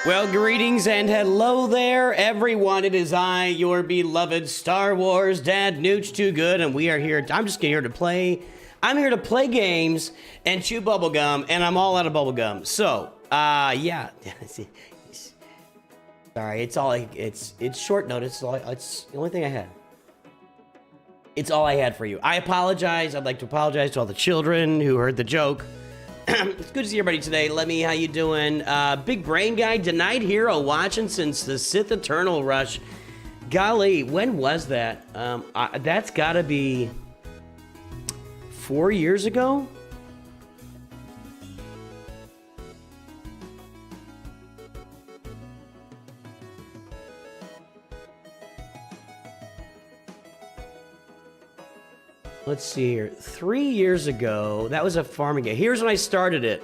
Well, greetings and hello there, everyone. It is I, your beloved Star Wars Dad, Nooch Too Good, and we are here. I'm just here to play. I'm here to play games and chew bubblegum, and I'm all out of bubblegum. So, yeah. Sorry, it's short notice. It's the only thing I had. It's all I had for you. I apologize. I'd like to apologize to all the children who heard the joke. It's good to see everybody today. Lemmy, how you doing? Big Brain Guy, Denied Hero, watching since the Sith Eternal Rush. Golly, when was that? That's gotta be 4 years ago? Let's see here. 3 years ago, that was a farming game. Here's when I started it.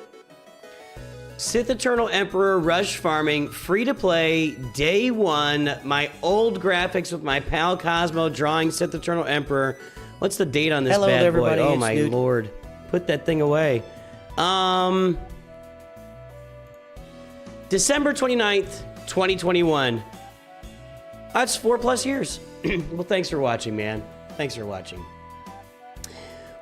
Sith Eternal Emperor Rush Farming, free to play, day one. My old graphics with my pal Cosmo drawing Sith Eternal Emperor. What's the date on this Hello, bad everybody. boy? Oh It's my Newt. lord. Put that thing away. December 29th, 2021. That's 4+ years. Well, thanks for watching, man. Thanks for watching.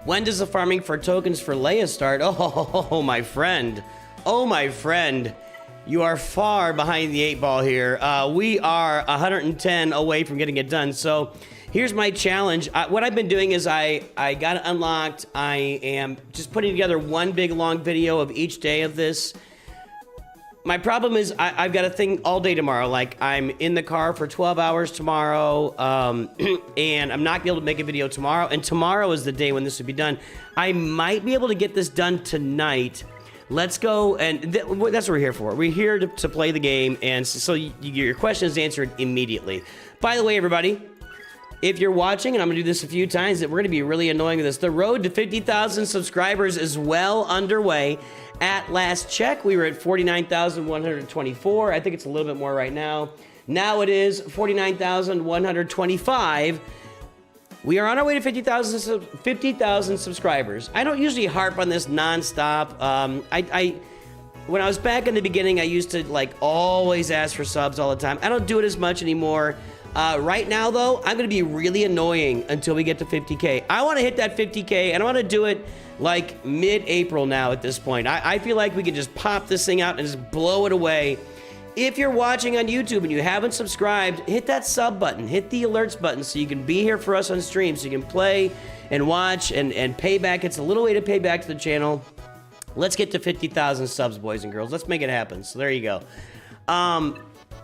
When does the farming for tokens for Leia start? Oh, my friend. Oh, my friend. You are far behind the 8 ball here. We are 110 away from getting it done. So here's my challenge. What I've been doing is I got it unlocked. I am just putting together one big long video of each day of this. My problem is I've got a thing all day tomorrow. Like, I'm in the car for 12 hours tomorrow, and I'm not going to be able to make a video tomorrow. And tomorrow is the day when this would be done. I might be able to get this done tonight. Let's go, and that's what we're here for. We're here to play the game, and so your question is answered immediately. By the way, everybody, if you're watching, and I'm going to do this a few times, that we're going to be really annoying with this. The road to 50,000 subscribers is well underway. At last check, we were at 49,124. I think it's a little bit more right now. Now it is 49,125. We are on our way to 50,000 subscribers. I don't usually harp on this nonstop. When I was back in the beginning, I used to like always ask for subs all the time. I don't do it as much anymore. Right now, though, I'm going to be really annoying until we get to 50K. I want to hit that 50K, and I want to do it like mid-April now at this point. I feel like we can just pop this thing out and just blow it away. If you're watching on YouTube and you haven't subscribed, hit that sub button. Hit the alerts button so you can be here for us on stream, so you can play and watch and pay back. It's a little way to pay back to the channel. Let's get to 50,000 subs, boys and girls. Let's make it happen. So there you go.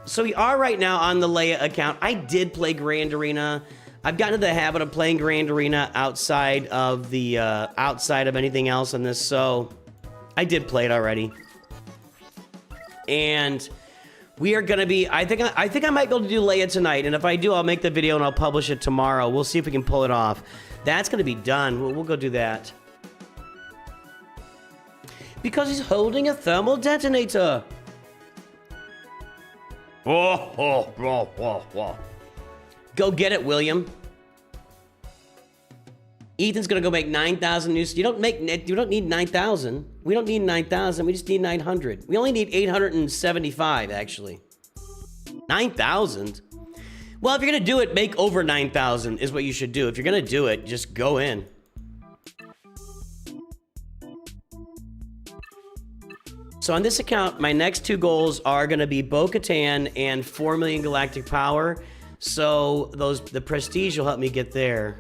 So we are right now on the Leia account. I did play Grand Arena. I've gotten into the habit of playing Grand Arena outside of the anything else on this, so I did play it already. And we are gonna be. I think I might be able to do Leia tonight, and if I do, I'll make the video and I'll publish it tomorrow. We'll see if we can pull it off. That's gonna be done. We'll go do that. Because he's holding a thermal detonator. Go get it, William. Ethan's gonna go make 9,000 new. You don't need 9,000. We don't need 9,000. We just need 900. We only need 875 actually. 9,000. Well, if you're gonna do it, make over 9,000 is what you should do. If you're gonna do it, just go in. So on this account, my next 2 goals are going to be Bo-Katan and 4 million galactic power. So the prestige will help me get there.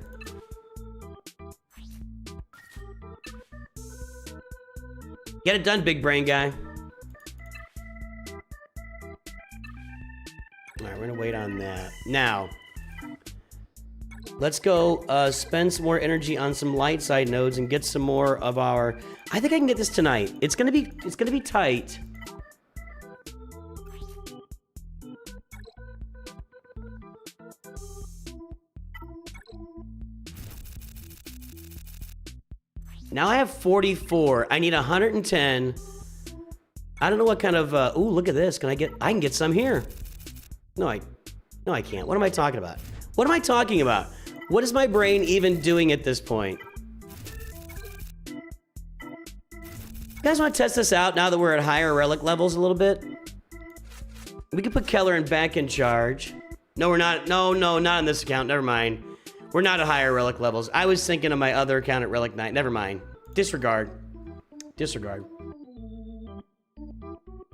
Get it done, big brain guy. All right, we're going to wait on that. Now, let's go spend some more energy on some light side nodes and get some more of our... I think I can get this tonight. It's gonna be tight. Now I have 44. I need 110. I don't know what kind of ooh, look at this. I can get some here. No, I can't. What am I talking about? What am I talking about? What is my brain even doing at this point? You guys want to test this out now that we're at higher relic levels a little bit? We could put Keller and back in charge. No, we're not. No, not on this account. Never mind. We're not at higher relic levels. I was thinking of my other account at Relic Knight. Never mind. Disregard. Disregard.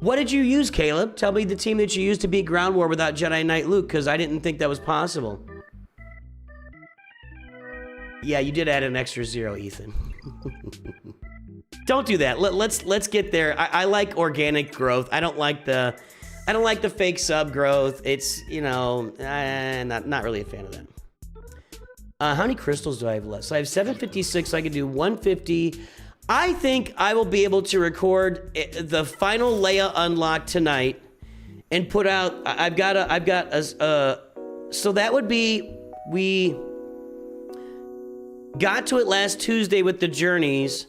What did you use, Caleb? Tell me the team that you used to beat Ground War without Jedi Knight Luke, because I didn't think that was possible. Yeah, you did add an extra 0, Ethan. Don't do that. Let's get there. I like organic growth. I don't like the fake sub growth. It's, you know, not really a fan of that. How many crystals do I have left? So I have 756. So I can do 150. I think I will be able to record the final Leia unlock tonight and put out. I've got a. So that would be, we got to it last Tuesday with the journeys.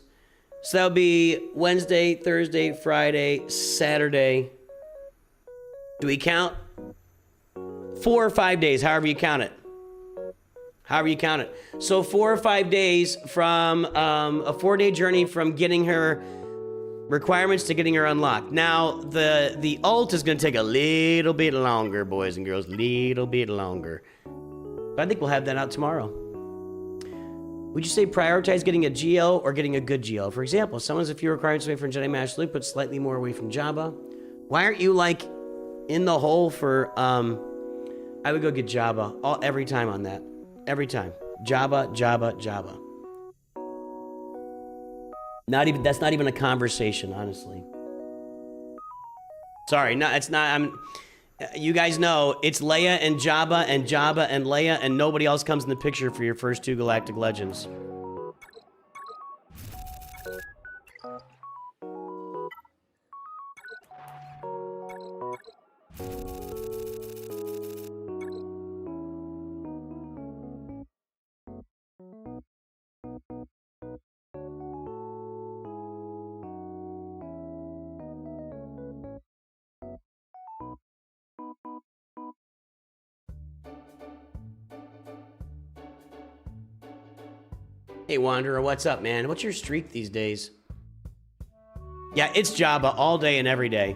So that would be Wednesday, Thursday, Friday, Saturday. Do we count? 4 or 5 days, however you count it. However you count it. So 4 or 5 days from a 4-day journey from getting her requirements to getting her unlocked. Now, the ult is going to take a little bit longer, boys and girls. Little bit longer. But I think we'll have that out tomorrow. Would you say prioritize getting a GL or getting a good GL? For example, someone's a few requirements away from Jedi Master Luke, but slightly more away from Jabba. Why aren't you, like, in the hole for, I would go get Jabba every time on that. Every time. Jabba. That's not even a conversation, honestly. Sorry, you guys know it's Leia and Jabba and Leia, and nobody else comes in the picture for your first 2 Galactic Legends. Hey, Wanderer, what's up, man? What's your streak these days? Yeah, it's Jabba all day and every day.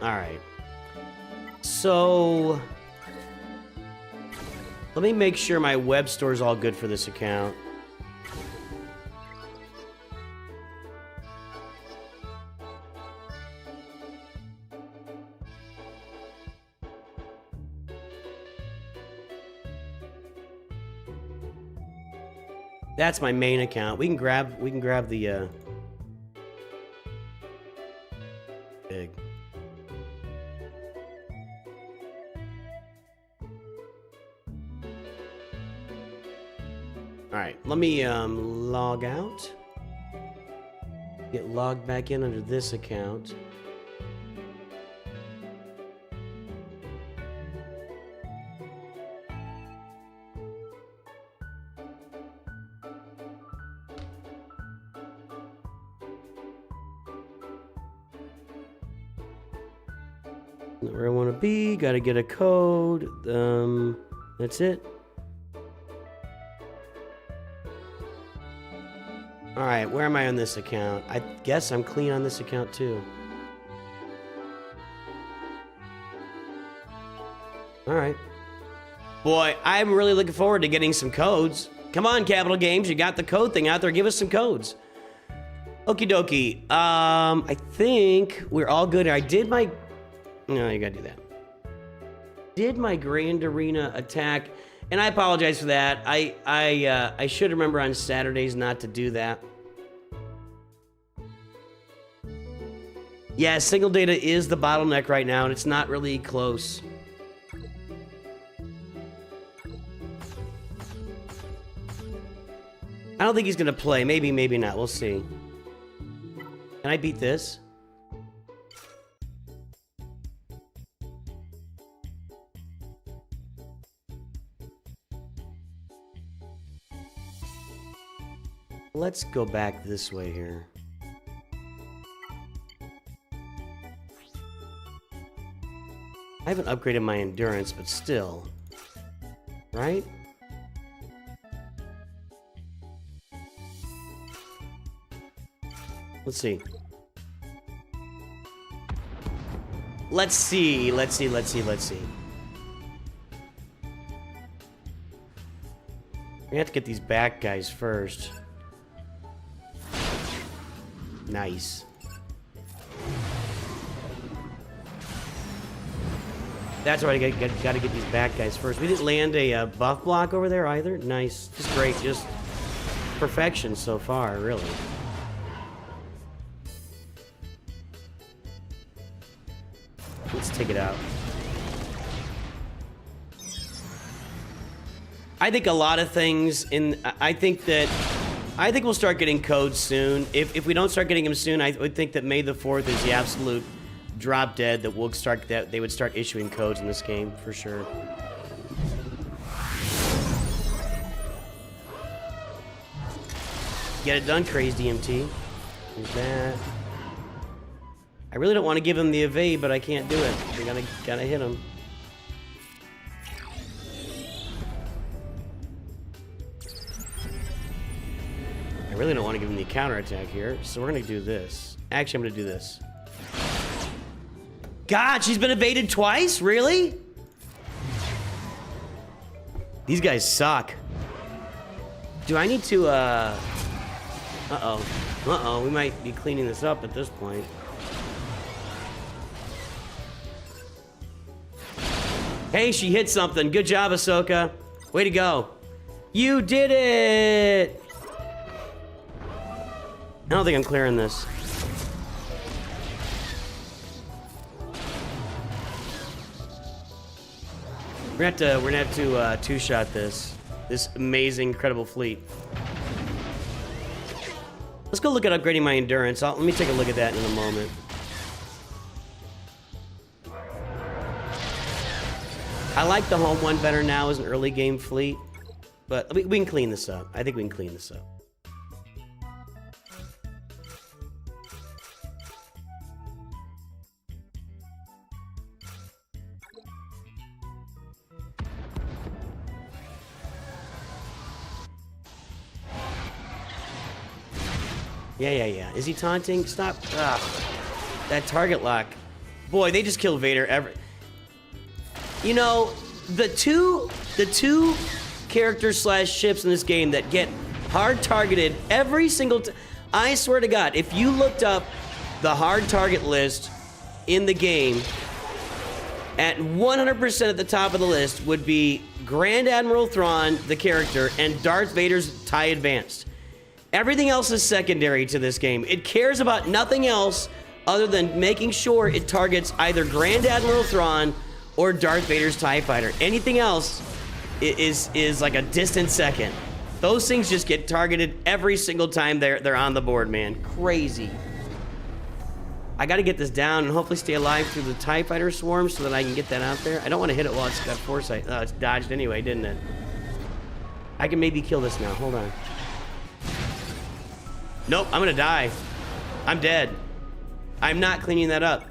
All right. So, let me make sure my web store is all good for this account. That's my main account. We can grab the big. All right, let me log out. Get logged back in under this account. Where I want to be, gotta get a code. That's it. All right, where am I on this account? I guess I'm clean on this account too. All right. Boy, I'm really looking forward to getting some codes. Come on, Capital Games, you got the code thing out there. Give us some codes. Okie dokie. I think we're all good. I did my... No, you gotta do that. Did my Grand Arena attack, and I apologize for that. I should remember on Saturdays not to do that. Yeah, single data is the bottleneck right now, and it's not really close. I don't think he's gonna play. Maybe, maybe not. We'll see. Can I beat this? Let's go back this way here. I haven't upgraded my endurance, but still. Right? Let's see. Let's see. We have to get these back guys first. Nice. That's right, I gotta get these back guys first. We didn't land a buff block over there either. Nice. Just great. Just perfection so far, really. Let's take it out. I think a lot of things I think we'll start getting codes soon. If we don't start getting them soon, I would think that May the 4th is the absolute drop dead that they would start issuing codes in this game for sure. Get it done, crazy DMT. There's that. I really don't want to give him the evade, but I can't do it. We gotta hit him. I really don't want to give him the counterattack here, so we're gonna do this. Actually, I'm gonna do this. God, she's been evaded twice? Really? These guys suck. Do I need to, Uh-oh, we might be cleaning this up at this point. Hey, she hit something. Good job, Ahsoka. Way to go. You did it! I don't think I'm clearing this. We're gonna have to two-shot this amazing, incredible fleet. Let's go look at upgrading my endurance. Let me take a look at that in a moment. I like the home one better now as an early game fleet, but we can clean this up. I think we can clean this up. Yeah. Is he taunting? Stop. Ugh. That target lock. Boy, they just killed Vader. You know, the two characters / ships in this game that get hard targeted every single time. I swear to God, if you looked up the hard target list in the game, at 100% at the top of the list would be Grand Admiral Thrawn, the character, and Darth Vader's TIE Advanced. Everything else is secondary to this game. It cares about nothing else other than making sure it targets either Grand Admiral Thrawn or Darth Vader's TIE Fighter. Anything else is like a distant second. Those things just get targeted every single time they're on the board, man. Crazy. I gotta get this down and hopefully stay alive through the TIE Fighter swarm so that I can get that out there. I don't want to hit it while it's got foresight. Oh, it's dodged anyway, didn't it? I can maybe kill this now. Hold on. Nope, I'm gonna die. I'm dead. I'm not cleaning that up.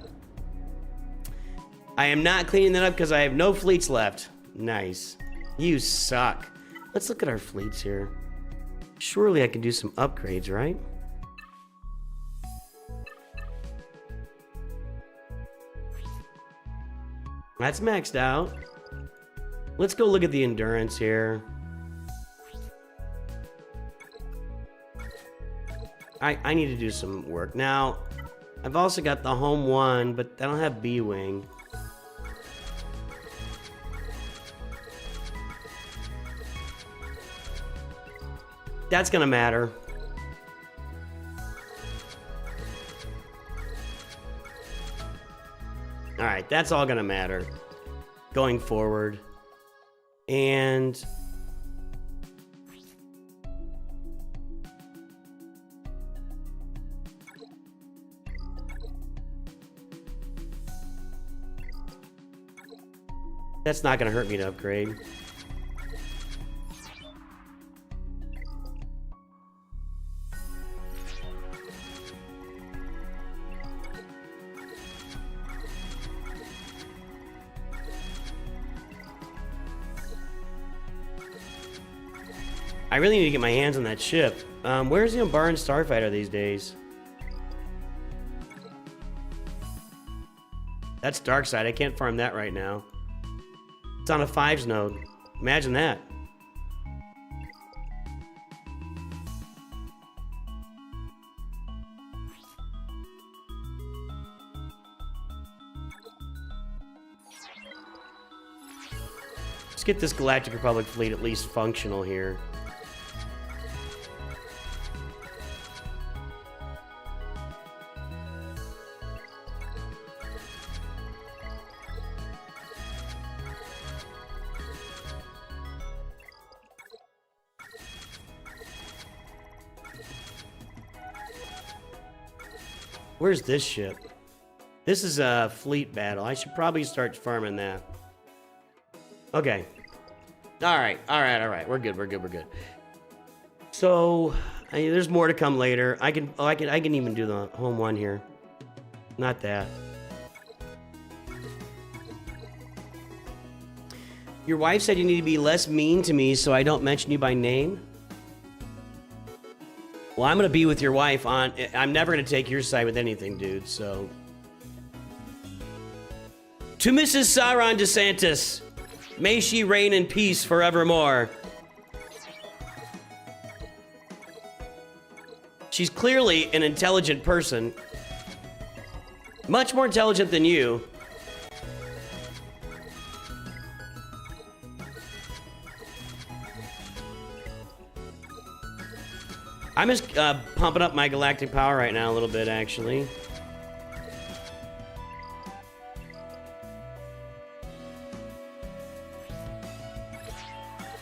I am not cleaning that up because I have no fleets left. Nice. You suck. Let's look at our fleets here. Surely I can do some upgrades, right? That's maxed out. Let's go look at the endurance here. I need to do some work. Now, I've also got the home one, but I don't have B-Wing. That's gonna matter. Alright, that's all gonna matter going forward. And that's not gonna hurt me to upgrade. I really need to get my hands on that ship. Where's the Umbaran Starfighter these days? That's dark side. I can't farm that right now. It's on a 5s node. Imagine that. Let's get this Galactic Republic fleet at least functional here. Where's this ship? This is a fleet battle. I should probably start farming that. Okay. All right. We're good. So, there's more to come later. I can even do the home one here. Not that. Your wife said you need to be less mean to me so I don't mention you by name. Well, I'm gonna be with your wife on. I'm never gonna take your side with anything, dude. So, to Mrs. Sauron DeSantis, may she reign in peace forevermore. She's clearly an intelligent person, much more intelligent than you. I'm just pumping up my galactic power right now a little bit, actually.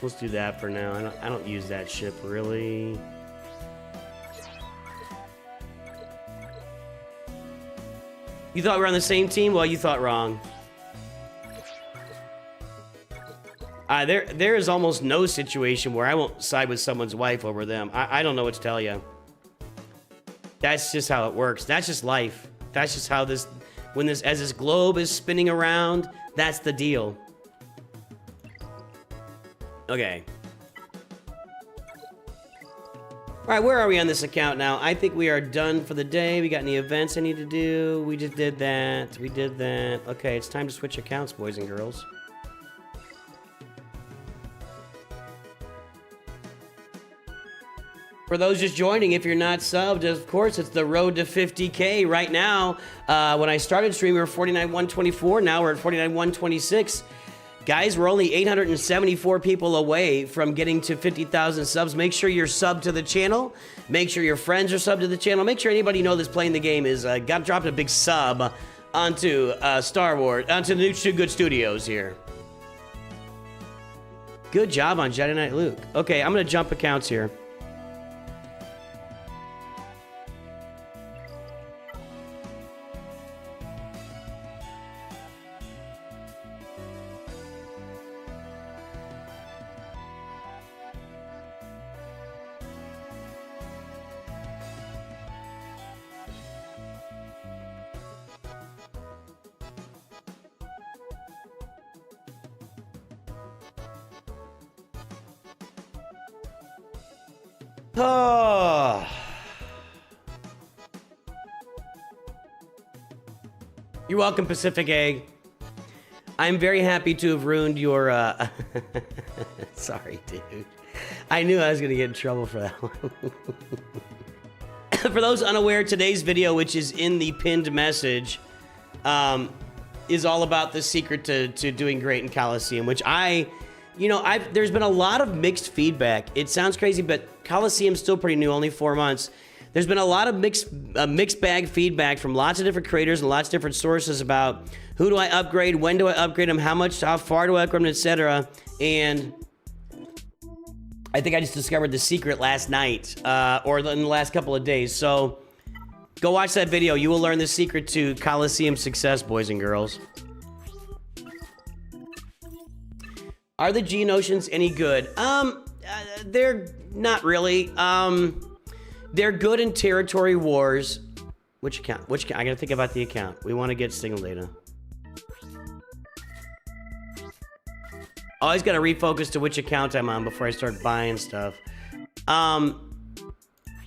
Let's do that for now. I don't use that ship, really. You thought we were on the same team? Well, you thought wrong. There is almost no situation where I won't side with someone's wife over them. I don't know what to tell you. That's just how it works. That's just life. That's just how as this globe is spinning around, that's the deal. Okay. All right, where are we on this account now? I think we are done for the day. We got any events I need to do? We just did that. We did that. Okay, it's time to switch accounts, boys and girls. For those just joining, if you're not subbed, of course, it's the road to 50K right now. When I started streaming, we were 49,124. Now we're at 49,126. Guys, we're only 874 people away from getting to 50,000 subs. Make sure you're subbed to the channel. Make sure your friends are subbed to the channel. Make sure anybody you know that's playing the game is dropped a big sub onto Star Wars, onto the new Too Good Studios here. Good job on Jedi Knight Luke. Okay, I'm going to jump accounts here. Oh. You're welcome, Pacific Egg. I'm very happy to have ruined your, Sorry, dude. I knew I was going to get in trouble for that one. For those unaware, today's video, which is in the pinned message, is all about the secret to doing great in Coliseum, which there's been a lot of mixed feedback. It sounds crazy, but Coliseum's still pretty new, only 4 months. There's been a lot of mixed bag feedback from lots of different creators and lots of different sources about who do I upgrade, when do I upgrade them, how far do I upgrade them, etc. And I think I just discovered the secret last night, or in the last couple of days. So go watch that video. You will learn the secret to Coliseum success, boys and girls. Are the Geonosians any good? They're not really. They're good in territory wars. Which account? I gotta think about the account. We want to get signal data. Always gotta refocus to which account I'm on before I start buying stuff.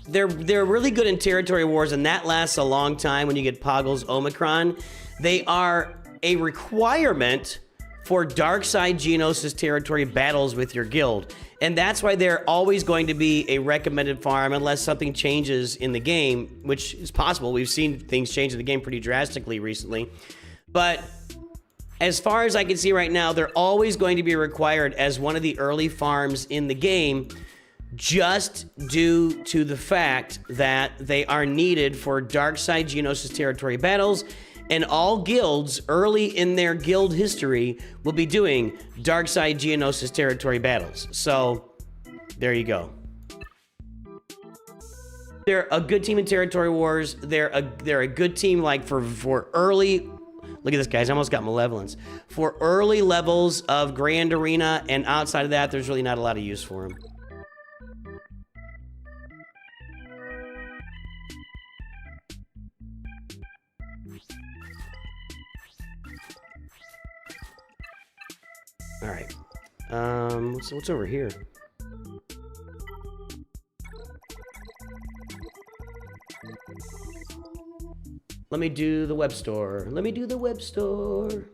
They're really good in territory wars, and that lasts a long time when you get Poggle's Omicron. They are a requirement for Dark Side Geonosis territory battles with your guild. And that's why they're always going to be a recommended farm unless something changes in the game, which is possible. We've seen things change in the game pretty drastically recently. But as far as I can see right now, they're always going to be required as one of the early farms in the game, just due to the fact that they are needed for Dark Side Geonosis territory battles. And all guilds early in their guild history will be doing Dark Side Geonosis territory battles. So, there you go. They're a good team in territory wars. They're a good team like for early. Look at this, guys. I almost got Malevolence. For early levels of Grand Arena, and outside of that, there's really not a lot of use for them. All right. What's over here? Let me do the web store. Let me do the web store.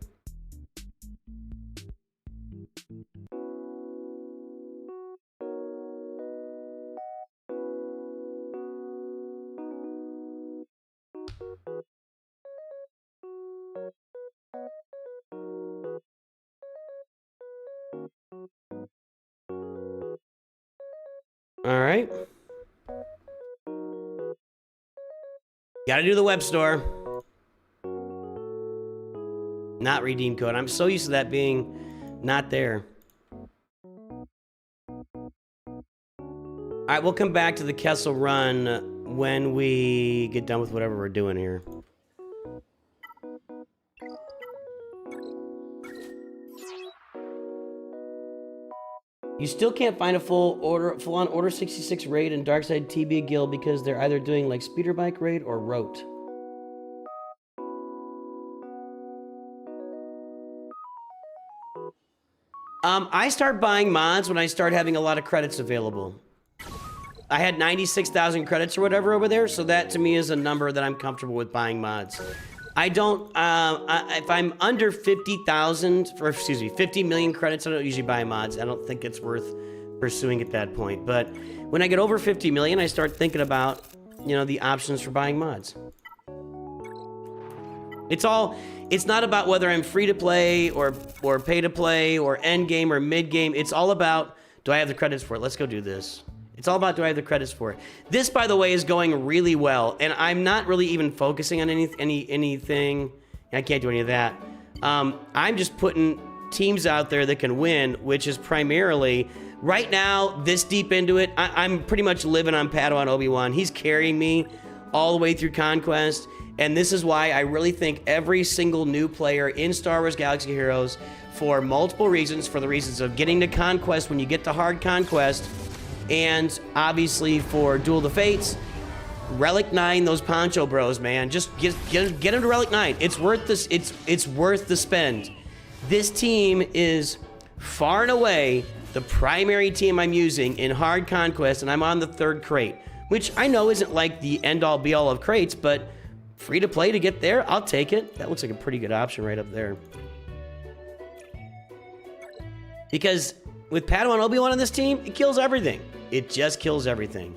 All right. Gotta do the web store. Not redeem code. I'm so used to that being not there. All right, we'll come back to the Kessel run when we get done with whatever we're doing here. You still can't find a full-on Order 66 raid in Darkside TB Guild because they're either doing like Speeder Bike raid or Rote. I start buying mods when I start having a lot of credits available. I had 96,000 credits or whatever over there, so that to me is a number that I'm comfortable with buying mods. I don't, if I'm under 50,000, or excuse me, 50 million credits, I don't usually buy mods. I don't think it's worth pursuing at that point. But when I get over 50 million, I start thinking about, you know, the options for buying mods. It's not about whether I'm free to play or pay to play or end game or mid game. It's all about, do I have the credits for it? Let's go do this. It's all about, do I have the credits for it? This, by the way, is going really well, and I'm not really even focusing on anything. I can't do any of that. I'm just putting teams out there that can win, which is primarily, right now, this deep into it, I'm pretty much living on Padawan Obi-Wan. He's carrying me all the way through Conquest, and this is why I really think every single new player in Star Wars Galaxy Heroes, for multiple reasons, for the reasons of getting to Conquest when you get to hard Conquest, and obviously for Duel of the Fates, Relic 9, those Poncho Bros, man, just get into Relic 9. It's worth this. It's worth the spend. This team is far and away the primary team I'm using in hard Conquest, and I'm on the 3rd crate, which I know isn't like the end-all be-all of crates, but free to play to get there, I'll take it. That looks like a pretty good option right up there. Because with Padawan Obi-Wan on this team, it kills everything. It just kills everything.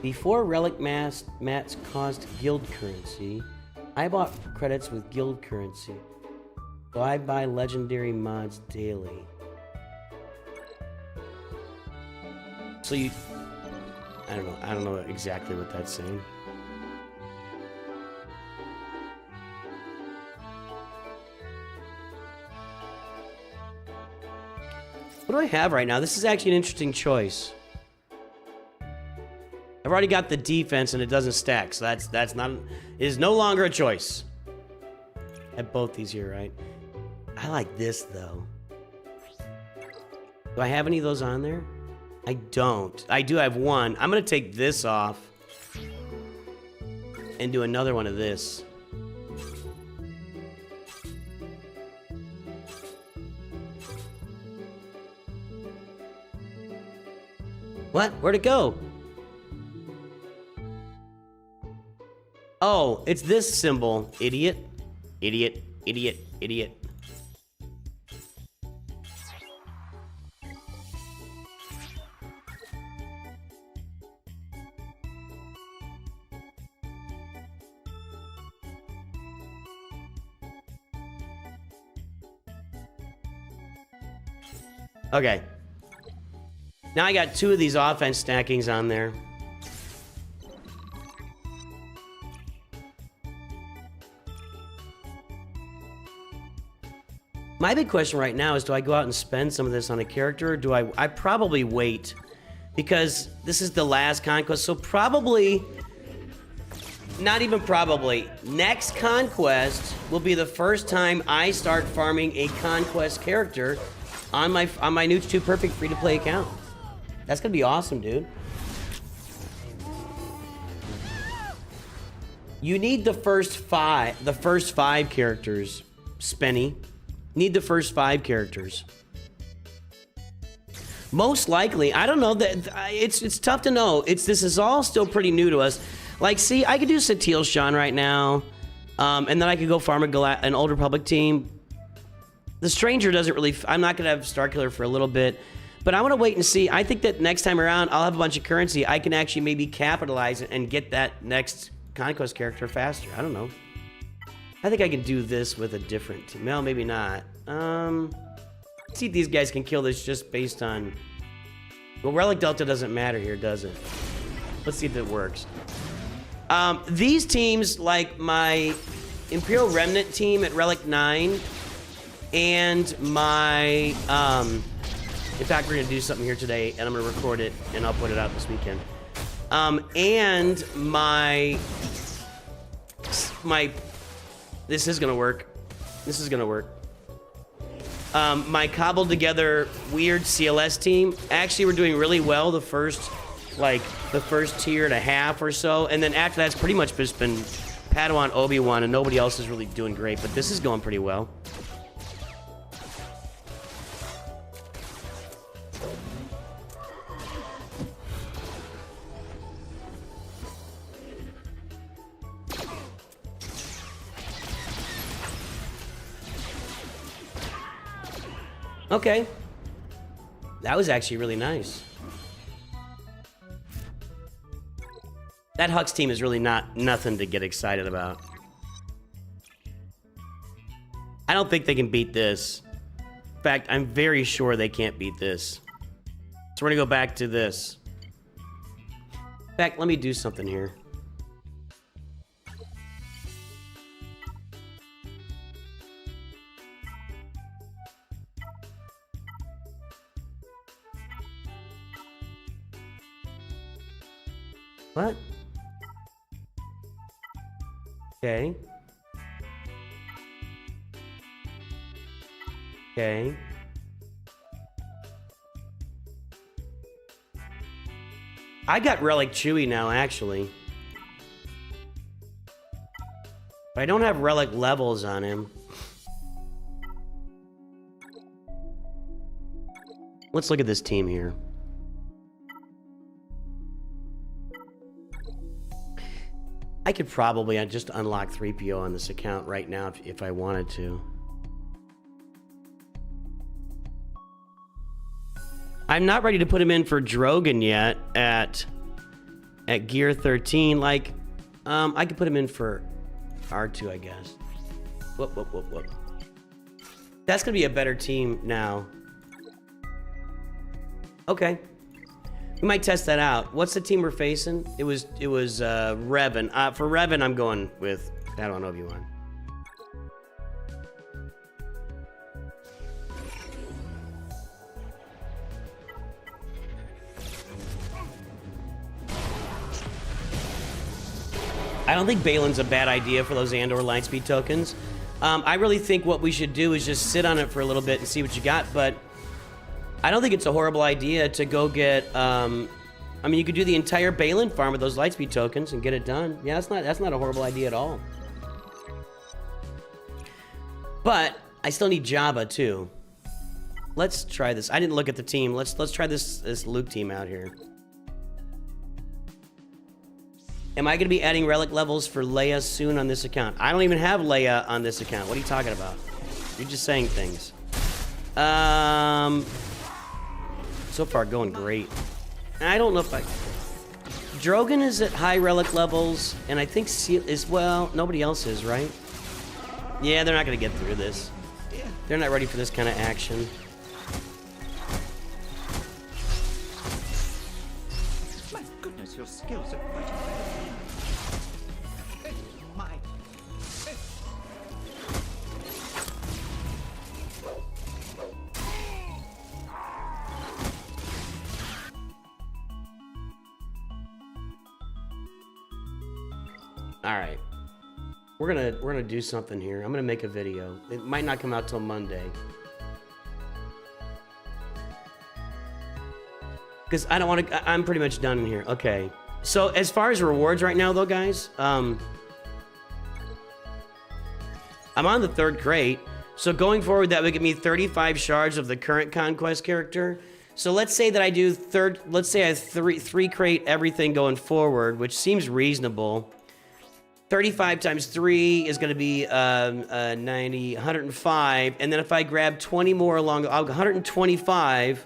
Before Relic mats cost guild currency, I bought credits with guild currency. So I buy legendary mods daily. So you, I don't know exactly what that's saying. What do I have right now? This is actually an interesting choice. I've already got the defense and it doesn't stack, so that's not, it is no longer a choice. I have both these here, right? I like this though. Do I have any of those on there? I don't. I do have one. I'm gonna take this off and do another one of this. What? Where'd it go? Oh, it's this symbol. Idiot. Idiot. Idiot. Idiot. Okay. Now I got 2 of these offense stackings on there. My big question right now is, do I go out and spend some of this on a character, or do I probably wait, because this is the last conquest, so probably, not even probably, next conquest will be the first time I start farming a conquest character on my Nooch 2 Perfect free-to-play account. That's gonna be awesome, dude. You need the first five characters, Spenny. Need the first 5 characters. Most likely, I don't know, that it's tough to know. This is all still pretty new to us. Like, see, I could do Satil Shan right now, and then I could go farm an Old Republic team. The Stranger doesn't really. I'm not gonna have Starkiller for a little bit, but I want to wait and see. I think that next time around, I'll have a bunch of currency. I can actually maybe capitalize and get that next conquest character faster. I don't know. I think I can do this with a different team. Well, maybe not. Let's see if these guys can kill this just based on... Well, Relic Delta doesn't matter here, does it? Let's see if it works. These teams, like my Imperial Remnant team at Relic 9, and my... in fact, we're going to do something here today, and I'm going to record it, and I'll put it out this weekend. And my... This is gonna work. This is gonna work. My cobbled together weird CLS team. Actually, we're doing really well the first tier and a half or so, and then after that's pretty much just been Padawan, Obi-Wan, and nobody else is really doing great. But this is going pretty well. Okay. That was actually really nice. That Hux team is really nothing to get excited about. I don't think they can beat this. In fact, I'm very sure they can't beat this. So we're gonna go back to this. In fact, let me do something here. What? Okay. Okay. I got Relic Chewie now, actually. But I don't have Relic levels on him. Let's look at this team here. I could probably just unlock 3PO on this account right now if I wanted to. I'm not ready to put him in for Drogon yet at Gear 13. Like, I could put him in for R2, I guess. Whoop. That's gonna be a better team now. Okay. We might test that out. What's the team we're facing? It was Revan. For Revan, I'm going with Padawan Obi-Wan. I don't think Balin's a bad idea for those Andor Lightspeed tokens. I really think what we should do is just sit on it for a little bit and see what you got, but I don't think it's a horrible idea to go get, I mean, you could do the entire Balin farm with those Lightspeed tokens and get it done. Yeah, that's not a horrible idea at all. But I still need Jabba too. Let's try this. I didn't look at the team. Let's try this Luke team out here. Am I going to be adding relic levels for Leia soon on this account? I don't even have Leia on this account. What are you talking about? You're just saying things. So far going great. I don't know if I... Drogon is at high relic levels, and I think Seal is, well, nobody else is, right? Yeah, they're not going to get through this. They're not ready for this kind of action. My goodness, your skills are quite impressive. My... All right. We're gonna do something here. I'm gonna make a video. It might not come out till Monday. Because I don't want to, I'm pretty much done in here. Okay. So as far as rewards right now though, guys, I'm on the 3rd crate. So going forward, that would give me 35 shards of the current conquest character. So let's say that I do let's say I have three crate everything going forward, which seems reasonable. 35 times 3 is going to be 90, 105. And then if I grab 20 more along, I'll go 125.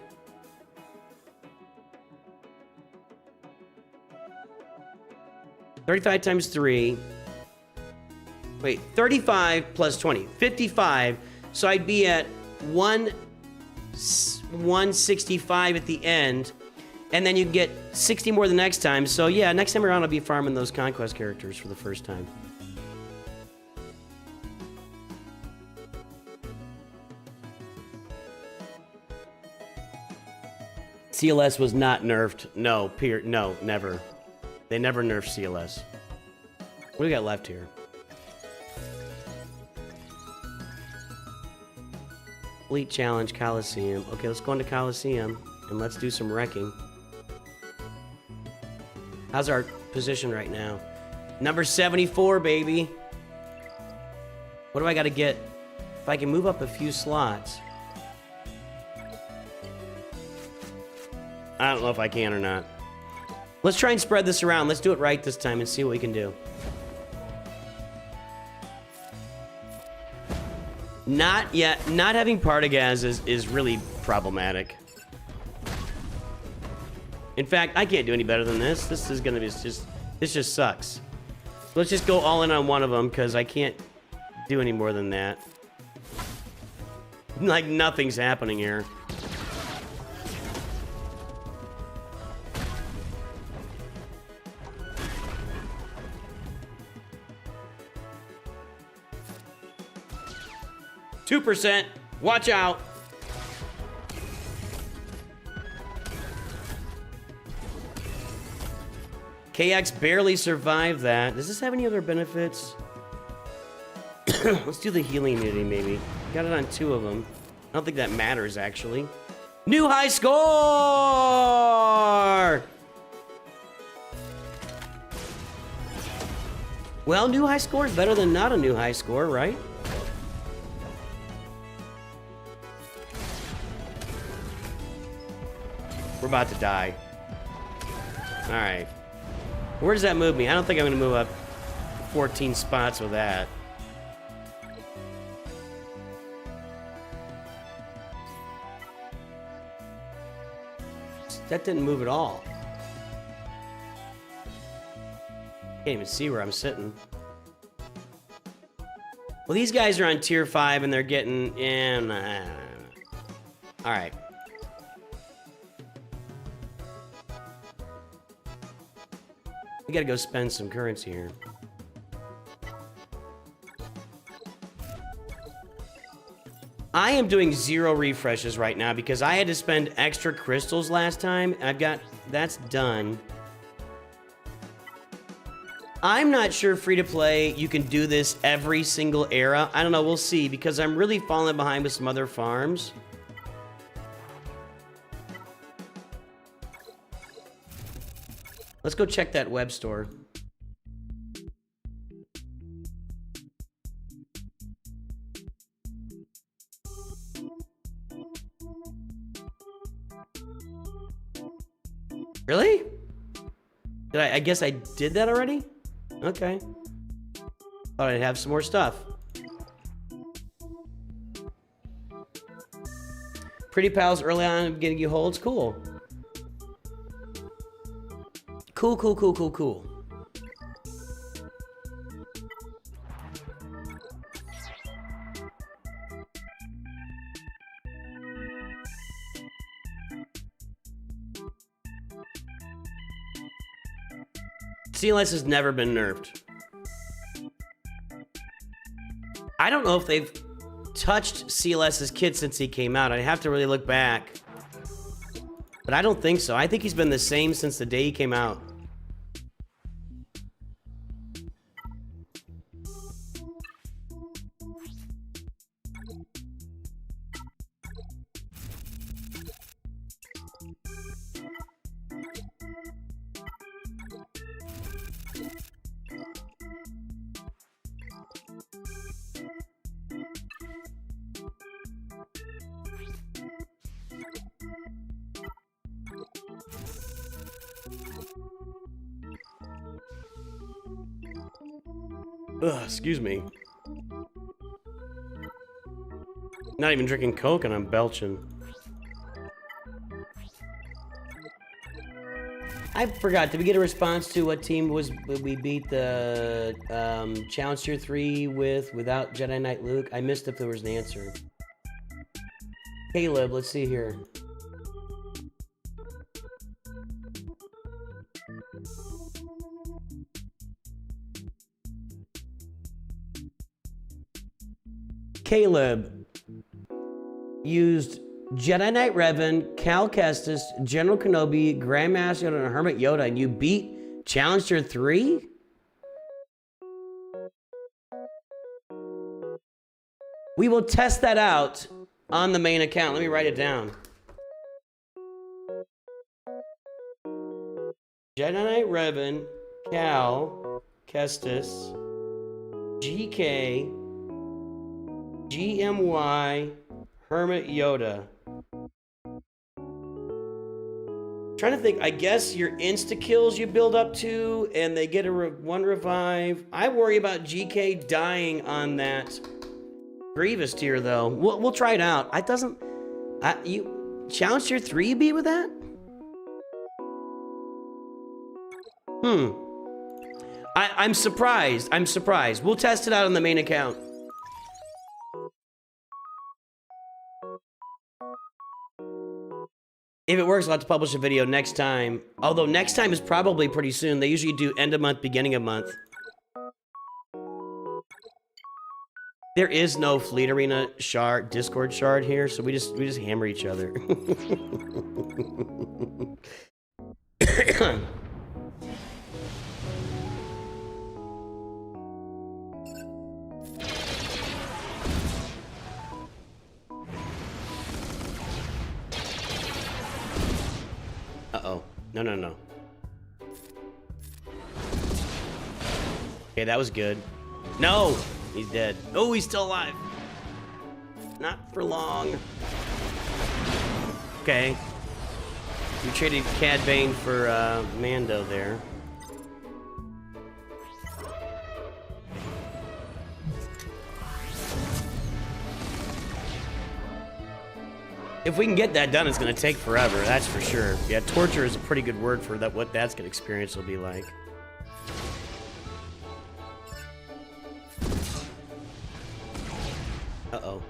$35 times 3. Wait, 35 plus 20. 55. So I'd be at 165 at the end. And then you get 60 more the next time. So yeah, next time around I'll be farming those conquest characters for the first time. CLS was not nerfed. No, no, never. They never nerfed CLS. What do we got left here? Elite Challenge, Coliseum. Okay, let's go into Coliseum and let's do some wrecking. How's our position right now? Number 74, baby. What do I got to get? If I can move up a few slots. I don't know if I can or not. Let's try and spread this around. Let's do it right this time and see what we can do. Not yet. Not having Partagaz is really problematic. In fact, I can't do any better than this. This is gonna be this just sucks. Let's just go all in on one of them because I can't do any more than that. Like nothing's happening here. %. Watch out. KX barely survived that. Does this have any other benefits? Let's do the healing immunity, maybe. Got it on 2 of them. I don't think that matters, actually. New high score! Well, new high score is better than not a new high score, right? We're about to die. All right. Where does that move me? I don't think I'm going to move up 14 spots with that. That didn't move at all. Can't even see where I'm sitting. Well, these guys are on tier 5 and they're getting... All right. We gotta go spend some currency here. I am doing 0 refreshes right now because I had to spend extra crystals last time. That's done. I'm not sure free-to-play, you can do this every single era. I don't know, we'll see, because I'm really falling behind with some other farms. Let's go check that web store. Really? Did I guess I did that already? Okay. Thought I'd have some more stuff. Pretty pals early on getting you holds. Cool. Cool, cool, cool, cool, cool. CLS has never been nerfed. I don't know if they've touched CLS's kid since he came out. I'd have to really look back. But I don't think so. I think he's been the same since the day he came out. Ugh, excuse me. Not even drinking Coke and I'm belching. I forgot. Did we get a response to what team was we beat the Challenge Tier 3 without Jedi Knight Luke? I missed if there was an answer. Caleb, let's see here. Caleb used Jedi Knight Revan, Cal Kestis, General Kenobi, Grandmaster Yoda, and Hermit Yoda, and you beat Challenger 3? We will test that out on the main account. Let me write it down. Jedi Knight Revan, Cal Kestis, GK, GMY, Hermit Yoda. Trying to think, I guess your insta-kills you build up to, and they get one revive. I worry about GK dying on that Grievous tier, though. We'll try it out. It doesn't... you Challenge Tier 3 you beat with that? I'm surprised. I'm surprised. We'll test it out on the main account. If it works, I'll have to publish a video next time. Although next time is probably pretty soon. They usually do end of month, beginning of month. There is no Fleet Arena shard, Discord shard here, so we just hammer each other. Uh-oh. No, no, no. Okay, that was good. No! He's dead. Oh, he's still alive. Not for long. Okay. We traded Cad Bane for Mando there. If we can get that done, it's going to take forever, that's for sure. Yeah, torture is a pretty good word for that. What that's going to experience will be like. Uh-oh.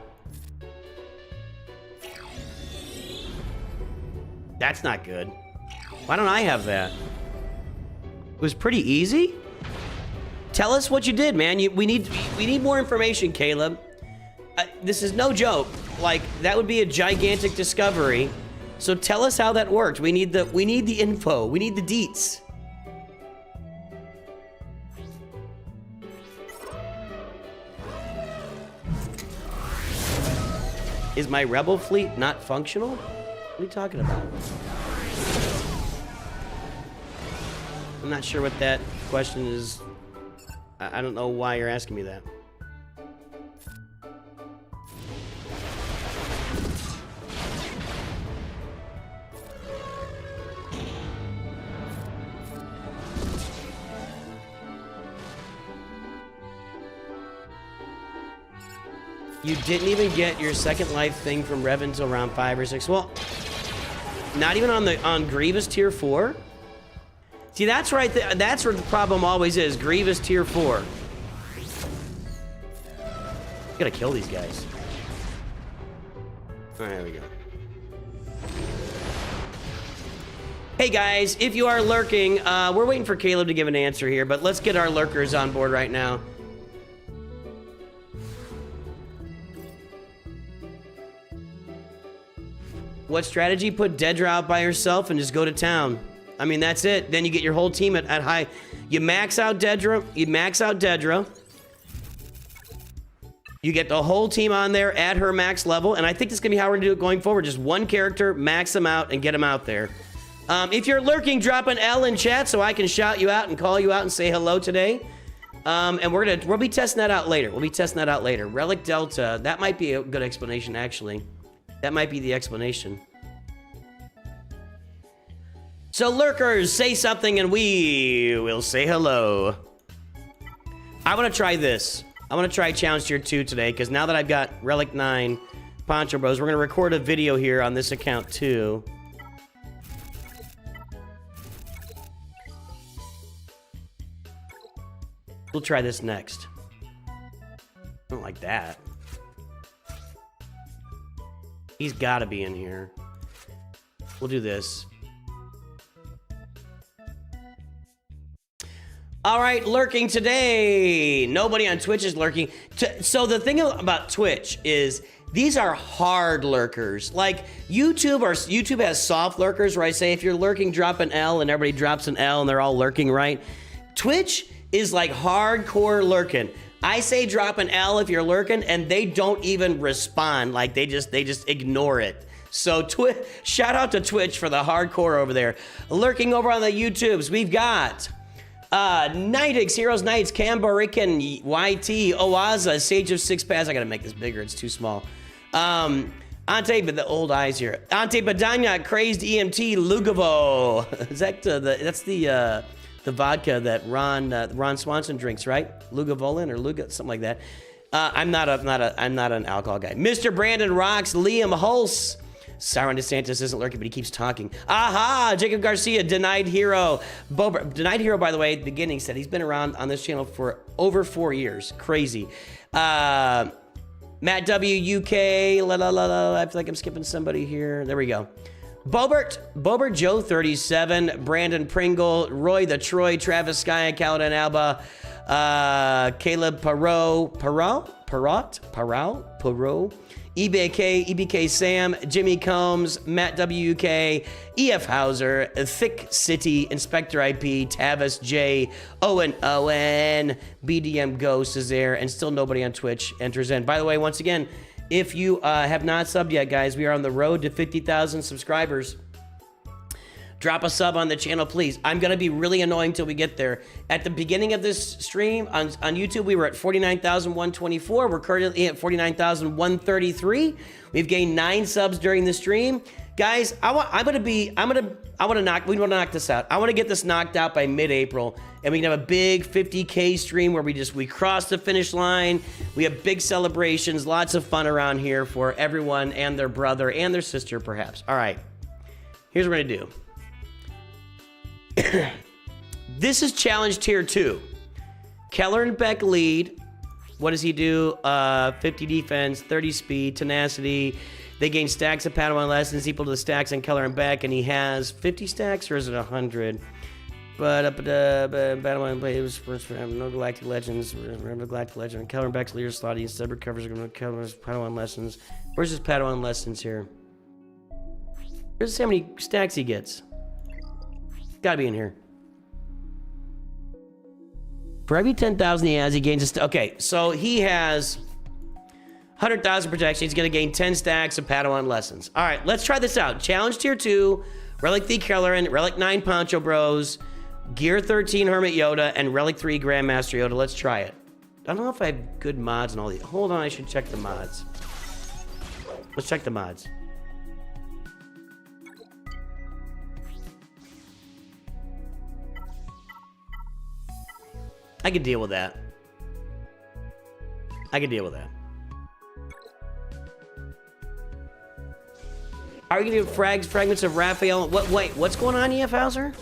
That's not good. Why don't I have that? It was pretty easy? Tell us what you did, man. We need more information, Caleb. This is no joke. Like, that would be a gigantic discovery. So tell us how that worked. We need the info. We need the deets. Is my rebel fleet not functional? What are you talking about? I'm not sure what that question is. I don't know why you're asking me that. You didn't even get your second life thing from Rev until round 5 or 6. Well, not even on Grievous tier 4. See, that's right. That's where the problem always is. Grievous tier 4. Gotta kill these guys. All right, there we go. Hey guys, if you are lurking, we're waiting for Caleb to give an answer here, but let's get our lurkers on board right now. What strategy? Put Dedra out by herself and just go to town. I mean, that's it. Then you get your whole team at high. You max out Dedra. You get the whole team on there at her max level. And I think this is going to be how we're going to do it going forward. Just one character, max them out, and get them out there. If you're lurking, drop an L in chat so I can shout you out and call you out and say hello today. And we'll be testing that out later. Relic Delta. That might be a good explanation, actually. That might be the explanation. So lurkers, say something and we will say hello. I want to try this. I want to try Challenge Tier 2 today, because now that I've got Relic 9 Poncho Bros, we're going to record a video here on this account too. We'll try this next. I don't like that. He's got to be in here. We'll do this. All right, lurking today. Nobody on Twitch is lurking. So the thing about Twitch is these are hard lurkers. Like YouTube has soft lurkers where I say if you're lurking, drop an L, and everybody drops an L and they're all lurking, right? Twitch is like hardcore lurking. I say drop an L if you're lurking, and they don't even respond. Like they just ignore it. So shout out to Twitch for the hardcore over there. Lurking over on the YouTubes, we've got Nitix, Heroes Knights, Camborican, YT, Oaza, Sage of Six Paths. I gotta make this bigger, it's too small. Ante, but the old eyes here. Ante Badanya, Crazed EMT, Lugavo. Is that that's the vodka that Ron Swanson drinks, right? Lugavolin or Luga, something like that. I'm not an alcohol guy. Mr. Brandon Rocks, Liam Hulse. Siren DeSantis isn't lurking, but he keeps talking. Aha! Jacob Garcia, Denied Hero. Denied Hero, by the way, at the beginning said he's been around on this channel for over 4 years. Crazy. Matt W, UK. I feel like I'm skipping somebody here. There we go. Bobert Joe 37, Brandon Pringle, Roy the Troy, Travis Sky, Caledon Alba, Caleb Perot, EBK Sam, Jimmy Combs, Matt WK, EF Hauser, Thick City, Inspector IP, Tavis J, Owen, BDM Ghost is there, and still nobody on Twitch enters in. By the way, once again, if you have not subbed yet, guys, we are on the road to 50,000 subscribers. Drop a sub on the channel, please. I'm going to be really annoying till we get there. At the beginning of this stream on YouTube, we were at 49,124. We're currently at 49,133. We've gained 9 subs during the stream. Guys, we want to knock this out. I want to get this knocked out by mid-April, and we can have a big 50K stream where we cross the finish line. We have big celebrations, lots of fun around here for everyone and their brother and their sister, perhaps. All right, here's what we're gonna do. This is Challenge Tier 2. Keller and Beck lead. What does he do? 50 defense, 30 speed, tenacity. They gain stacks of Padawan lessons equal to the stacks on Keller and Beck, and he has 50 stacks, or is it 100? But Padawan plays first for him. No Galactic Legends. Remember Galactic Legend. Keller and Beck's leader slot. He instead recovers Keller's Padawan lessons. Where's his Padawan lessons here? Here's how many stacks he gets. Gotta be in here. For every 10,000 he has, he gains a okay, so he has 100,000 protection. He's gonna gain 10 stacks of Padawan lessons. All right, let's try this out. Challenge Tier 2, Relic the Keller and Relic 9 Poncho Bros. Gear 13 Hermit Yoda and Relic 3 Grandmaster Yoda. Let's try it. I don't know if I have good mods and all these. Hold on, I should check the mods. Let's check the mods. I can deal with that. I can deal with that. Are we gonna do fragments of Raphael? Wait, what's going on, EF Hauser?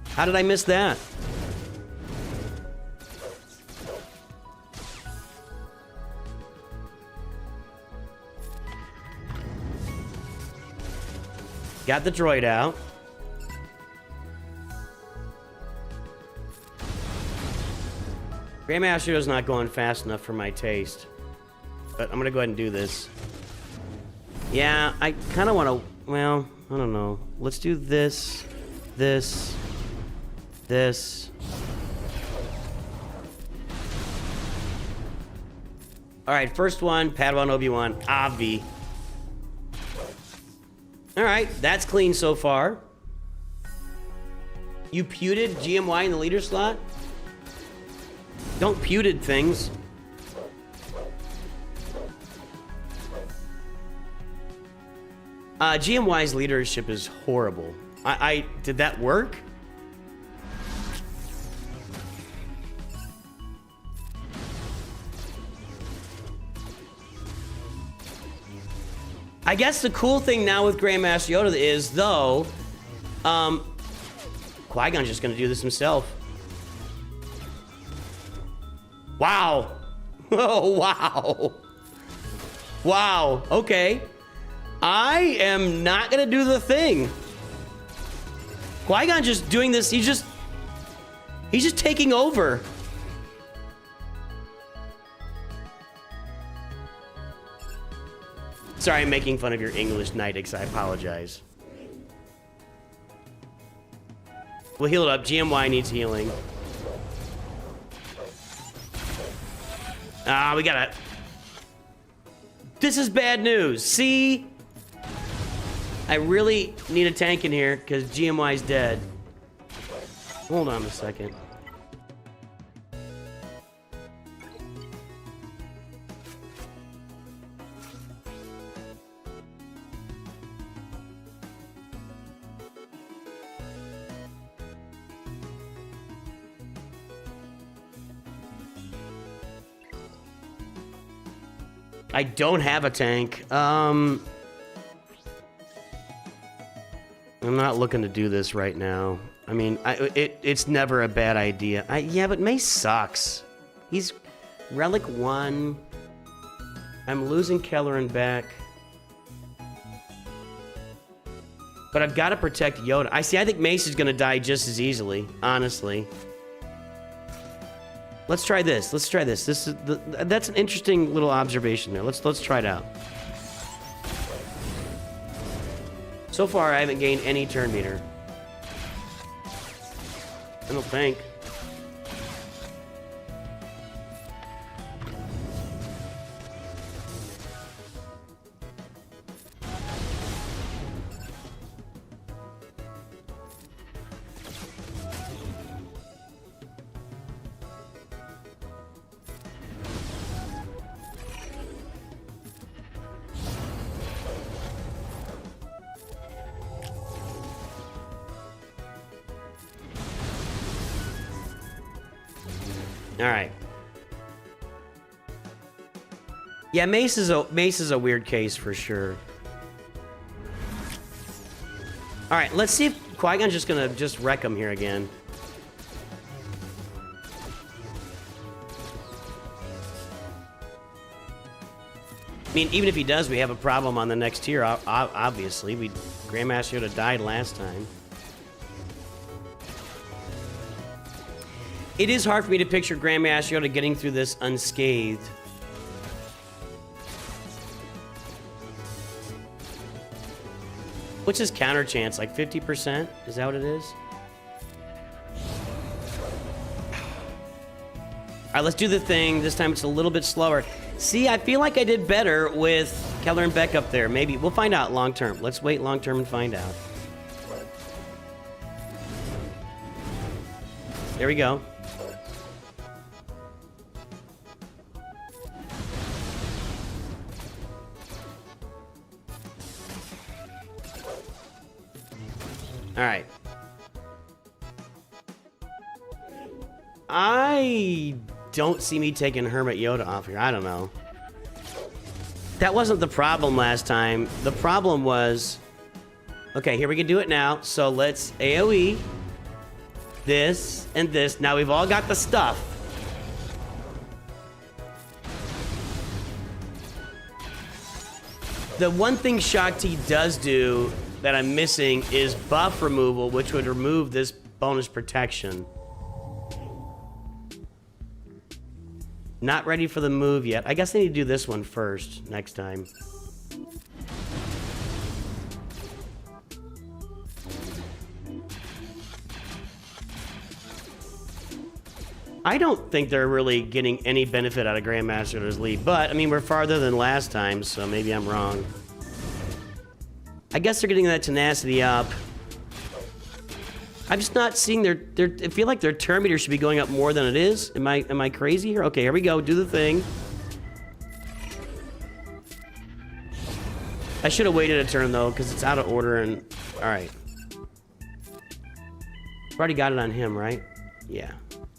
How did I miss that? Got the droid out. Grandmaster is not going fast enough for my taste. But I'm gonna go ahead and do this. Yeah, I kind of want to... Well, I don't know. Let's do this, this, this. Alright, first one, Padawan Obi-Wan, Avi. Alright, that's clean so far. You puted GMY in the leader slot? Don't puted things. GMY's leadership is horrible. Did that work? I guess the cool thing now with Grandmaster Yoda is, though, Qui-Gon's just gonna do this himself. Wow. Oh, wow. Wow, okay. I am not gonna do the thing. Qui-Gon just doing this, he's just taking over. Sorry, I'm making fun of your English Nidix, I apologize. We'll heal it up. GMY needs healing. Ah, we got it. This is bad news. See? I really need a tank in here because GMY's dead. Hold on a second. I don't have a tank. I'm not looking to do this right now. I mean, it's never a bad idea. Yeah, but Mace sucks. He's Relic 1. I'm losing Kelleran back. But I've got to protect Yoda. I think Mace is going to die just as easily, honestly. Let's try this. Let's try this. That's an interesting little observation there. Let's try it out. So far, I haven't gained any turn meter. I don't think. All right. Yeah, Mace is a weird case for sure. All right, let's see if Qui-Gon's just gonna wreck him here again. I mean, even if he does, we have a problem on the next tier. Obviously, Grandmaster Yoda died last time. It is hard for me to picture Grandmaster Yoda getting through this unscathed. What's his counter chance? Like 50%? Is that what it is? Alright, let's do the thing. This time it's a little bit slower. See, I feel like I did better with Keller and Beck up there. Maybe. We'll find out long term. Let's wait long term and find out. There we go. All right. I don't see me taking Hermit Yoda off here. I don't know. That wasn't the problem last time. The problem was... Okay, here we can do it now. So let's AoE. This and this. Now we've all got the stuff. The one thing Shakti does do that I'm missing is buff removal, which would remove this bonus protection. Not ready for the move yet. I guess I need to do this one first next time. I don't think they're really getting any benefit out of Grandmaster's lead, but I mean, we're farther than last time, so maybe I'm wrong. I guess they're getting that tenacity up. I'm just not seeing their I feel like their turn meter should be going up more than it is. Am I crazy here? Okay, here we go. Do the thing. I should have waited a turn though, because it's out of order and all right. I've already got it on him, right? Yeah.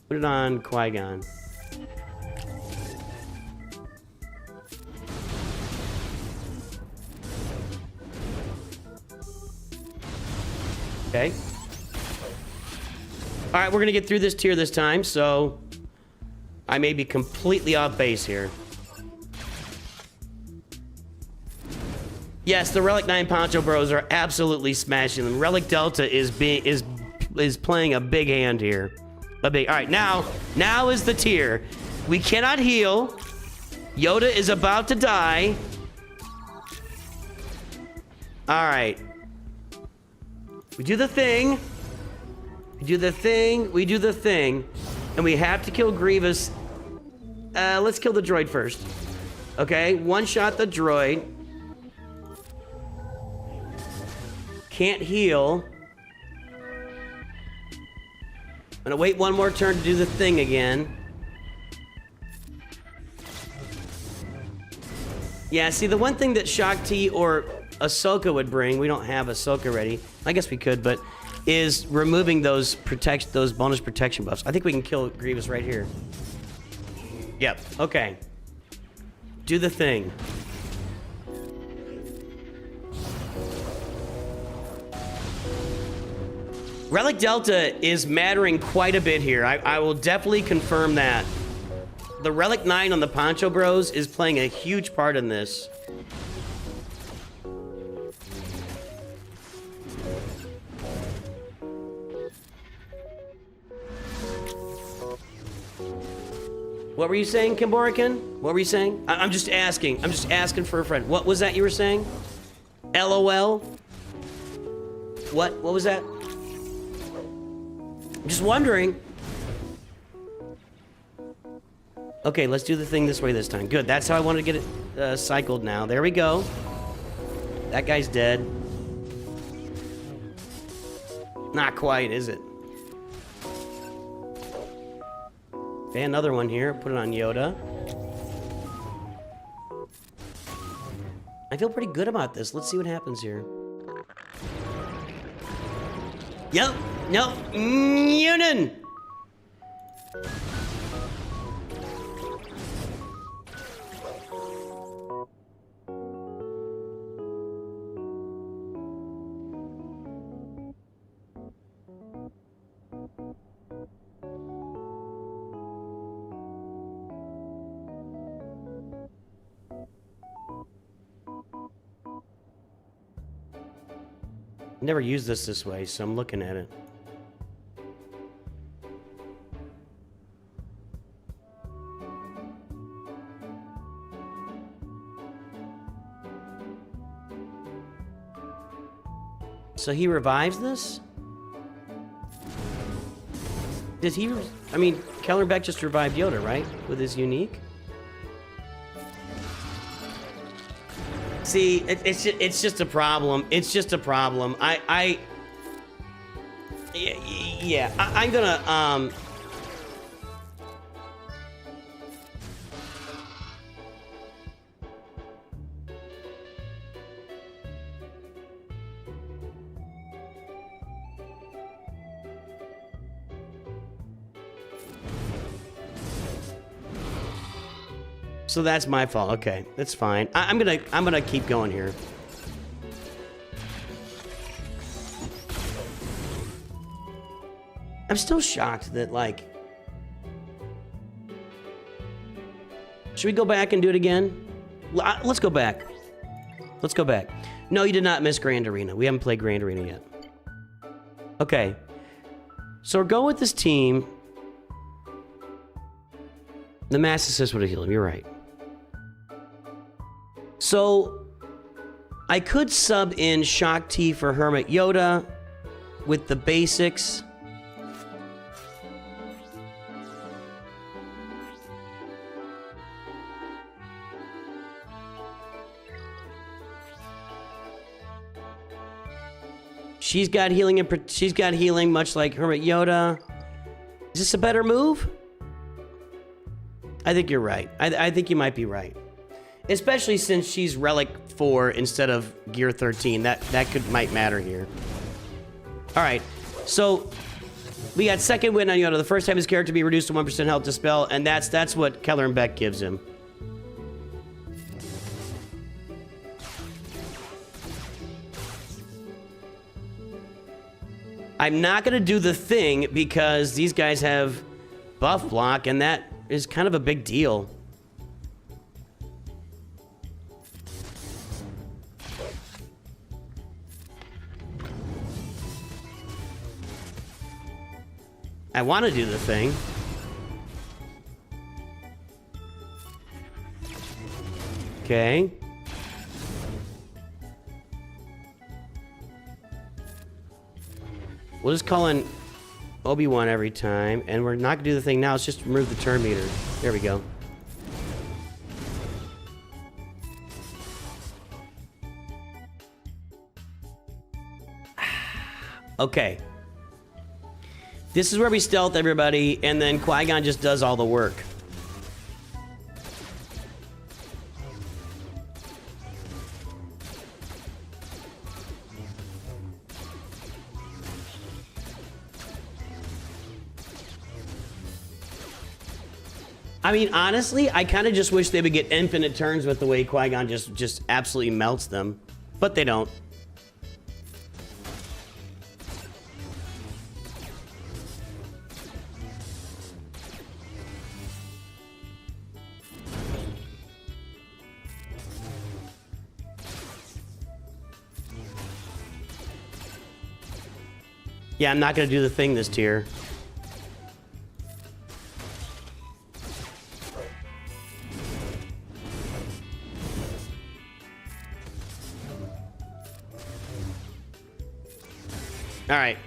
Put it on Qui-Gon. Okay. All right, we're gonna get through this tier this time, so I may be completely off base here. Yes, the Relic 9 Poncho Bros are absolutely smashing them. Relic Delta is playing a big hand here. All right, now is the tier. We cannot heal. Yoda is about to die. All right. We do the thing. We do the thing. We do the thing. And we have to kill Grievous. Let's kill the droid first. Okay, one shot the droid. Can't heal. I'm gonna wait one more turn to do the thing again. Yeah, see, the one thing that Shakti or Ahsoka would bring, we don't have Ahsoka ready. I guess we could, but is removing those bonus protection buffs. I think we can kill Grievous right here. Yep. Okay. Do the thing. Relic Delta is mattering quite a bit here. I will definitely confirm that. The Relic 9 on the Poncho Bros is playing a huge part in this. What were you saying, Kimborican? What were you saying? I'm just asking. I'm just asking for a friend. What was that you were saying? LOL? What? What was that? I'm just wondering. Okay, let's do the thing this way this time. Good, that's how I wanted to get it cycled now. There we go. That guy's dead. Not quite, is it? Okay, another one here. Put it on Yoda. I feel pretty good about this. Let's see what happens here. Yep. Nope. Munin. Never used this way, so I'm looking at it. So he revives this? Did he? I mean, Kellerbeck just revived Yoda, right? With his unique? See, it's just a problem. It's just a problem. I'm gonna So that's my fault. Okay, that's fine. I'm gonna keep going here. I'm still shocked that, like... Should we go back and do it again? Let's go back. Let's go back. No, you did not miss Grand Arena. We haven't played Grand Arena yet. Okay. So we're going with this team. The Mass Assist would have healed him. You're right. So I could sub in Shock T for Hermit Yoda with the basics. She's got healing and she's got healing, much like Hermit Yoda. Is this a better move? I think you're right. I think you might be right, especially since she's Relic 4 instead of Gear 13. That might matter here. All right, so we got second win on Yoda. The first time his character be reduced to 1% health dispel, and that's what Keller and Beck gives him. I'm not going to do the thing because these guys have buff block, and that is kind of a big deal. I want to do the thing. Okay. We'll just call in Obi-Wan every time, and we're not gonna do the thing now. Let's just remove the turn meter. There we go. Okay. This is where we stealth everybody, and then Qui-Gon just does all the work. I mean, honestly, I kind of just wish they would get infinite turns with the way Qui-Gon just absolutely melts them. But they don't. Yeah, I'm not going to do the thing this tier. All right,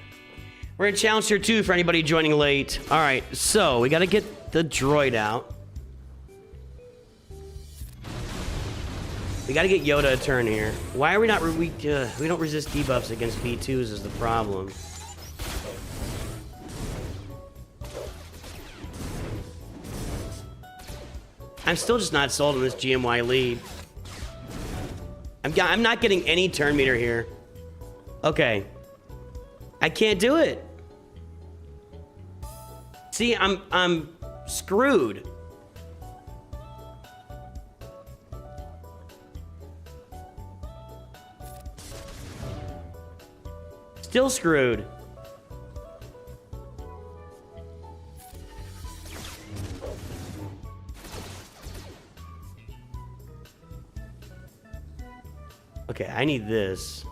we're in challenge tier 2 for anybody joining late. All right, so we got to get the droid out. We got to get Yoda a turn here. Why are we not? We don't resist debuffs against B2s is the problem. I'm still just not sold on this GMY lead. I'm not getting any turn meter here. Okay. I can't do it. See, I'm screwed. Still screwed. Okay, I need this.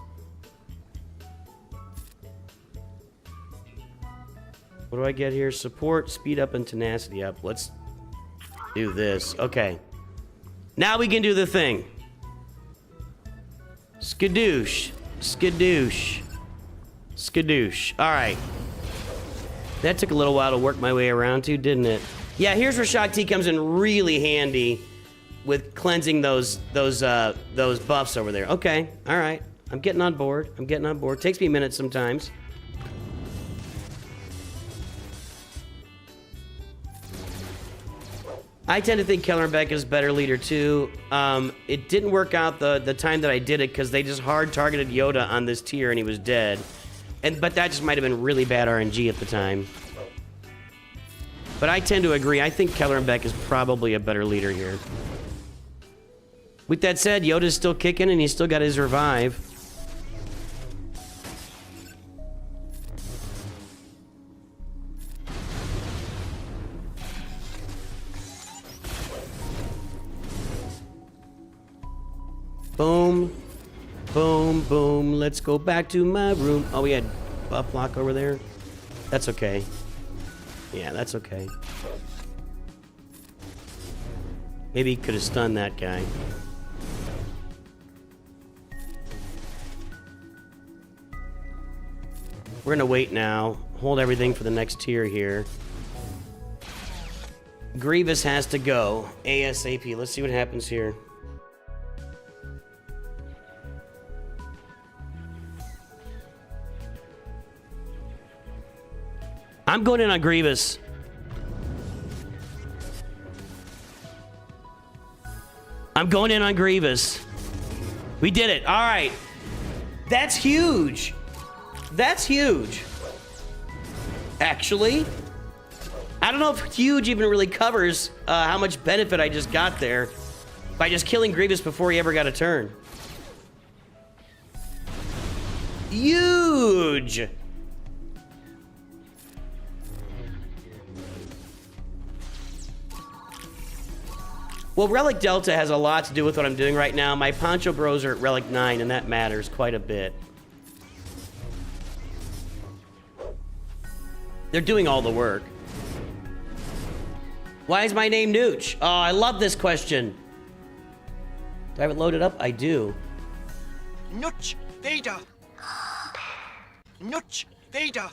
What do I get here? Support, speed up, and tenacity up. Let's do this. Okay. Now we can do the thing. Skadoosh. Skadoosh. Skadoosh. All right. That took a little while to work my way around to, didn't it? Yeah, here's where Shock T comes in really handy with cleansing those buffs over there. Okay. All right. I'm getting on board. I'm getting on board. Takes me a minute sometimes. I tend to think Keller and Beck is a better leader too. It didn't work out the time that I did it because they just hard targeted Yoda on this tier and he was dead. But that just might have been really bad RNG at the time. But I tend to agree. I think Keller and Beck is probably a better leader here. With that said, Yoda's still kicking and he's still got his revive. Boom. Boom, boom. Let's go back to my room. Oh, we had buff block over there. That's okay. Yeah, that's okay. Maybe he could have stunned that guy. We're gonna wait now. Hold everything for the next tier here. Grievous has to go. ASAP. Let's see what happens here. I'm going in on Grievous. I'm going in on Grievous. We did it. All right. That's huge. That's huge. Actually, I don't know if huge even really covers how much benefit I just got there by just killing Grievous before he ever got a turn. Huge. Well, Relic Delta has a lot to do with what I'm doing right now. My Poncho Bros are at Relic 9, and that matters quite a bit. They're doing all the work. Why is my name Nooch? Oh, I love this question. Do I have it loaded up? I do. Nooch Vader. Nooch Vader.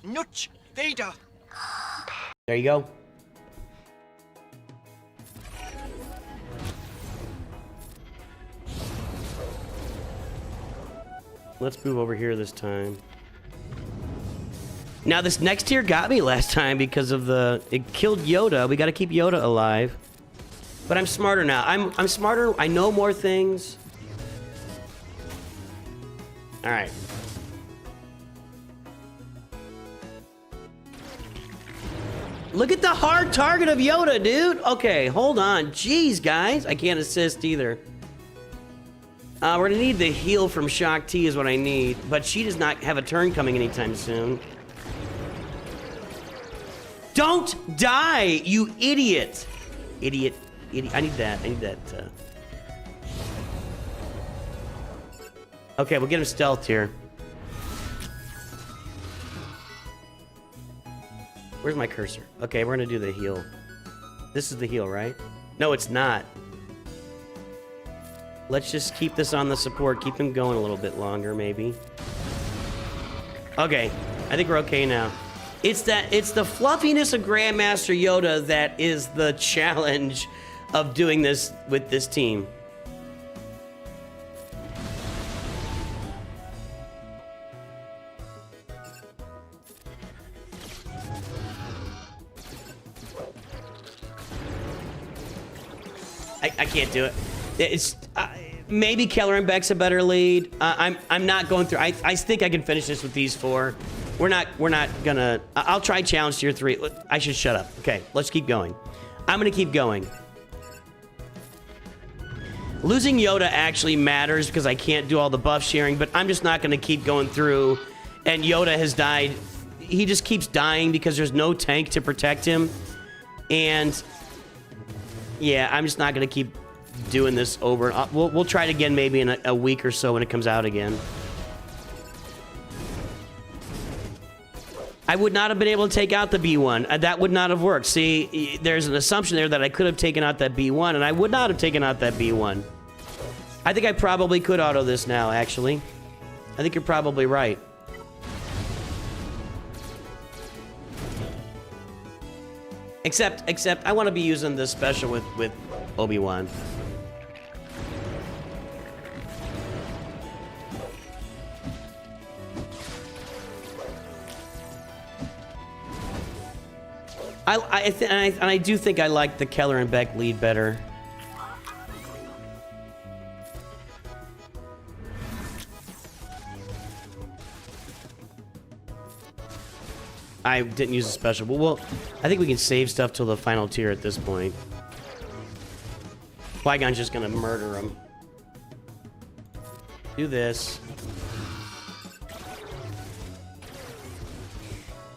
Nooch Vader. There you go. Let's move over here this time. Now, this next tier got me last time because of it killed Yoda. We got to keep Yoda alive. But I'm smarter now. I'm smarter. I know more things. All right. Look at the hard target of Yoda, dude. Okay, hold on. Jeez, guys. I can't assist either. We're gonna need the heal from Shock T is what I need, but she does not have a turn coming anytime soon. Don't die, you idiot! Idiot. I need that. Okay, we'll get him stealthed here. Where's my cursor? Okay, we're gonna do the heal. This is the heal, right? No, it's not. Let's just keep this on the support. Keep him going a little bit longer, maybe. Okay, I think we're okay now. It's the fluffiness of Grandmaster Yoda that is the challenge of doing this with this team. I can't do it. It's maybe Keller and Beck's a better lead. I'm not going through. I think I can finish this with these four. We're not gonna. I'll try challenge tier 3. I should shut up. Okay, let's keep going. I'm gonna keep going. Losing Yoda actually matters because I can't do all the buff sharing, but I'm just not gonna keep going through. And Yoda has died. He just keeps dying because there's no tank to protect him. And yeah, I'm just not gonna keep doing this over. We'll try it again maybe in a week or so when it comes out again. I would not have been able to take out the B1. That would not have worked. See, there's an assumption there that I could have taken out that B1, and I would not have taken out that B1. I think I probably could auto this now, actually. I think you're probably right. Except I want to be using this special with Obi-Wan. I do think I like the Keller and Beck lead better. I didn't use a special, but I think we can save stuff till the final tier at this point. Qui-Gon's just gonna murder him. Do this.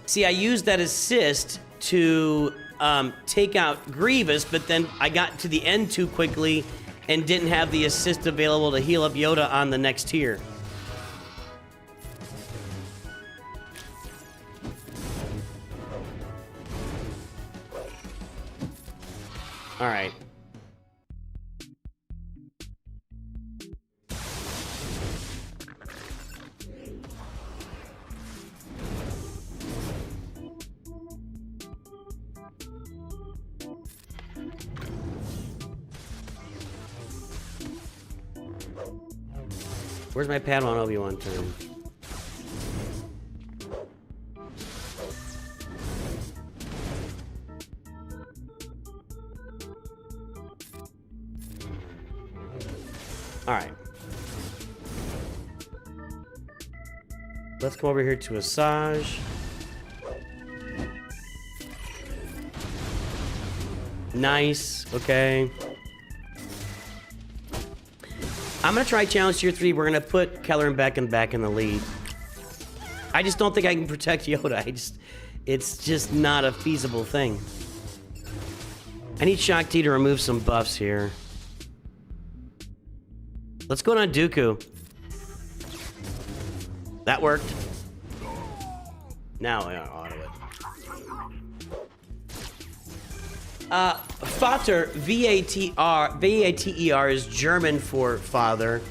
See, I used that assist to take out Grievous, but then I got to the end too quickly and didn't have the assist available to heal up Yoda on the next tier. All right. Where's my Padawan Obi-Wan turn? All right. Let's come over here to Asajj. Nice. Okay. I'm gonna try challenge tier 3. We're gonna put Keller and Beck back in the lead. I just don't think I can protect Yoda. It's just not a feasible thing. I need Shaak Ti to remove some buffs here. Let's go on Dooku. That worked. Now I auto it. Vater, V-A-T-E-R is German for father.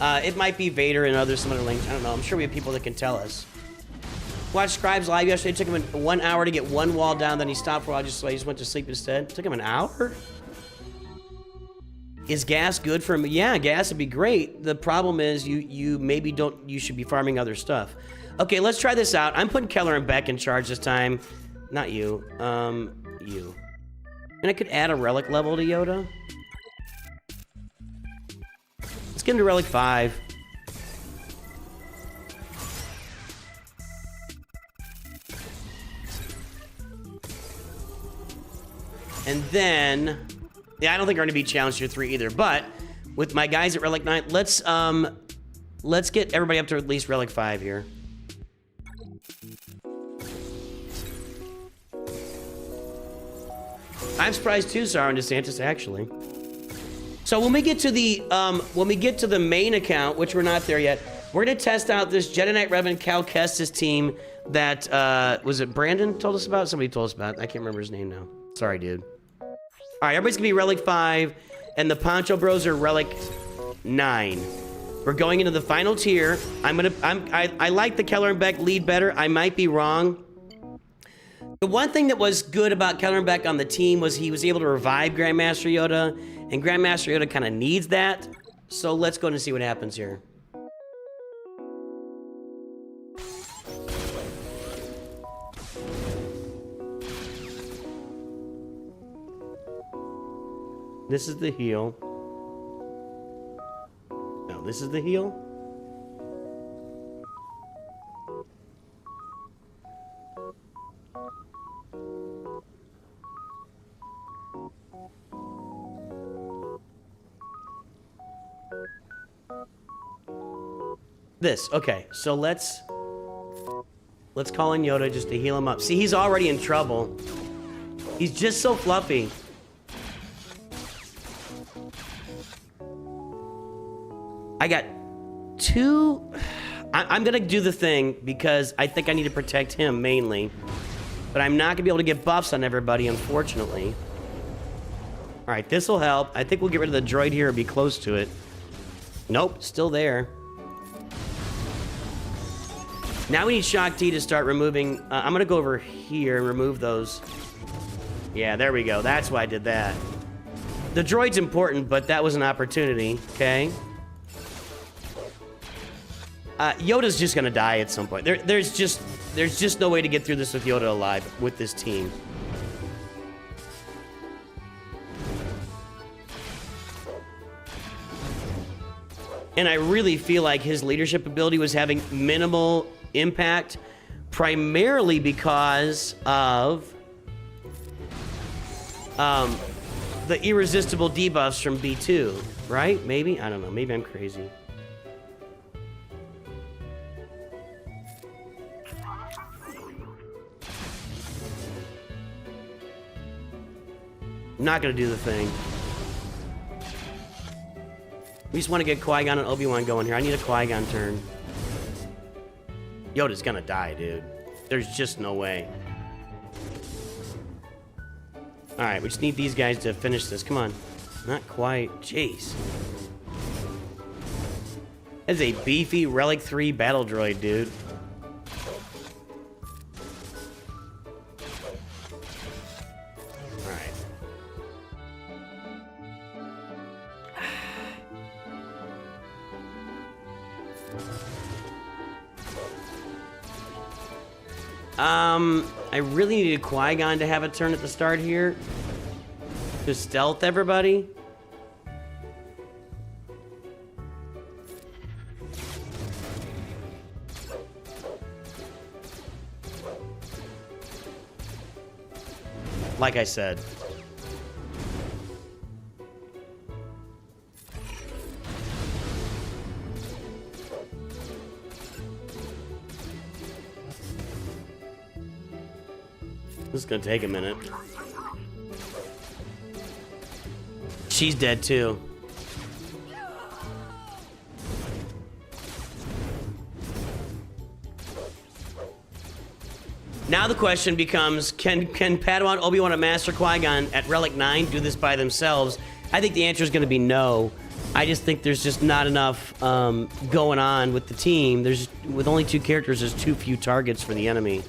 It might be Vader and some other language. I don't know. I'm sure we have people that can tell us. Watched Scribes live yesterday. It took him 1 hour to get one wall down. Then he stopped for a while. So he just went to sleep instead. It took him an hour? Is gas good for him? Yeah, gas would be great. The problem is you maybe don't. You should be farming other stuff. Okay, let's try this out. I'm putting Keller and Beck in charge this time. Not you. You. And I could add a relic level to Yoda. Let's get him to relic 5. And then, yeah, I don't think we're gonna be challenged tier 3 either. But with my guys at relic 9, let's get everybody up to at least relic 5 here. I'm surprised too, Sarah and DeSantis, actually. So when we get to the main account, which we're not there yet, we're gonna test out this Jedi Knight Revan Cal Kestis team that was it Brandon told us about? Somebody told us about. I can't remember his name now. Sorry, dude. All right, everybody's gonna be relic 5, and the Poncho Bros are relic 9. We're going into the final tier. I like the Keller and Beck lead better. I might be wrong. The one thing that was good about Keller and Beck on the team was he was able to revive Grandmaster Yoda, and Grandmaster Yoda kind of needs that. So let's go and see what happens here. This is the heal. No, this is the heal. This, okay, so let's call in Yoda just to heal him up. See, he's already in trouble. He's just so fluffy. I got 2. I'm gonna do the thing because I think I need to protect him mainly. But I'm not gonna be able to get buffs on everybody, unfortunately. All right, this will help. I think we'll get rid of the droid here or be close to it. Nope, still there. Now we need Shaak Ti to start removing. I'm gonna go over here and remove those. Yeah, there we go. That's why I did that. The droid's important, but that was an opportunity. Okay. Yoda's just gonna die at some point. There's just no way to get through this with Yoda alive with this team. And I really feel like his leadership ability was having minimal impact, primarily because of the irresistible debuffs from B2, right? Maybe? I don't know. Maybe I'm crazy. I'm not gonna do the thing. We just want to get Qui-Gon and Obi-Wan going here. I need a Qui-Gon turn. Yoda's gonna die, dude. There's just no way. Alright, we just need these guys to finish this. Come on. Not quite. Jeez. That's a beefy Relic 3 battle droid, dude. I really needed Qui-Gon to have a turn at the start here. To stealth everybody. Like I said. This is gonna take a minute. She's dead too. Now the question becomes, can Padawan, Obi-Wan, and Master Qui-Gon at Relic 9 do this by themselves? I think the answer is going to be no. I just think there's just not enough going on with the team. With only 2 characters, there's too few targets for the enemy.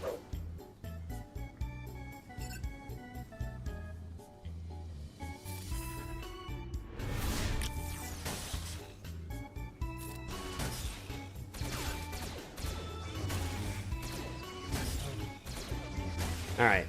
All right.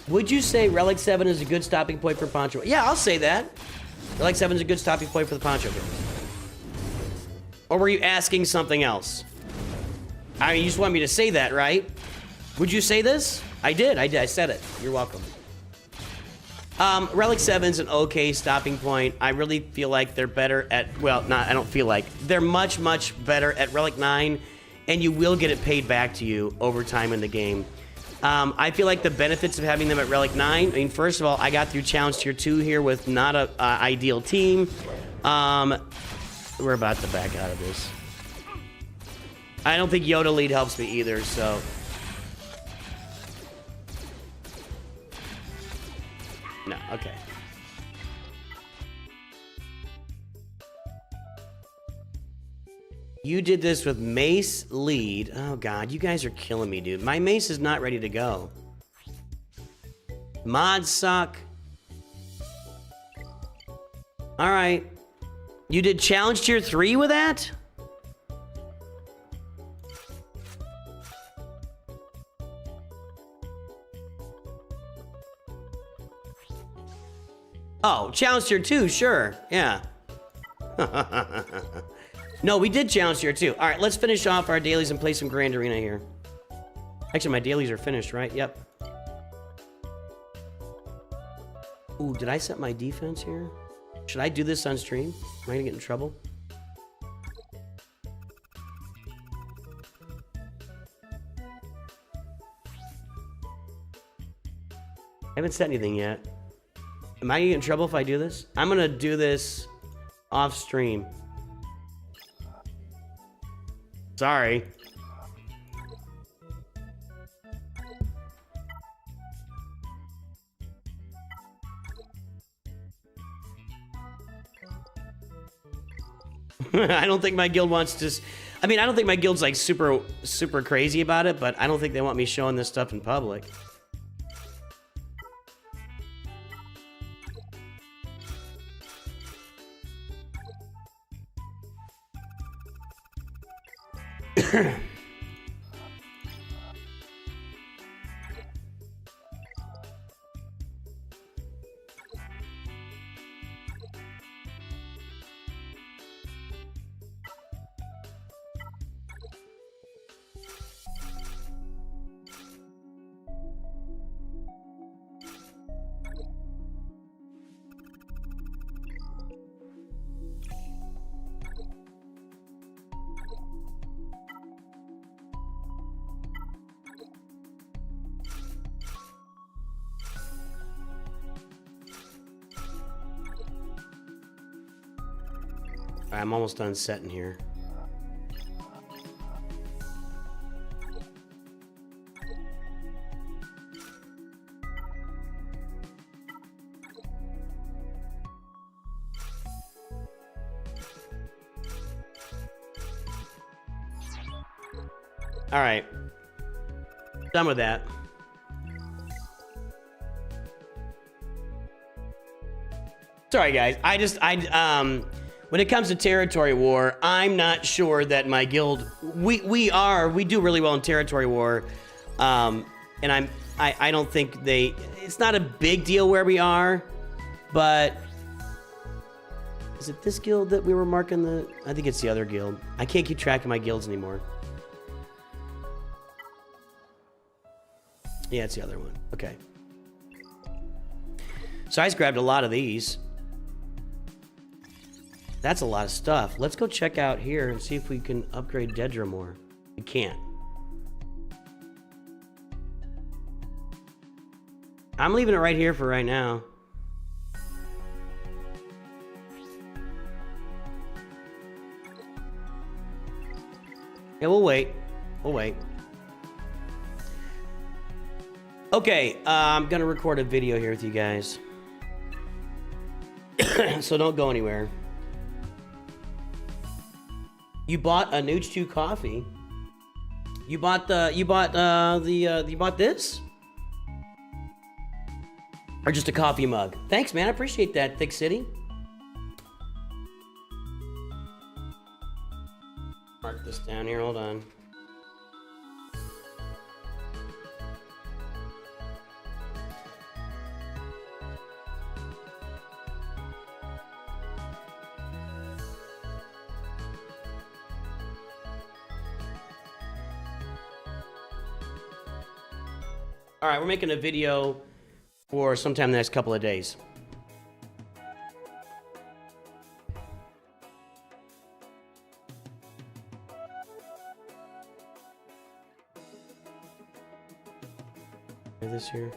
Would you say Relic 7 is a good stopping point for Poncho? Yeah, I'll say that. Relic 7 is a good stopping point for the Poncho game. Or were you asking something else? I mean, you just want me to say that, right? Would you say this? I did. I said it. You're welcome. Relic 7's an okay stopping point. I really feel like they're better at... Well, I don't feel like. They're much, much better at Relic 9, and you will get it paid back to you over time in the game. I feel like the benefits of having them at Relic 9... I mean, first of all, I got through Challenge Tier 2 here with not an ideal team. We're about to back out of this. I don't think Yoda lead helps me either, so... No, okay. You did this with Mace lead. Oh, God, you guys are killing me, dude. My Mace is not ready to go. Mods suck. All right. You did Challenge Tier 3 with that? Oh, Challenge Tier 2, sure. Yeah. No, we did Challenge Tier 2. All right, let's finish off our dailies and play some Grand Arena here. Actually, my dailies are finished, right? Yep. Ooh, did I set my defense here? Should I do this on stream? Am I gonna get in trouble? I haven't set anything yet. Am I gonna get in trouble if I do this? I'm gonna do this off stream. Sorry. I don't think my guild wants to... I mean, I don't think my guild's like super crazy about it, but I don't think they want me showing this stuff in public. I'm almost done setting here. All right. Done with that. Sorry, guys. When it comes to territory war, I'm not sure that my guild, we do really well in territory war. And I don't think it's not a big deal where we are, but is it this guild that we were marking I think it's the other guild. I can't keep track of my guilds anymore. Yeah, it's the other one. Okay. So I just grabbed a lot of these. That's a lot of stuff. Let's go check out here and see if we can upgrade Dedra more. We can't. I'm leaving it right here for right now. Yeah, we'll wait. We'll wait. Okay, I'm gonna record a video here with you guys. So don't go anywhere. You bought a Nooch 2 coffee. You bought this? Or just a coffee mug? Thanks, man. I appreciate that, Thick City. Mark this down here. Hold on. All right, we're making a video for sometime in the next couple of days. This here.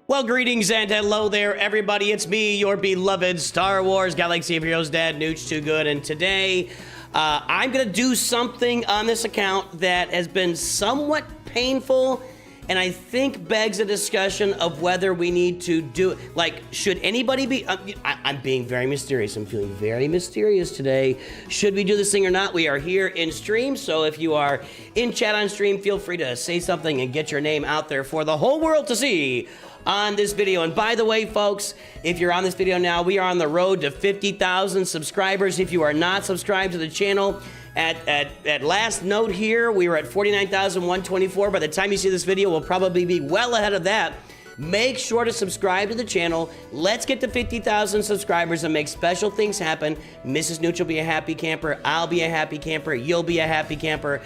Well, greetings and hello there, everybody. It's me, your beloved Star Wars Galaxy of Heroes dad, Nooch Too Good, and today I'm gonna do something on this account that has been somewhat painful, and I think begs a discussion of whether we need to do it. Like, should anybody be? I'm being very mysterious. I'm feeling very mysterious today. Should we do this thing or not? We are here in stream, so if you are in chat on stream, feel free to say something and get your name out there for the whole world to see on this video. And by the way, folks, if you're on this video now, we are on the road to 50,000 subscribers. If you are not subscribed to the channel, at last note here, we were at 49,124. By the time you see this video, we'll probably be well ahead of that. Make sure to subscribe to the channel. Let's get to 50,000 subscribers and make special things happen. Mrs. Nooch will be a happy camper. I'll be a happy camper. You'll be a happy camper.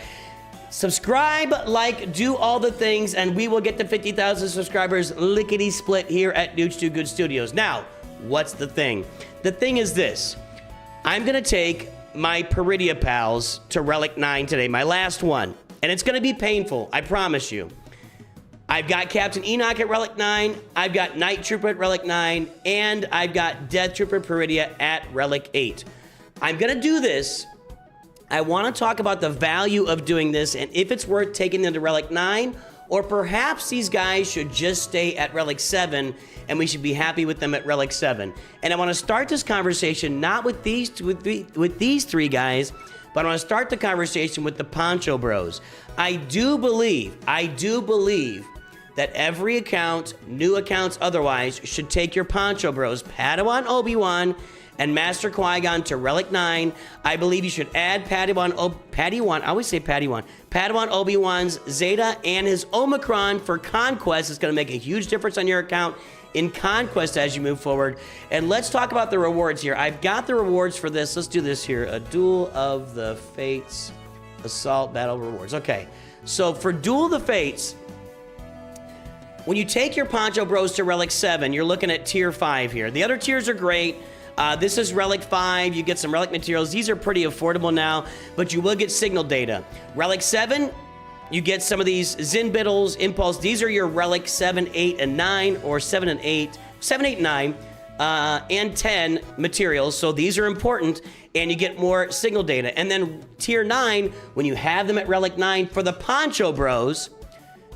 Subscribe, like, do all the things, and we will get to 50,000 subscribers lickety-split here at Nooch Too Good Studios. Now, what's the thing? The thing is this. I'm going to take my Peridia pals to Relic 9 today, my last one. And it's going to be painful, I promise you. I've got Captain Enoch at Relic 9, I've got Night Trooper at Relic 9, and I've got Death Trooper Peridia at Relic 8. I'm going to do this. I want to talk about the value of doing this and if it's worth taking them to Relic 9, or perhaps these guys should just stay at Relic 7 and we should be happy with them at Relic 7. And I want to start this conversation not with these three guys, but I want to start the conversation with the Poncho Bros. I do believe that every account, new accounts otherwise, should take your Poncho Bros, Padawan Obi-Wan and Master Qui-Gon to Relic 9. I believe you should add Padawan Obi-Wan's Zeta and his Omicron for Conquest. It's going to make a huge difference on your account in Conquest as you move forward. And let's talk about the rewards here. I've got the rewards for this. Let's do this here. A Duel of the Fates Assault Battle Rewards. Okay, so for Duel of the Fates, when you take your Poncho Bros to Relic 7, you're looking at Tier 5 here. The other tiers are great. This is Relic 5. You get some Relic materials. These are pretty affordable now, but you will get signal data. Relic 7, you get some of these Zin Biddles, Impulse. These are your Relic 7, 8, and 9, or 7 and 8, 7, 8, and 9. and 10 materials. So these are important, and you get more signal data. And then tier 9, when you have them at Relic 9 for the Poncho Bros,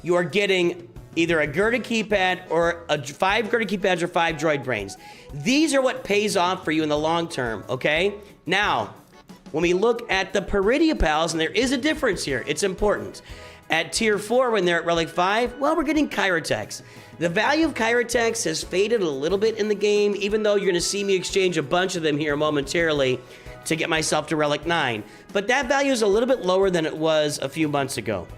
you are getting either a girded keypad or 5 girded keypads or 5 droid brains. These are what pays off for you in the long term, okay? Now, when we look at the Peridia Pals, and there is a difference here, it's important. At tier 4, when they're at Relic 5, well, we're getting Kyrotex. The value of Kyrotex has faded a little bit in the game, even though you're gonna see me exchange a bunch of them here momentarily to get myself to Relic 9. But that value is a little bit lower than it was a few months ago.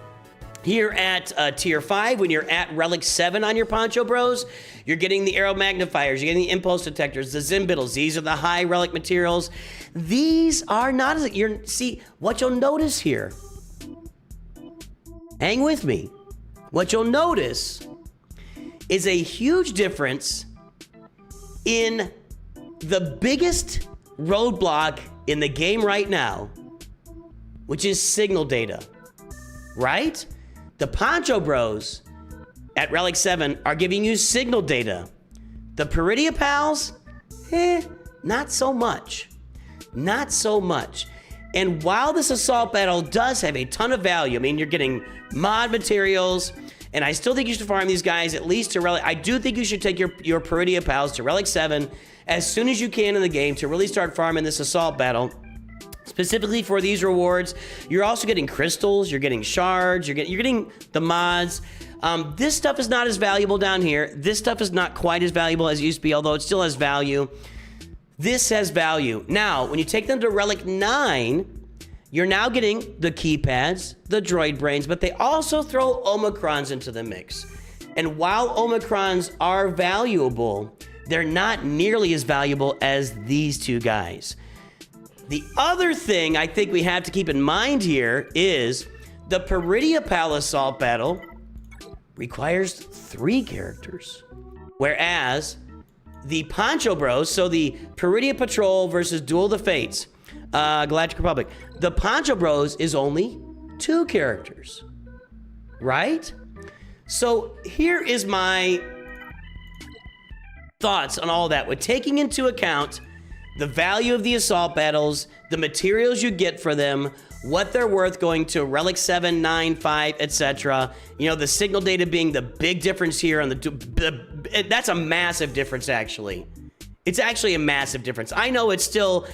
Here at tier 5, when you're at Relic 7 on your Poncho Bros, you're getting the Aero Magnifiers, you're getting the Impulse Detectors, the Zimbittles. These are the high Relic materials. These are not as... See, what you'll notice here... Hang with me. What you'll notice is a huge difference in the biggest roadblock in the game right now, which is signal data, right? The Poncho Bros at Relic 7 are giving you signal data. The Peridia Pals, not so much. Not so much. And while this assault battle does have a ton of value, I mean, you're getting mod materials, and I still think you should farm these guys at least to Relic. I do think you should take your Peridia Pals to Relic 7 as soon as you can in the game to really start farming this assault battle. Specifically for these rewards, you're also getting crystals, you're getting shards, you're getting the mods. This stuff is not as valuable down here. This stuff is not quite as valuable as it used to be, although it still has value. This has value. Now, when you take them to Relic 9, you're now getting the keypads, the droid brains, but they also throw Omicrons into the mix. And while Omicrons are valuable, they're not nearly as valuable as these two guys. The other thing I think we have to keep in mind here is the Peridia Pal Assault Battle requires 3 characters, whereas the Poncho Bros, so the Peridia Patrol versus Duel of the Fates, Galactic Republic, the Poncho Bros is only 2 characters, right? So here is my thoughts on all that, with taking into account the value of the assault battles, the materials you get for them, what they're worth going to Relic 7, 9, 5, etc. You know, the signal data being the big difference here on that's a massive difference, actually. It's actually a massive difference. I know it's still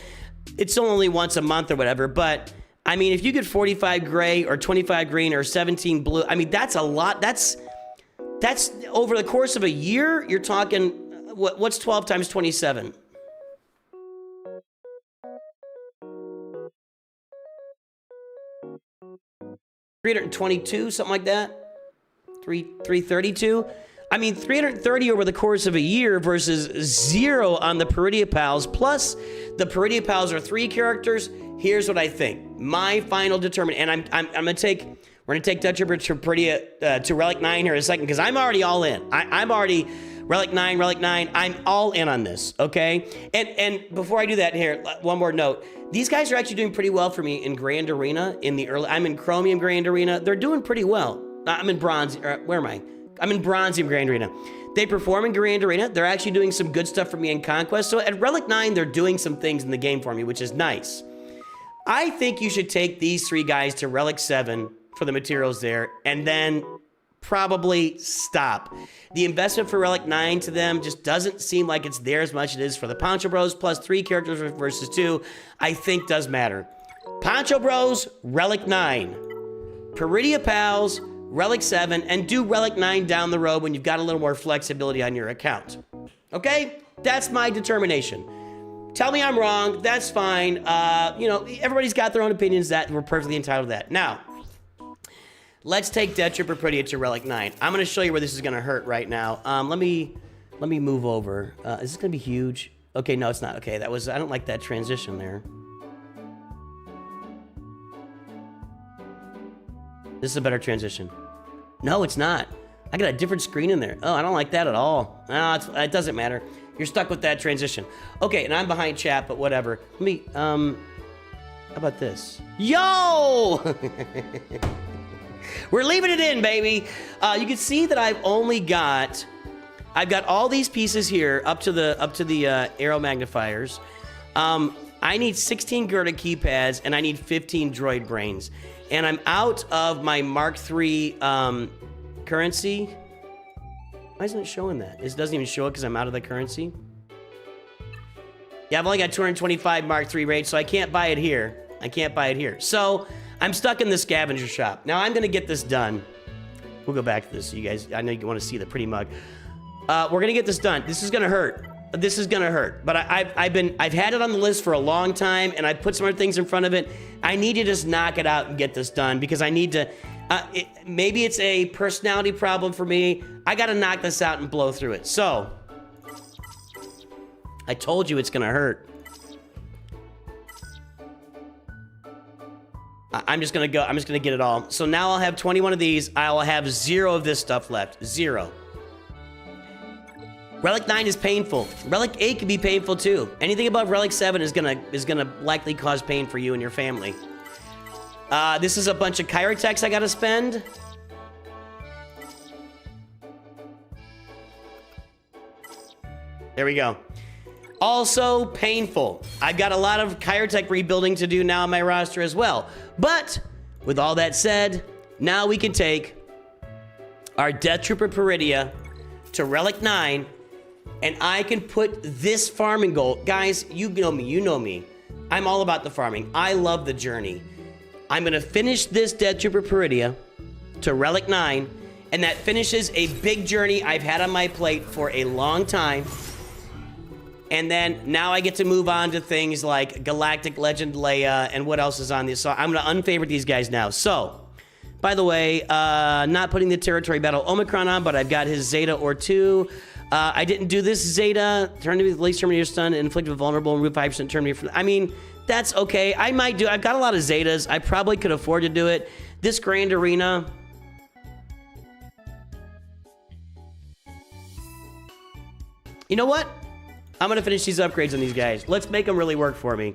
only once a month or whatever, but I mean, if you get 45 gray or 25 green or 17 blue, I mean, that's a lot. That's over the course of a year, you're talking, what's 12 times 27? 322, something like that. 332. I mean, 330 over the course of a year versus 0 on the Peridia Pals. Plus, the Peridia Pals are 3 characters. Here's what I think. My final determination, and we're gonna take Dutch Ripper to Peridia to Relic 9 here in a second, because I'm already all in. I'm already Relic 9. I'm all in on this, okay? And before I do that, here, one more note. These guys are actually doing pretty well for me in Grand Arena. I'm in Chromium Grand Arena. They're doing pretty well. I'm in Bronze. Where am I? I'm in Bronzium Grand Arena. They perform in Grand Arena. They're actually doing some good stuff for me in Conquest. So at Relic 9, they're doing some things in the game for me, which is nice. I think you should take these 3 guys to Relic 7 for the materials there, and then probably stop. The investment for Relic 9 to them just doesn't seem like it's there as much as it is for the Poncho Bros, plus 3 characters versus 2, I think does matter. Poncho Bros, Relic 9. Peridia Pals, Relic 7, and do Relic 9 down the road when you've got a little more flexibility on your account. Okay? That's my determination. Tell me I'm wrong, that's fine. You know, everybody's got their own opinions, that we're perfectly entitled to that. Now, let's take Death Trooper Peridia to Relic 9. I'm gonna show you where this is gonna hurt right now. Let me move over. Is this gonna be huge? Okay, no, it's not. Okay, I don't like that transition there. This is a better transition. No, it's not. I got a different screen in there. Oh, I don't like that at all. No, it doesn't matter. You're stuck with that transition. Okay, and I'm behind chat, but whatever. Let me, how about this? Yo! We're leaving it in, baby. You can see that I've only got I've got all these pieces here up to the arrow magnifiers. I need 16 Gerda keypads, and I need 15 droid brains. And I'm out of my Mark III currency. Why isn't it showing that? It doesn't even show it because I'm out of the currency. Yeah, I've only got 225 Mark III rate, so I can't buy it here. I can't buy it here. So I'm stuck in the scavenger shop. Now I'm going to get this done. We'll go back to this, so you guys. I know you want to see the pretty mug. We're going to get this done. This is going to hurt. This is gonna hurt, but I've had it on the list for a long time, and I put some other things in front of it. I need to just knock it out and get this done because I need to. Maybe it's a personality problem for me. I got to knock this out and blow through it. So I told you it's gonna hurt. I'm just gonna go. I'm just gonna get it all. So now I'll have 21 of these. I will have 0 of this stuff left. 0. Relic 9 is painful. Relic 8 can be painful too. Anything above Relic 7 is gonna likely cause pain for you and your family. This is a bunch of Kyrotex I gotta spend. There we go. Also painful. I've got a lot of Kyrotech rebuilding to do now on my roster as well. But with all that said, now we can take our Death Trooper Peridia to Relic 9. And I can put this farming goal. Guys, you know me. I'm all about the farming. I love the journey. I'm going to finish this Death Trooper Peridia to Relic 9, and that finishes a big journey I've had on my plate for a long time. And then now I get to move on to things like Galactic Legend Leia and what else is on this. So I'm going to unfavorite these guys now. So, by the way, not putting the Territory Battle Omicron on, but I've got his Zeta or 2. I didn't do this Zeta. Turn to be the least Terminator stun, inflict a vulnerable, and remove 5% Terminator from. I mean, that's okay. I might do. I've got a lot of Zetas. I probably could afford to do it. This Grand Arena. You know what? I'm gonna finish these upgrades on these guys. Let's make them really work for me.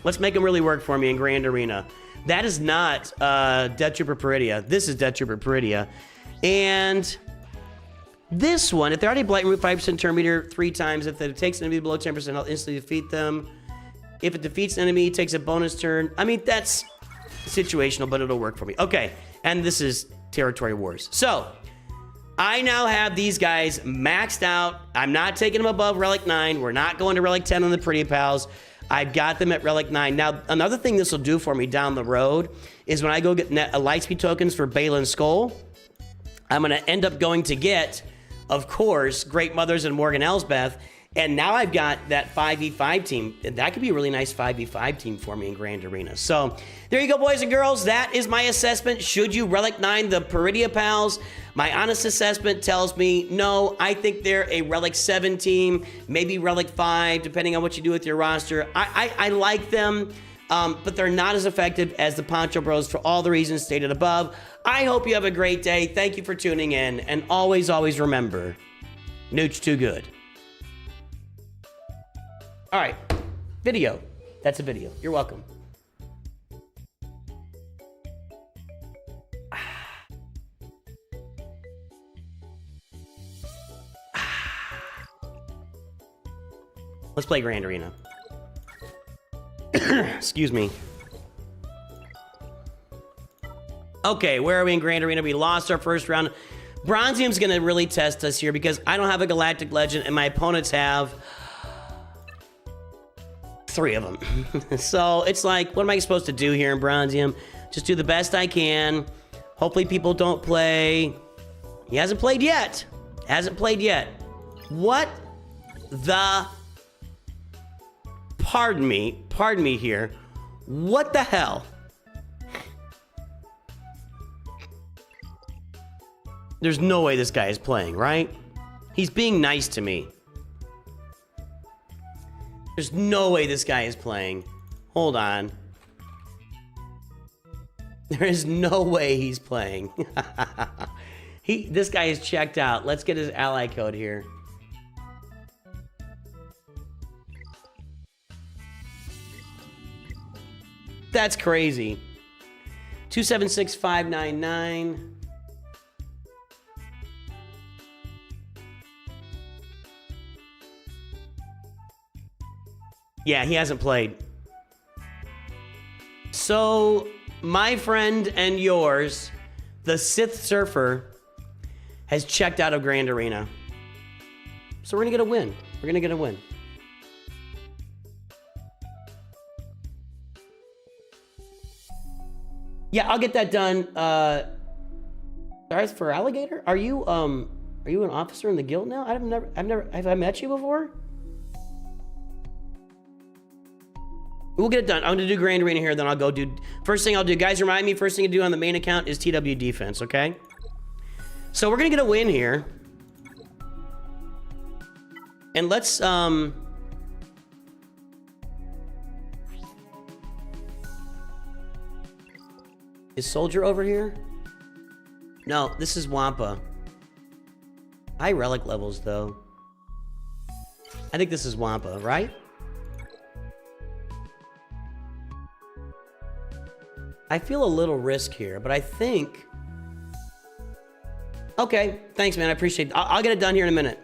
Let's make them really work for me in Grand Arena. That is not Death Trooper Peridia. This is Death Trooper Peridia, and. This one, if they're already blight, remove 5% turn meter 3 times. If it takes an enemy below 10%, I'll instantly defeat them. If it defeats an enemy, it takes a bonus turn. I mean, that's situational, but it'll work for me. Okay, and this is Territory Wars. So, I now have these guys maxed out. I'm not taking them above Relic 9. We're not going to Relic 10 on the Pretty Pals. I've got them at Relic 9. Now, another thing this will do for me down the road is when I go get Lightspeed tokens for Balin's Skull, I'm going to end up going to get... Of course, Great Mothers and Morgan Elsbeth. And now I've got that 5v5 team. That could be a really nice 5v5 team for me in Grand Arena. So there you go, boys and girls. That is my assessment. Should you Relic 9 the Peridia Pals? My honest assessment tells me, no, I think they're a Relic 7 team, maybe Relic 5, depending on what you do with your roster. I like them, but they're not as effective as the Poncho Bros for all the reasons stated above. I hope you have a great day. Thank you for tuning in. And always, always remember, Nooch too good. All right, video. That's a video. You're welcome. Let's play Grand Arena. Excuse me. Okay, where are we in Grand Arena? We lost our first round. Bronzium's gonna really test us here because I don't have a Galactic Legend and my opponents have 3 of them. So it's like, what am I supposed to do here in Bronzium? Just do the best I can. Hopefully people don't play. He hasn't played yet. Hasn't played yet. What the... Pardon me here. What the hell? There's no way this guy is playing, right? He's being nice to me. There's no way this guy is playing. Hold on. There is no way he's playing. This guy is checked out. Let's get his ally code here. That's crazy. 276599. Yeah, he hasn't played. So, my friend and yours, the Sith Surfer, has checked out of Grand Arena. So we're gonna get a win. We're gonna get a win. Yeah, I'll get that done. Sorry for alligator. Are you an officer in the guild now? Have I met you before? We'll get it done. I'm gonna do Grand Arena here, then I'll go do. First thing I'll do, guys, remind me. First thing to do on the main account is TW defense. Okay. So we're gonna get a win here, and let's Is Soldier over here? No, this is Wampa. High relic levels, though. I think this is Wampa, right? I feel a little risk here, but I think... Okay, thanks, man. I appreciate it. I'll get it done here in a minute.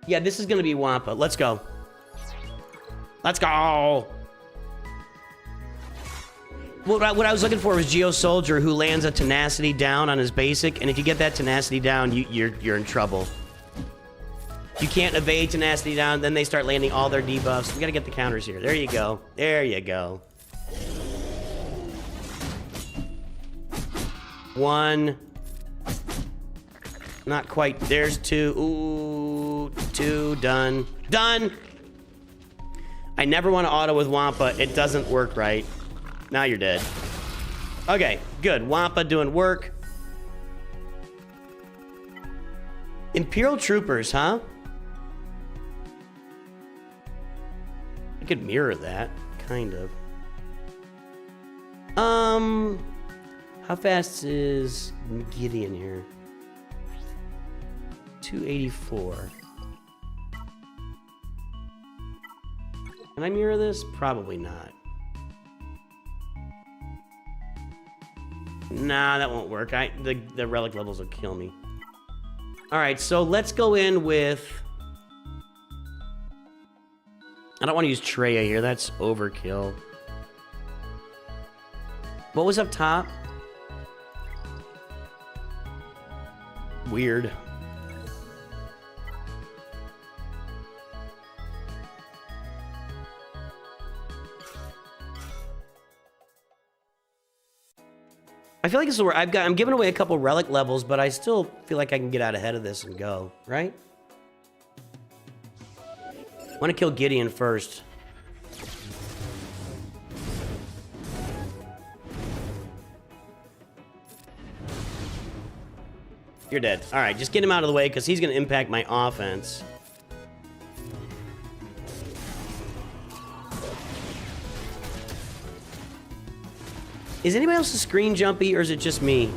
Yeah, this is going to be Wampa. Let's go. Let's go! What I was looking for was Geo Soldier, who lands a tenacity down on his basic, and if you get that tenacity down, you're in trouble. You can't evade tenacity down, then they start landing all their debuffs. We gotta get the counters here. There you go. There you go. One. Not quite. There's two. Ooh, two. Done. Done! I never want to auto with Wampa. It doesn't work right. Now you're dead. Okay, good. Wampa doing work. Imperial Troopers, huh? I could mirror that, kind of. How fast is Gideon here? 284. Can I mirror this? Probably not. Nah, that won't work. The relic levels will kill me. All right, so let's go in with... I don't want to use Treya here. That's overkill. What was up top? Weird. I feel like this is where I'm giving away a couple relic levels, but I still feel like I can get out ahead of this and go, right? I want to kill Gideon first. You're dead. All right, just get him out of the way because he's going to impact my offense. Is anybody else's screen jumpy, or is it just me?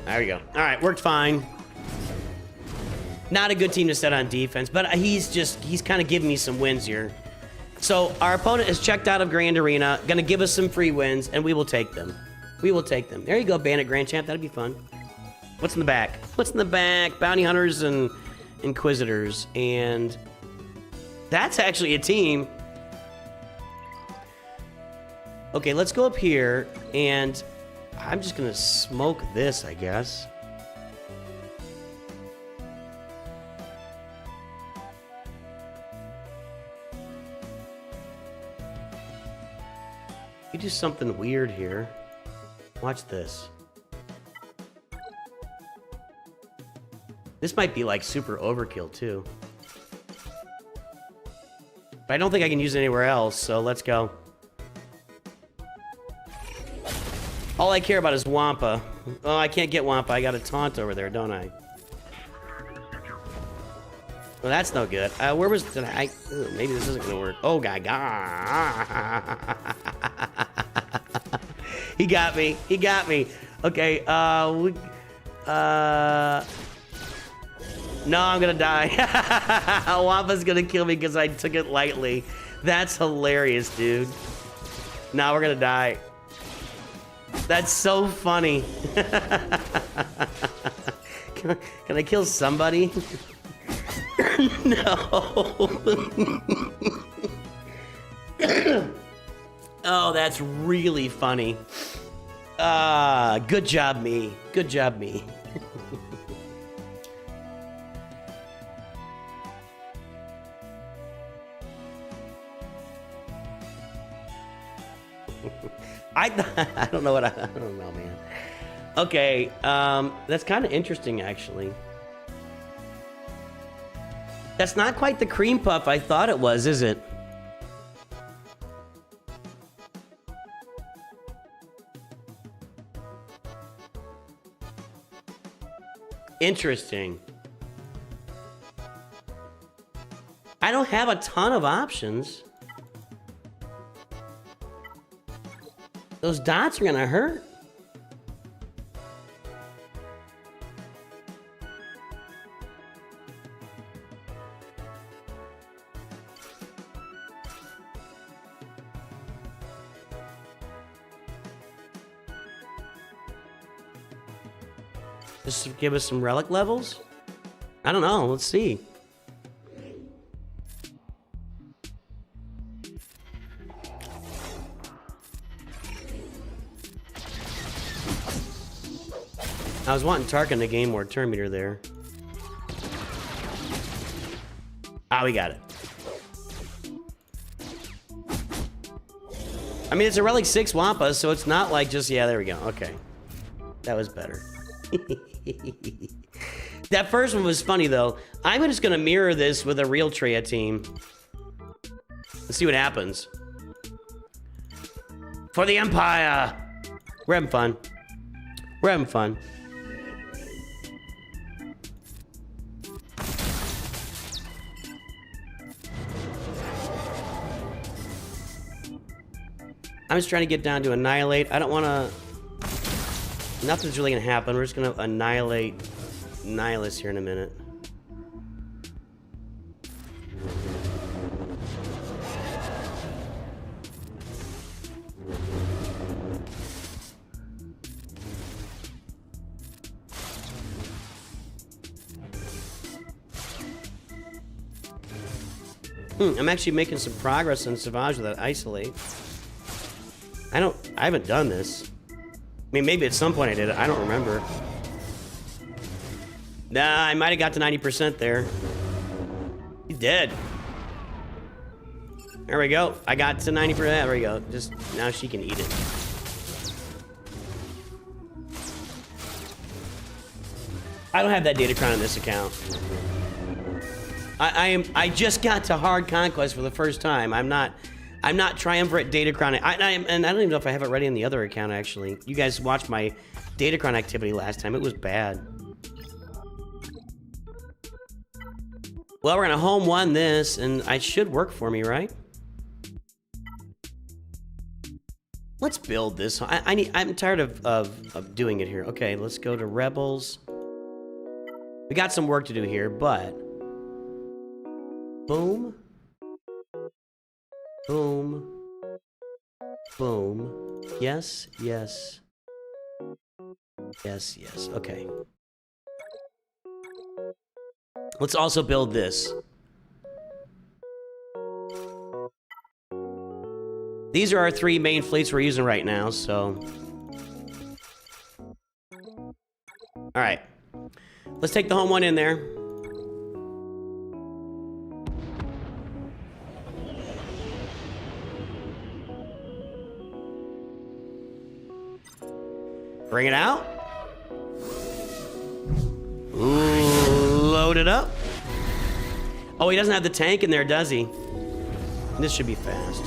There we go. All right, worked fine. Not a good team to set on defense, but he's kind of giving me some wins here. So our opponent is checked out of Grand Arena, gonna give us some free wins, and we will take them. We will take them. There you go, Bandit Grand Champ. That'd be fun. What's in the back? What's in the back? Bounty Hunters and Inquisitors. And that's actually a team. Okay, let's go up here, and I'm just gonna smoke this, I guess. You do something weird here. Watch this. This might be like super overkill too. But I don't think I can use it anywhere else, so let's go. All I care about is Wampa. Oh, I can't get Wampa. I got a taunt over there, don't I? Well, that's no good. Where was... maybe this isn't gonna work. Oh, God. He got me. He got me. Okay, no, I'm gonna die. Wampa's gonna kill me because I took it lightly. That's hilarious, dude. Now we're gonna die. That's so funny. Can I kill somebody? No. Oh, that's really funny. Good job, me. Good job, me. I don't know what I don't know, man. Okay, that's kind of interesting, actually. That's not quite the cream puff I thought it was, is it? Interesting. I don't have a ton of options. Those dots are gonna hurt. Just give us some relic levels? I don't know. Let's see. I was wanting Tarkin to gain more turn meter there. Ah, we got it. I mean, it's a Relic 6 Wampa, so it's not like just... Yeah, there we go. Okay. That was better. That first one was funny, though. I'm just going to mirror this with a real Treya team. Let's see what happens. For the Empire! We're having fun. We're having fun. I'm just trying to get down to annihilate. I don't want to... Nothing's really going to happen. We're just going to annihilate Nihilus here in a minute. I'm actually making some progress on Savage with that Isolate. I haven't done this. I mean, maybe at some point I did it. I don't remember. Nah, I might have got to 90% there. He's dead. There we go. I got to 90%. There we go. Just now she can eat it. I don't have that Datacron on this account. I just got to hard conquest for the first time. I'm not triumvirate Datacron. And I don't even know if I have it ready on the other account, actually. You guys watched my Datacron activity last time. It was bad. Well, we're gonna home one this, and it should work for me, right? Let's build this. I'm tired of doing it here. Okay, let's go to Rebels. We got some work to do here, but... Boom. Boom. Boom. Yes, yes. Yes, yes. Okay. Let's also build this. These are our 3 main fleets we're using right now, so... Alright. Let's take the home one in there. Bring it out. Load it up. Oh, he doesn't have the tank in there, does he? This should be fast.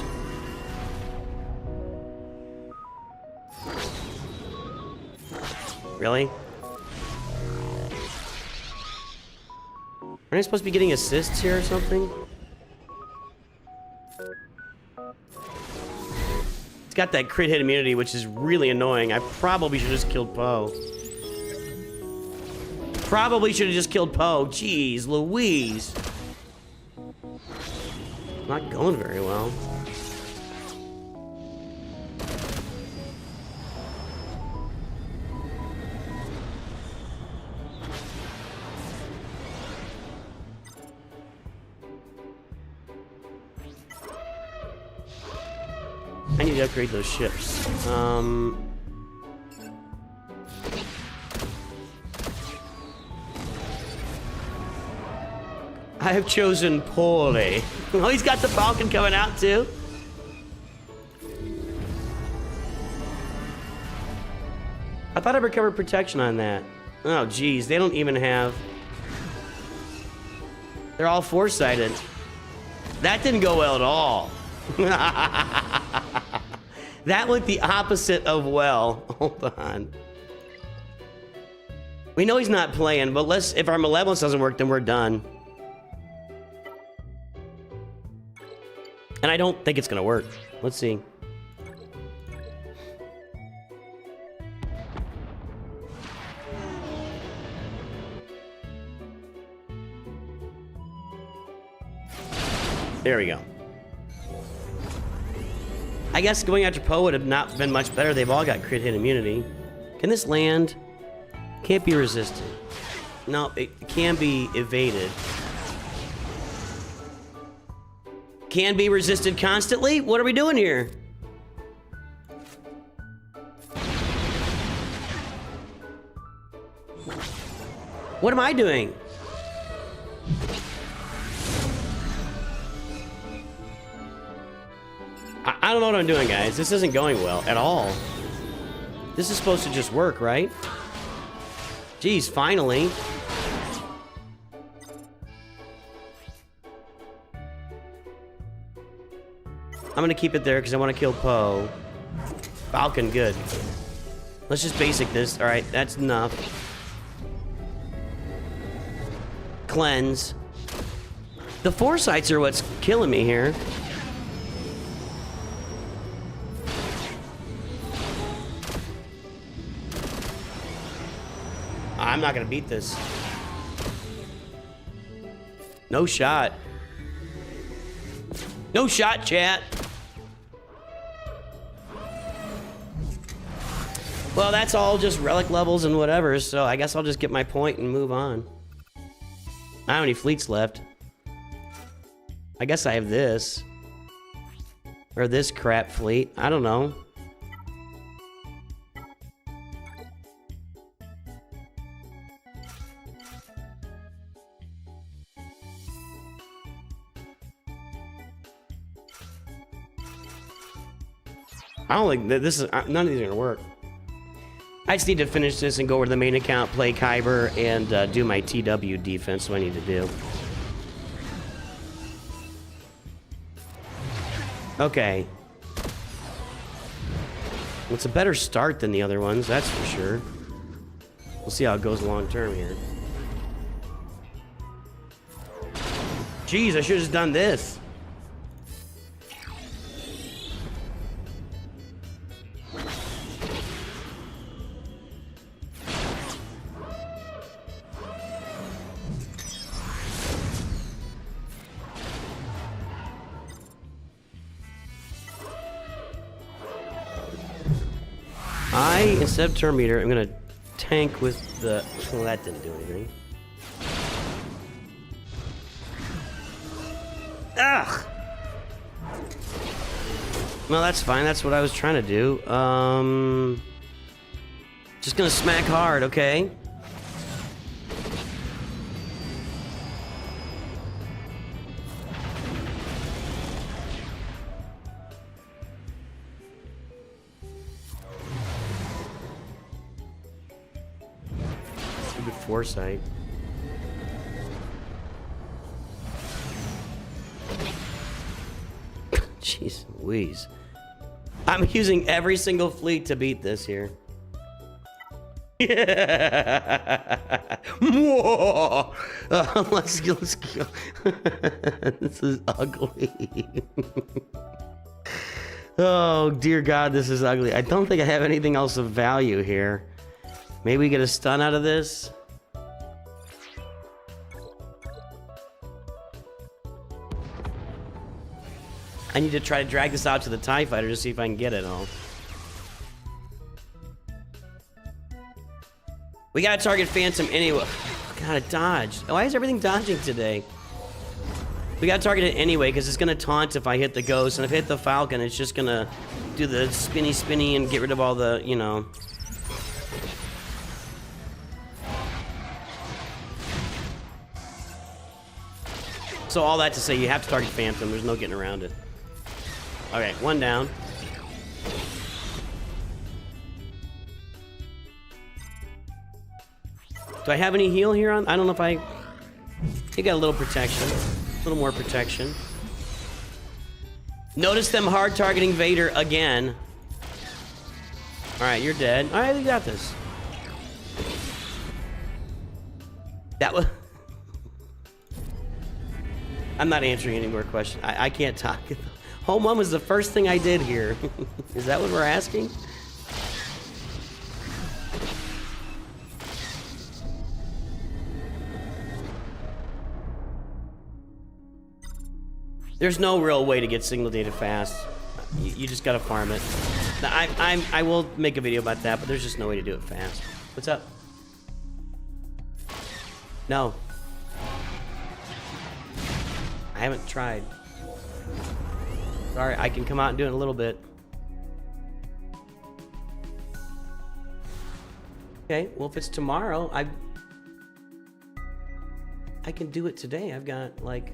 Really? Aren't I supposed to be getting assists here or something? It's got that crit hit immunity, which is really annoying. I probably should have just killed Poe. Probably should have just killed Poe. Jeez Louise. Not going very well. I need to upgrade those ships. I have chosen poorly. Oh, he's got the Falcon coming out too. I thought I recovered protection on that. Oh, geez, they don't even have. They're all four-sided. That didn't go well at all. That went the opposite of well. Hold on. We know he's not playing, but if our malevolence doesn't work, then we're done. And I don't think it's gonna work. Let's see. There we go. I guess going after Poe would have not been much better. They've all got crit hit immunity. Can this land? Can't be resisted. No, it can be evaded. Can be resisted constantly? What are we doing here? What am I doing? I don't know what I'm doing, guys. This isn't going well at all. This is supposed to just work, right? Jeez, finally. I'm gonna keep it there because I want to kill Poe. Falcon, good. Let's just basic this. All right, that's enough. Cleanse. The foresights are what's killing me here. I'm not gonna beat this. No shot. No shot, chat. Well, that's all just relic levels and whatever, so I guess I'll just get my point and move on. I don't have any fleets left. I guess I have this. Or this crap fleet. I don't know. I don't think that this is. None of these are gonna work. I just need to finish this and go over to the main account, play Kyber, and do my TW defense. What I need to do. Okay. Well, it's a better start than the other ones, that's for sure. We'll see how it goes long term here. Jeez, I should have just done this. Instead of turn meter, I'm gonna tank with the. Well, that didn't do anything. Ugh. Well, that's fine. That's what I was trying to do. Just gonna smack hard, okay? Foresight. Jeez Louise. I'm using every single fleet to beat this here. Let's go. This is ugly. Oh, dear God, this is ugly. I don't think I have anything else of value here. Maybe we get a stun out of this. I need to try to drag this out to the TIE fighter to see if I can get it all. We gotta target Phantom anyway. Gotta dodge. Why is everything dodging today? We gotta target it anyway, because it's gonna taunt if I hit the Ghost, and if I hit the Falcon, it's just gonna do the spinny and get rid of all the, you know. So all that to say, you have to target Phantom. There's no getting around it. Okay, one down. Do I have any heal here on? I don't know if I... You got a little protection. A little more protection. Notice them hard targeting Vader again. Alright, you're dead. Alright, you got this. That was... I'm not answering any more questions. I can't talk. Home Run was the first thing I did here. Is that what we're asking? There's no real way to get signal data fast. You just gotta farm it. I will make a video about that, but there's just no way to do it fast. What's up? No. I haven't tried. Sorry, I can come out and do it in a little bit. Okay, well if it's tomorrow, I can do it today. I've got like...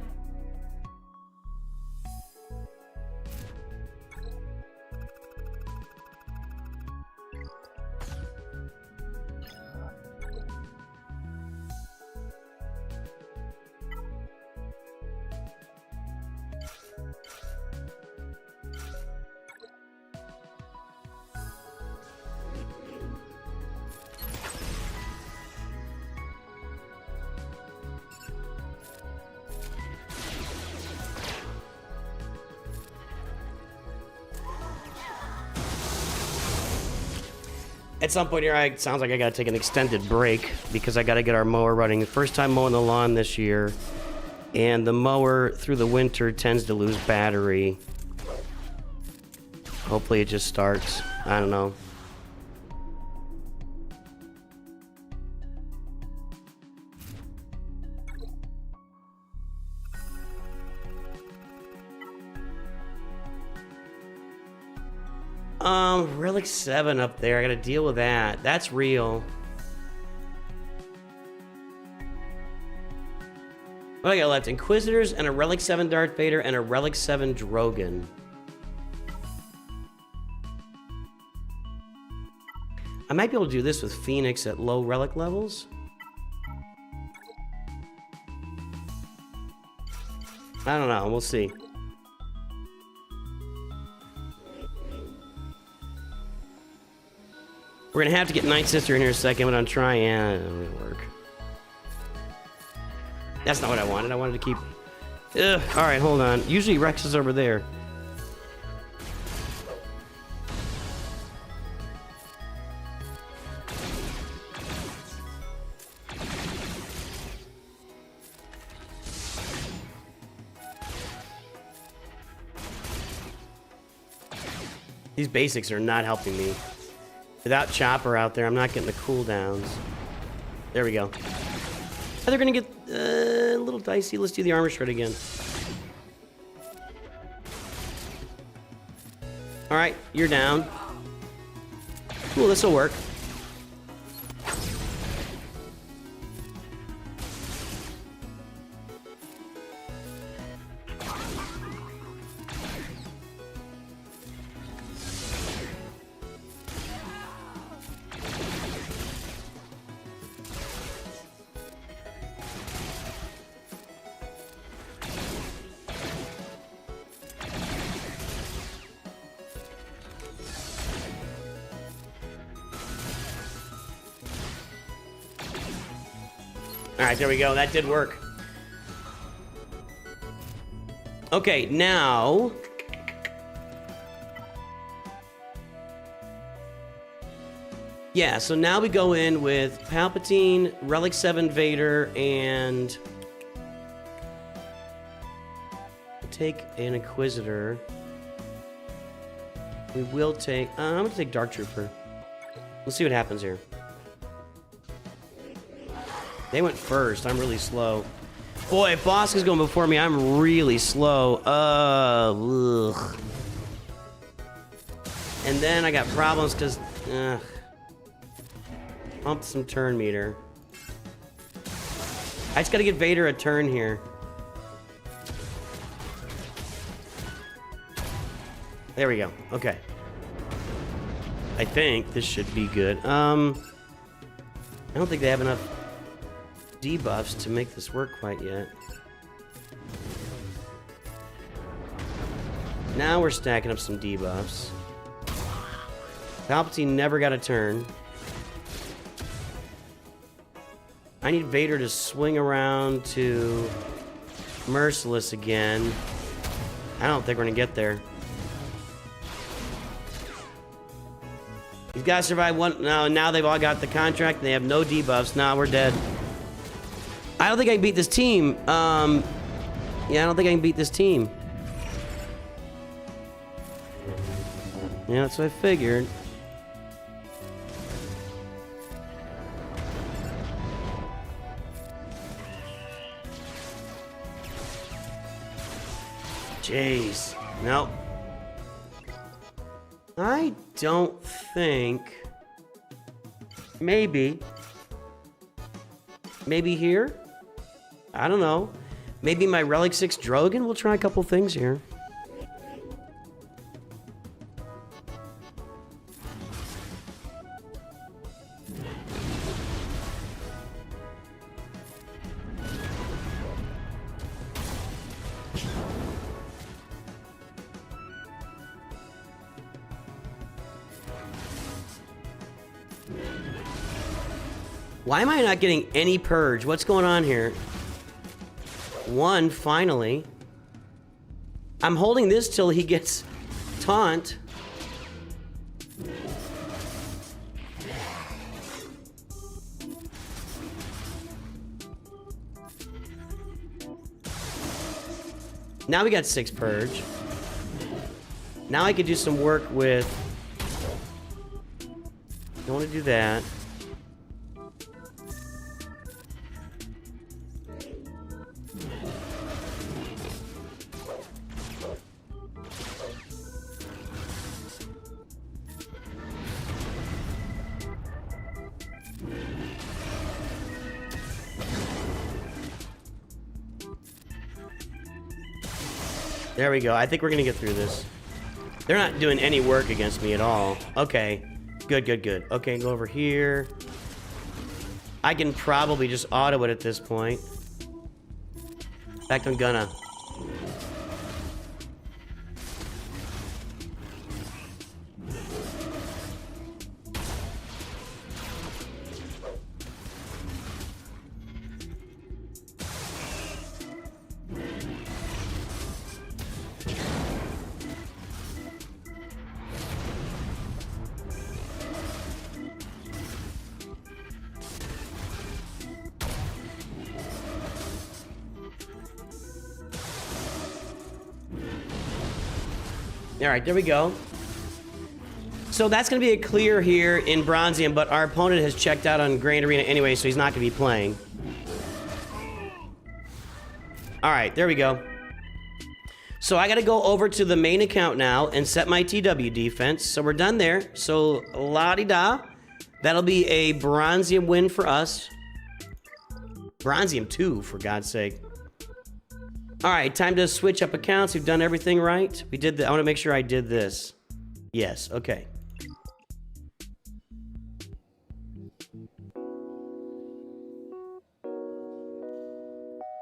At some point here, it sounds like I gotta take an extended break because I gotta get our mower running. The first time mowing the lawn this year, and the mower through the winter tends to lose battery. Hopefully it just starts. I don't know. Relic 7 up there. I gotta deal with that. That's real. What do I got left? Inquisitors and a Relic 7 Darth Vader and a Relic 7 Drogon. I might be able to do this with Phoenix at low relic levels. I don't know. We'll see. We're gonna have to get Night Sister in here in a second, but I'm trying. Yeah, it doesn't really work. That's not what I wanted. I wanted to keep... Ugh. All right, hold on. Usually Rex is over there. These basics are not helping me. Without Chopper out there, I'm not getting the cooldowns. There we go. Oh, they're gonna get a little dicey. Let's do the armor shred again. All right, you're down. Cool, this'll work. All right, there we go. That did work. Okay, now... Yeah, so now we go in with Palpatine, Relic 7 Vader, and... take an Inquisitor. We will take... I'm going to take Dark Trooper. Let's see what happens here. They went first. I'm really slow. Boy, if Bosk is going before me, I'm really slow. Ugh. And then I got problems because... Pump some turn meter. I just gotta get Vader a turn here. There we go. Okay. I think this should be good. I don't think they have enough debuffs to make this work quite yet. Now we're stacking up some debuffs. Palpatine never got a turn. I need Vader to swing around to Merciless again. I don't think we're gonna get there. He's gotta survive one. No, now they've all got the contract and they have no debuffs. Now we're dead. I don't think I can beat this team. Yeah, I don't think I can beat this team. Yeah, that's what I figured. Jeez. Nope. I don't think... Maybe here? I don't know. Maybe my Relic 6 Drogon? We'll try a couple things here. Why am I not getting any purge? What's going on here? One, finally. I'm holding this till he gets taunt. Now we got 6 purge. Now I could do some work with... Don't want to do that. There we go. I think we're gonna get through this. They're not doing any work against me at all. Okay. Good, good, good. Okay, go over here. I can probably just auto it at this point. In fact, I'm gonna. All right, there we go. So that's going to be a clear here in Bronzium, but our opponent has checked out on Grand Arena anyway, so he's not going to be playing. All right, there we go. So I got to go over to the main account now and set my TW defense. So we're done there. So la-di-da. That'll be a Bronzium win for us. Bronzium 2, for God's sake. All right, time to switch up accounts. We've done everything right. We did I want to make sure I did this. Yes, okay.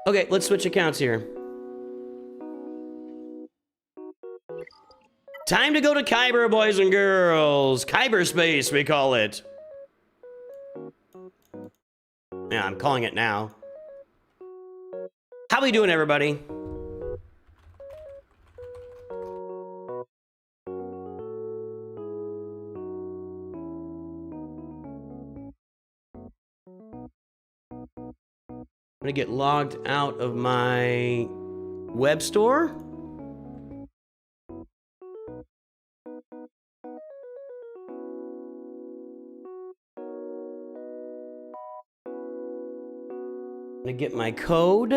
Okay, let's switch accounts here. Time to go to Kyber, boys and girls. Kyber space, we call it. Yeah, I'm calling it now. How we doing, everybody? I'm gonna get logged out of my web store. gonna get my code.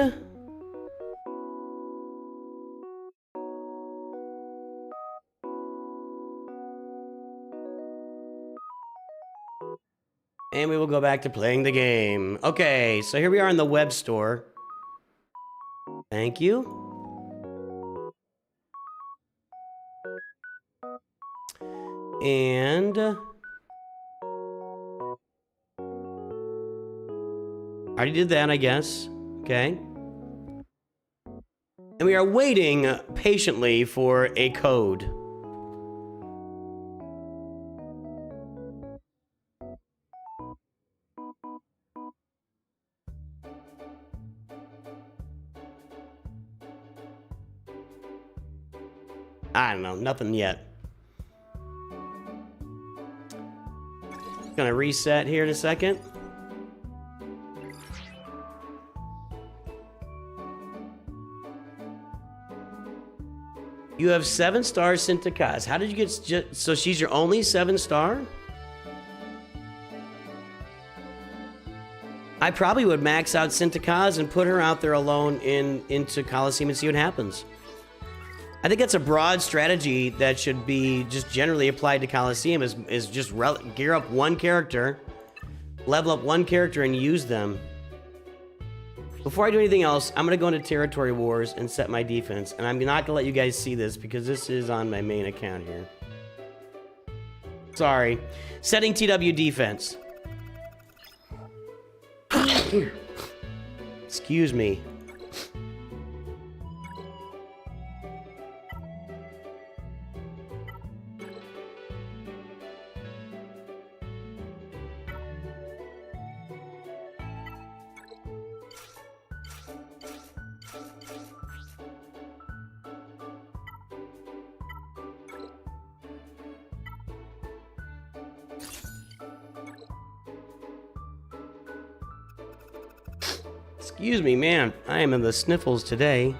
And we will go back to playing the game. Okay, so here we are in the web store. Thank you. And I already did that, I guess. Okay. And we are waiting patiently for a code. I don't know, nothing yet. Gonna reset here in a second. You have 7 stars sent to Kaz. How did you get... So she's your only 7-star? I probably would max out Sintakaz and put her out there alone into Coliseum and see what happens. I think that's a broad strategy that should be just generally applied to Coliseum is just gear up one character, level up one character, and use them. Before I do anything else, I'm going to go into Territory Wars and set my defense. And I'm not going to let you guys see this because this is on my main account here. Sorry. Setting TW defense. Excuse me. Excuse me, man. I am in the sniffles today.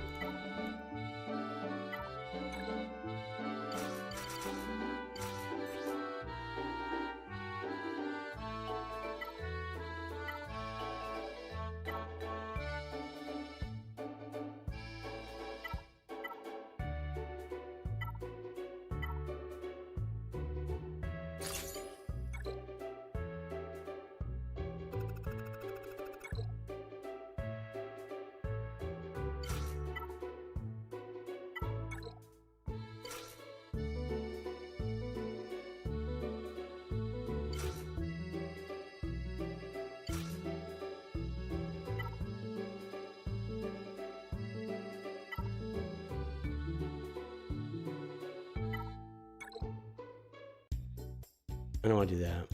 I don't want to do that.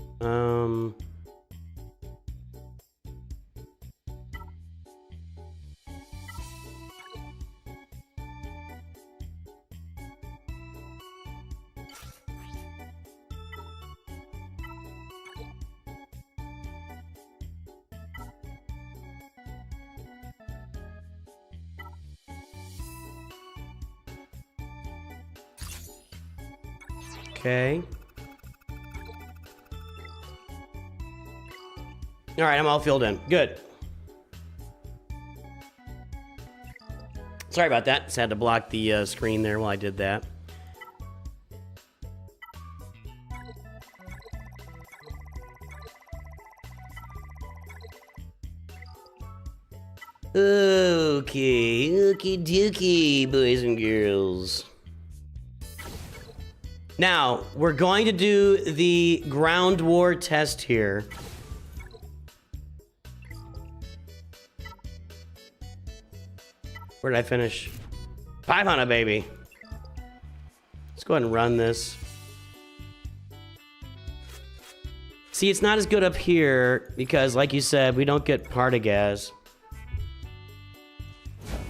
Okay. All right, I'm all filled in. Good. Sorry about that. Just had to block the screen there while I did that. Okay, okie dokie, boys and girls. Now, we're going to do the ground war test here. Where did I finish? 500, baby. Let's go ahead and run this. See, it's not as good up here because, like you said, we don't get Partagaz.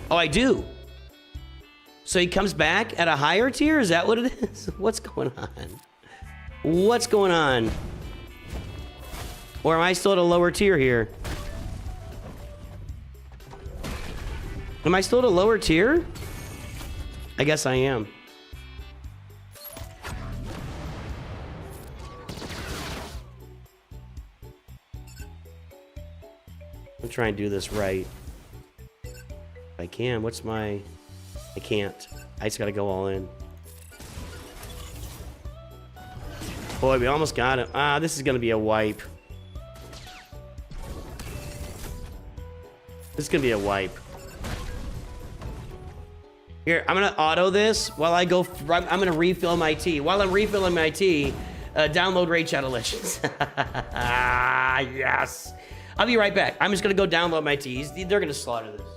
Oh, I do. So he comes back at a higher tier? Is that what it is? What's going on? What's going on? Or am I still at a lower tier here? Am I still at a lower tier? I guess I am. I'm trying to do this right. If I can. What's my... I can't. I just gotta go all in. Boy, we almost got him. Ah, this is gonna be a wipe. This is gonna be a wipe. Here, I'm gonna auto this while I go. I'm gonna refill my tea. While I'm refilling my tea, download Raid Shadow Legends. Yes. I'll be right back. I'm just gonna go download my teas. They're gonna slaughter this.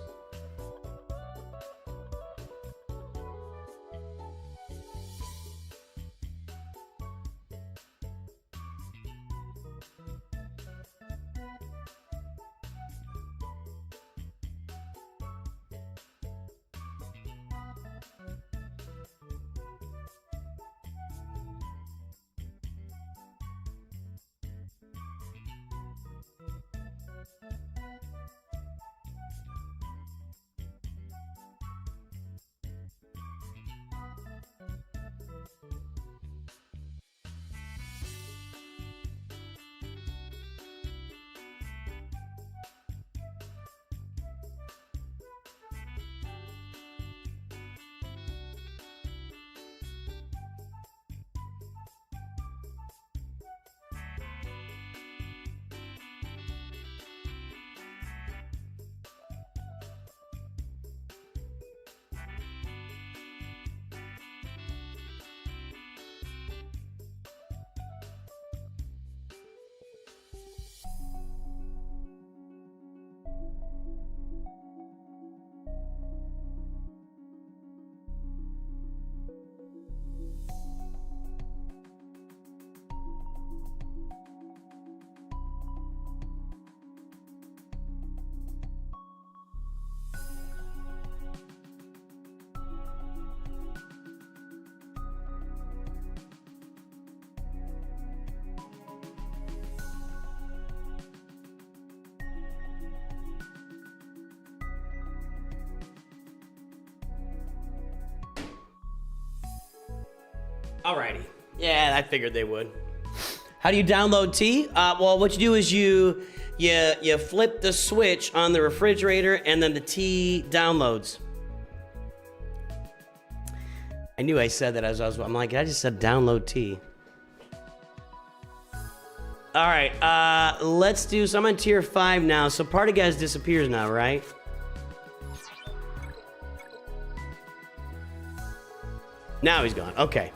Alrighty. Yeah, I figured they would. How do you download tea? Well, what you do is you flip the switch on the refrigerator, and then the tea downloads. I knew I said that as I'm like, I just said download tea. All right, let's do. So I'm on tier 5 now. So Party Guys disappears now, right? Now he's gone. Okay.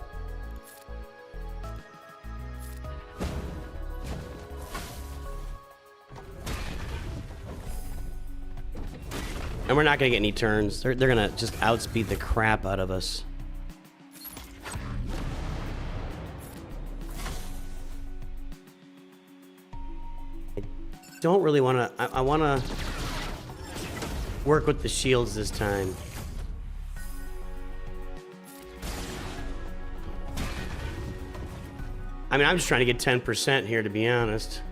And we're not gonna get any turns. They're gonna just outspeed the crap out of us. I don't really wanna, I wanna work with the shields this time. I mean, I'm just trying to get 10% here, to be honest.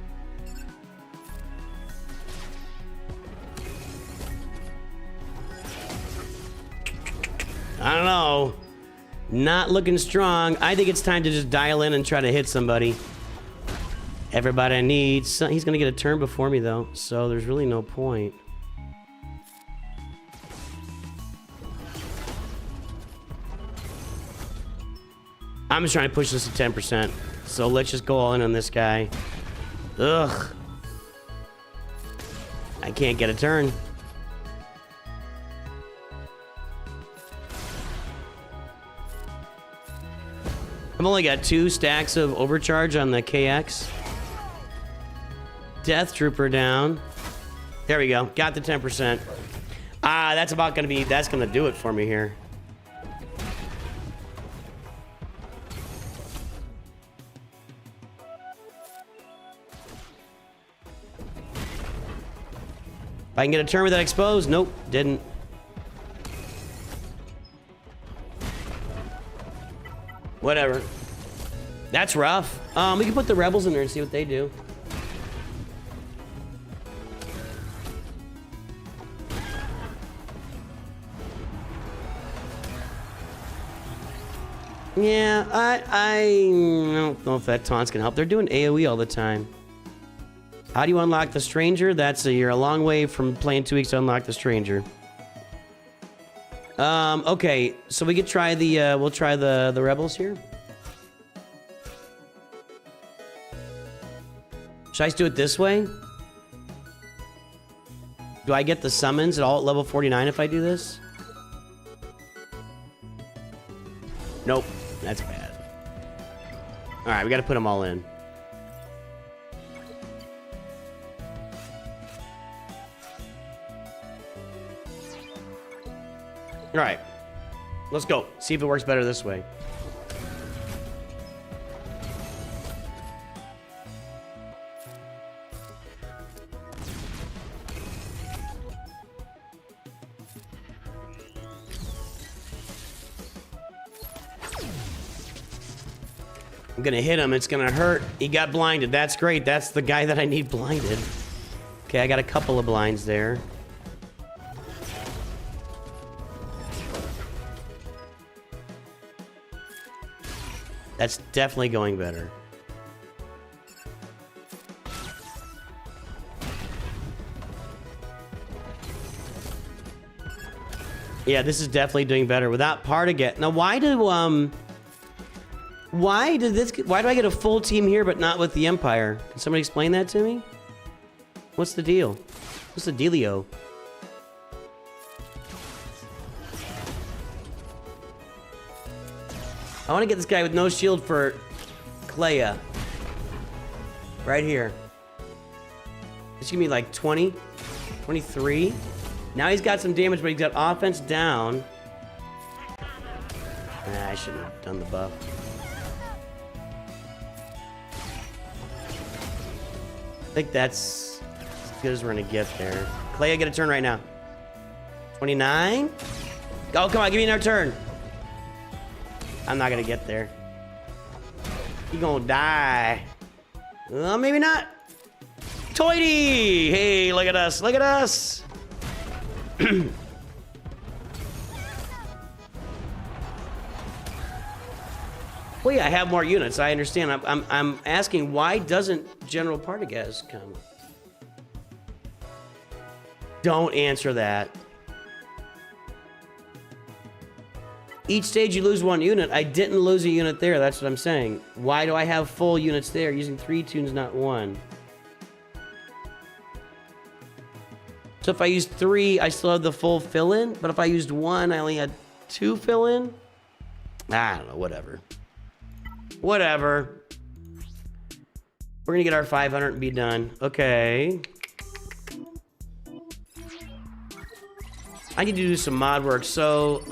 I don't know. Not looking strong. I think it's time to just dial in and try to hit somebody. Everybody needs... He's going to get a turn before me, though, so there's really no point. I'm just trying to push this to 10%. So let's just go all in on this guy. Ugh. I can't get a turn. I've only got 2 stacks of overcharge on the KX. Death Trooper down. There we go. Got the 10%. Ah, that's about gonna be... That's gonna do it for me here. If I can get a turn without exposed. Nope, didn't. Whatever. That's rough. We can put the rebels in there and see what they do. Yeah, I don't know if that taunt's gonna help. They're doing AoE all the time. How do you unlock the stranger? You're a long way from playing 2 weeks to unlock the stranger. Okay, so we could try we'll try the rebels here. Should I just do it this way? Do I get the summons at all at level 49 if I do this? Nope, that's bad. All right, we got to put them all in. All right, let's go. See if it works better this way. I'm gonna hit him. It's gonna hurt. He got blinded. That's great. That's the guy that I need blinded. Okay, I got a couple of blinds there. That's definitely going better. Yeah, this is definitely doing better without Partiget. Now, why do I get a full team here but not with the Empire? Can somebody explain that to me? What's the deal? What's the dealio? I want to get this guy with no shield for Clea. Right here. This should be like 20, 23. Now he's got some damage, but he's got offense down. Nah, I shouldn't have done the buff. I think that's as good as we're gonna get there. Clea, get a turn right now. 29. Oh, come on, give me another turn. I'm not gonna get there. He gonna die. Well, maybe not. Toity! Hey, look at us. Look at us. Well, yeah, I have more units. I understand. I'm asking, why doesn't General Partagaz come? Don't answer that. Each stage you lose one unit. I didn't lose a unit there. That's what I'm saying. Why do I have full units there using 3 tunes, not 1? So if I used 3, I still have the full fill-in. But if I used 1, I only had 2 fill-in. I don't know. Whatever. Whatever. We're going to get our 500 and be done. Okay. I need to do some mod work. So,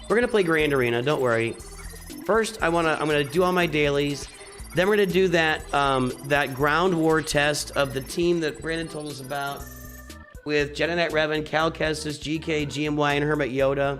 we're gonna play Grand Arena, don't worry. First, I'm gonna do all my dailies. Then we're gonna do that that ground war test of the team that Brandon told us about with Jedi Knight Revan, Cal Kestis, GK, GMY, and Hermit Yoda.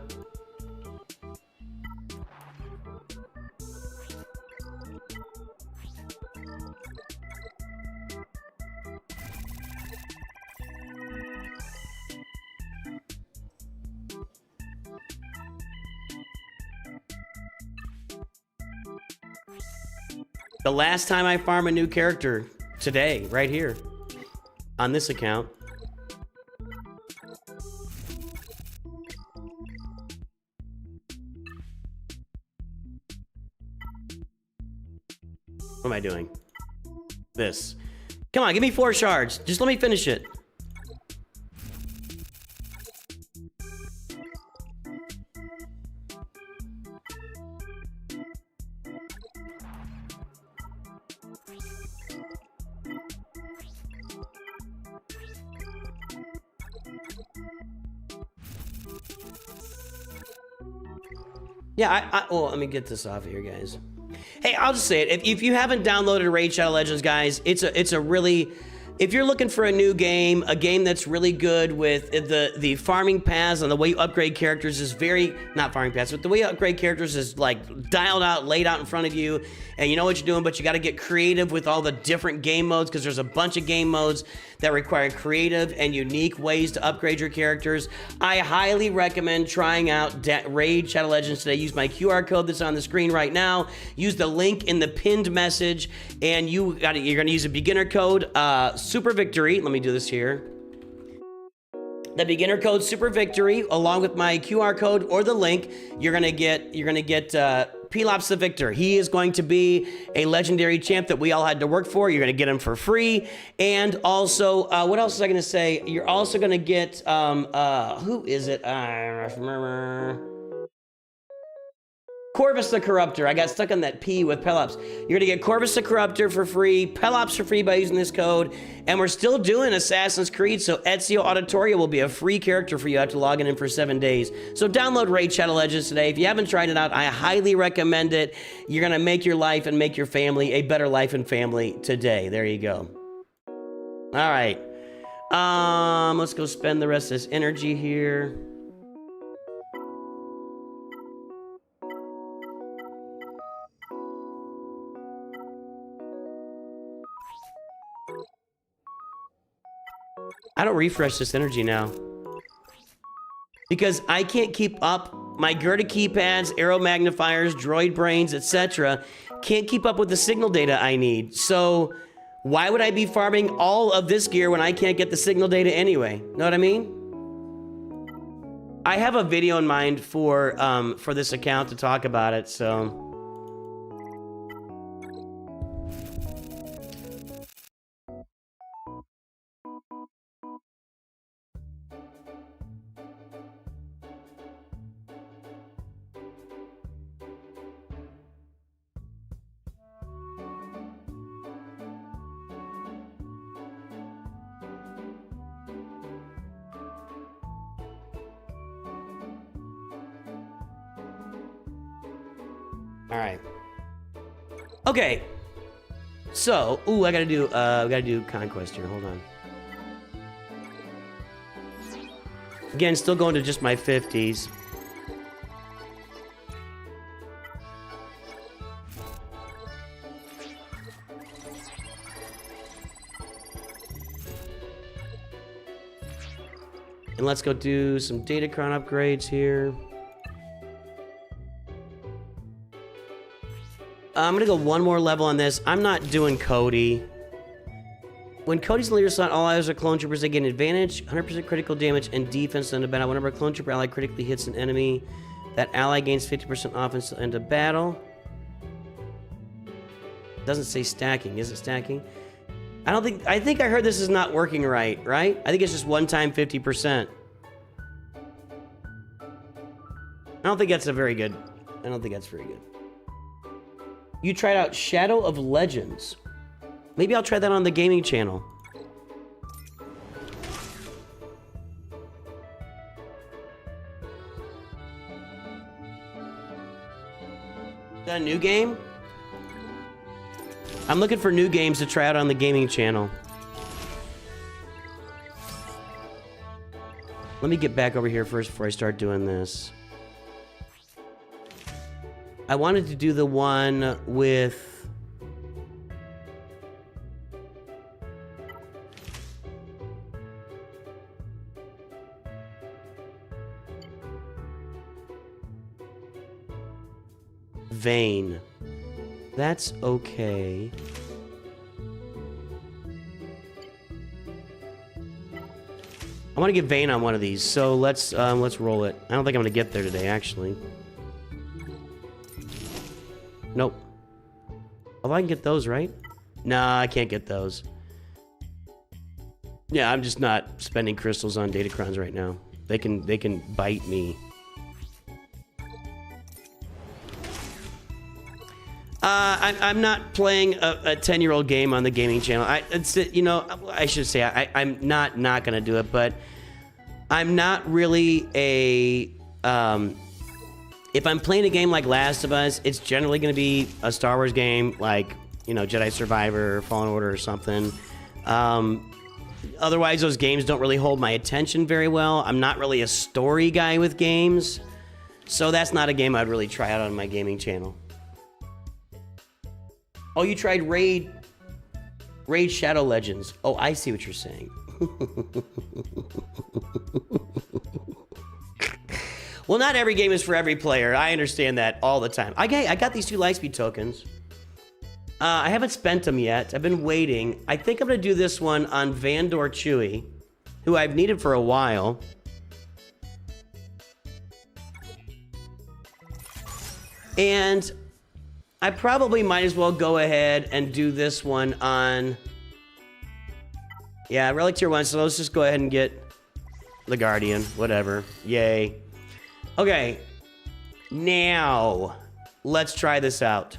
The last time I farm a new character, today, right here, on this account. What am I doing? This. Come on, give me 4 shards. Just let me finish it. Yeah, well, let me get this off of here, guys. Hey, I'll just say it. If you haven't downloaded Raid Shadow Legends, guys, it's a really if you're looking for a new game, a game that's really good with the farming paths and the way you upgrade characters is very, not farming paths, but the way you upgrade characters is like dialed out, laid out in front of you, and you know what you're doing, but you got to get creative with all the different game modes, because there's a bunch of game modes that require creative and unique ways to upgrade your characters. I highly recommend trying out Raid Shadow Legends today. Use my QR code that's on the screen right now. Use the link in the pinned message, and you're gonna use a beginner code, Super Victory. Let me do this here. The beginner code Super Victory, along with my QR code or the link, you're gonna get Pelops the Victor. He is going to be a legendary champ that we all had to work for. You're gonna get him for free, and also, what else was I gonna say? You're also gonna get who is it? I remember. Corvus the Corruptor. I got stuck on that P with Pelops. You're gonna get Corvus the Corruptor for free, Pelops for free by using this code, and we're still doing Assassin's Creed, so Ezio Auditorio will be a free character for you after logging in for 7 days. So download Raid Shadow Legends today. If you haven't tried it out, I highly recommend it. You're gonna make your life and make your family a better life and family today. There you go. All right. Let's go spend the rest of this energy here. I don't refresh this energy now because I can't keep up. My Gerda keypads, arrow magnifiers, droid brains, etc. can't keep up with the signal data I need. So why would I be farming all of this gear when I can't get the signal data anyway? Know what I mean? I have a video in mind for this account to talk about it, so. All right. Okay. So, ooh, I gotta do conquest here. Hold on. Again, still going to just my 50s. And let's go do some Datacron upgrades here. I'm gonna go one more level on this. I'm not doing Cody. When Cody's the leader slot, all allies are clone troopers. They gain advantage, 100% critical damage and defense to end a battle. Whenever a clone trooper ally critically hits an enemy, that ally gains 50% offense to end a battle. Doesn't say stacking. Is it stacking? I think I heard this is not working right? I think it's just one time 50%. I don't think that's very good. You tried out Shadow of Legends. Maybe I'll try that on the gaming channel. Is that a new game? I'm looking for new games to try out on the gaming channel. Let me get back over here first before I start doing this. I wanted to do the one with... Vane. That's okay. I want to get Vane on one of these, so let's roll it. I don't think I'm gonna get there today, actually. Nope. Oh, I can get those, right? Nah, I can't get those. Yeah, I'm just not spending crystals on Datacrons right now. They can bite me. I'm not playing a 10-year-old game on the gaming channel. I should say I'm not gonna do it, but I'm not really a if I'm playing a game like Last of Us, it's generally gonna be a Star Wars game like, you know, Jedi Survivor or Fallen Order or something. Otherwise, those games don't really hold my attention very well. I'm not really a story guy with games. So that's not a game I'd really try out on my gaming channel. Oh, you tried Raid Shadow Legends. Oh, I see what you're saying. Well, not every game is for every player. I understand that all the time. I got these 2 Lightspeed tokens. I haven't spent them yet. I've been waiting. I think I'm going to do this one on Vandor Chewy, who I've needed for a while. And I probably might as well go ahead and do this one on... Yeah, Relic Tier 1, so let's just go ahead and get the Guardian. Whatever. Yay. Okay. Now, let's try this out.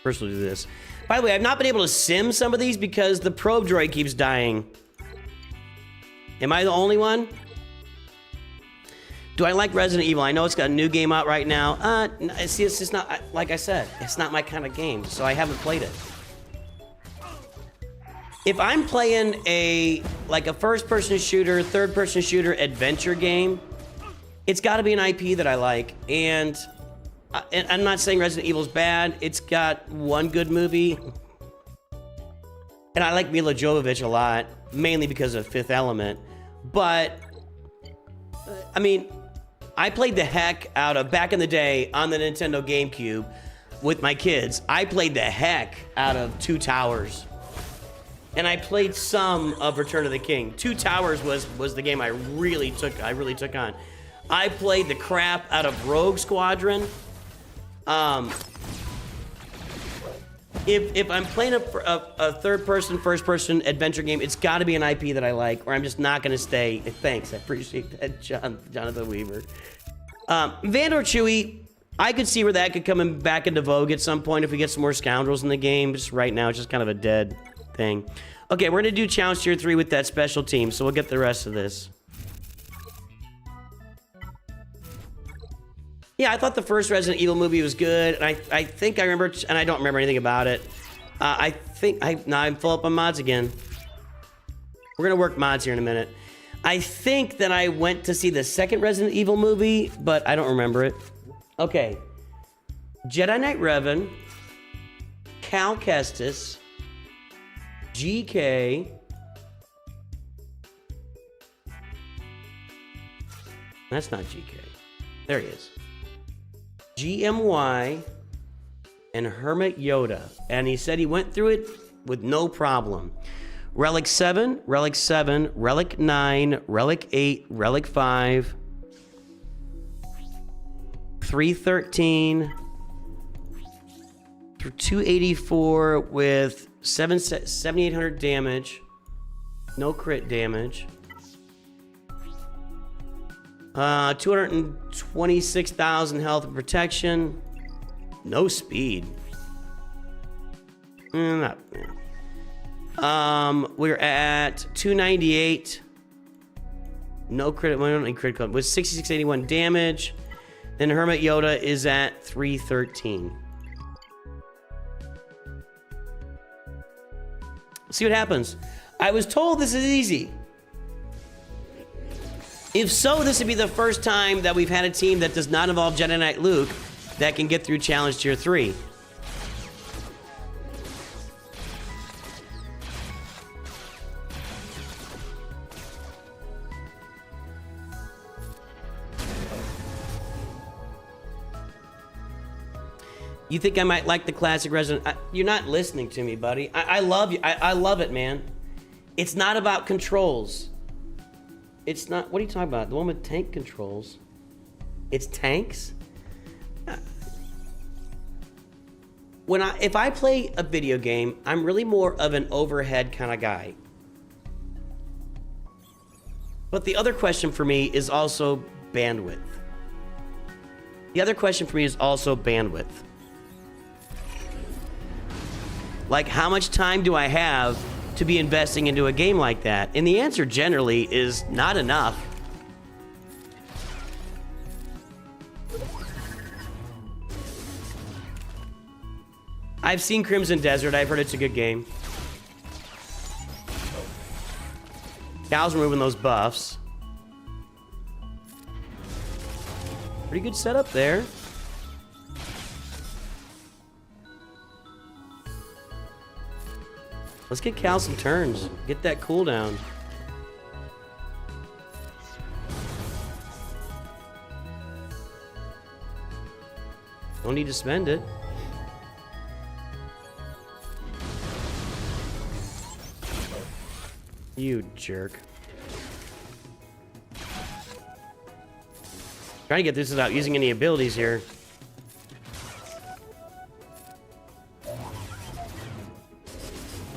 First, we'll do this. By the way, I've not been able to sim some of these because the probe droid keeps dying. Am I the only one? Do I like Resident Evil? I know it's got a new game out right now. See, it's just not, like I said, it's not my kind of game, so I haven't played it. If I'm playing a first-person shooter, third-person shooter adventure game, it's got to be an IP that I like. And I'm not saying Resident Evil's bad. It's got one good movie. And I like Mila Jovovich a lot, mainly because of Fifth Element. But, I mean, I played the heck out of, back in the day on the Nintendo GameCube with my kids, I played the heck out of Two Towers. And I played some of Return of the King. Two Towers was the game I really took on. I played the crap out of Rogue Squadron. If I'm playing a third-person, first-person adventure game, it's got to be an IP that I like, or I'm just not going to stay. Thanks, I appreciate that, Jonathan Weaver. Vandor Chewy, I could see where that could come back into vogue at some point if we get some more scoundrels in the game. Just right now, it's just kind of a dead thing. Okay, we're going to do Challenge Tier 3 with that special team, so we'll get the rest of this. Yeah, I thought the first Resident Evil movie was good, and I think I remember, and I don't remember anything about it. Now I'm full up on mods again. We're gonna work mods here in a minute. I think that I went to see the second Resident Evil movie, but I don't remember it. Okay. Jedi Knight Revan, Cal Kestis, GK. That's not GK. There he is. GMY and Hermit Yoda. And he said he went through it with no problem. Relic 7, Relic 7, Relic 9, Relic 8, Relic 5, 313, 284 with 7,800 damage, no crit damage. 226,000 health and protection. No speed. We're at 298. No crit. We don't need critical. With 6681 damage. Then Hermit Yoda is at 313. See what happens. I was told this is easy. If so, this would be the first time that we've had a team that does not involve Jedi Knight Luke that can get through Challenge Tier 3. You think I might like the classic Resident... You're not listening to me, buddy. I love you. I love it, man. It's not about controls. It's not... What are you talking about? The one with tank controls. It's tanks? If I play a video game, I'm really more of an overhead kind of guy. But the other question for me is also bandwidth. Like, how much time do I have to be investing into a game like that? And the answer generally is not enough. I've seen Crimson Desert. I've heard it's a good game. Cal's removing those buffs. Pretty good setup there. Let's get Cal some turns. Get that cooldown. Don't need to spend it. You jerk. Trying to get this without using any abilities here.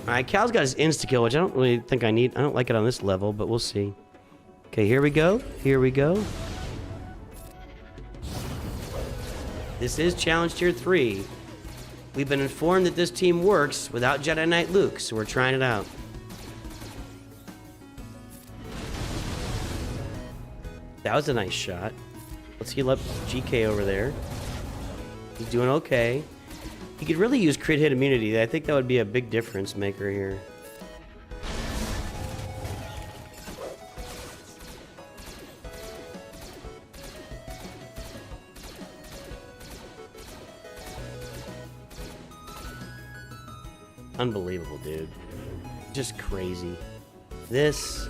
Alright, Cal's got his insta-kill, which I don't really think I need. I don't like it on this level, but we'll see. Okay, here we go. Here we go. This is Challenge Tier 3. We've been informed that this team works without Jedi Knight Luke, so we're trying it out. That was a nice shot. Let's heal up GK over there. He's doing okay. He could really use crit hit immunity. I think that would be a big difference maker here. Unbelievable, dude. Just crazy. This.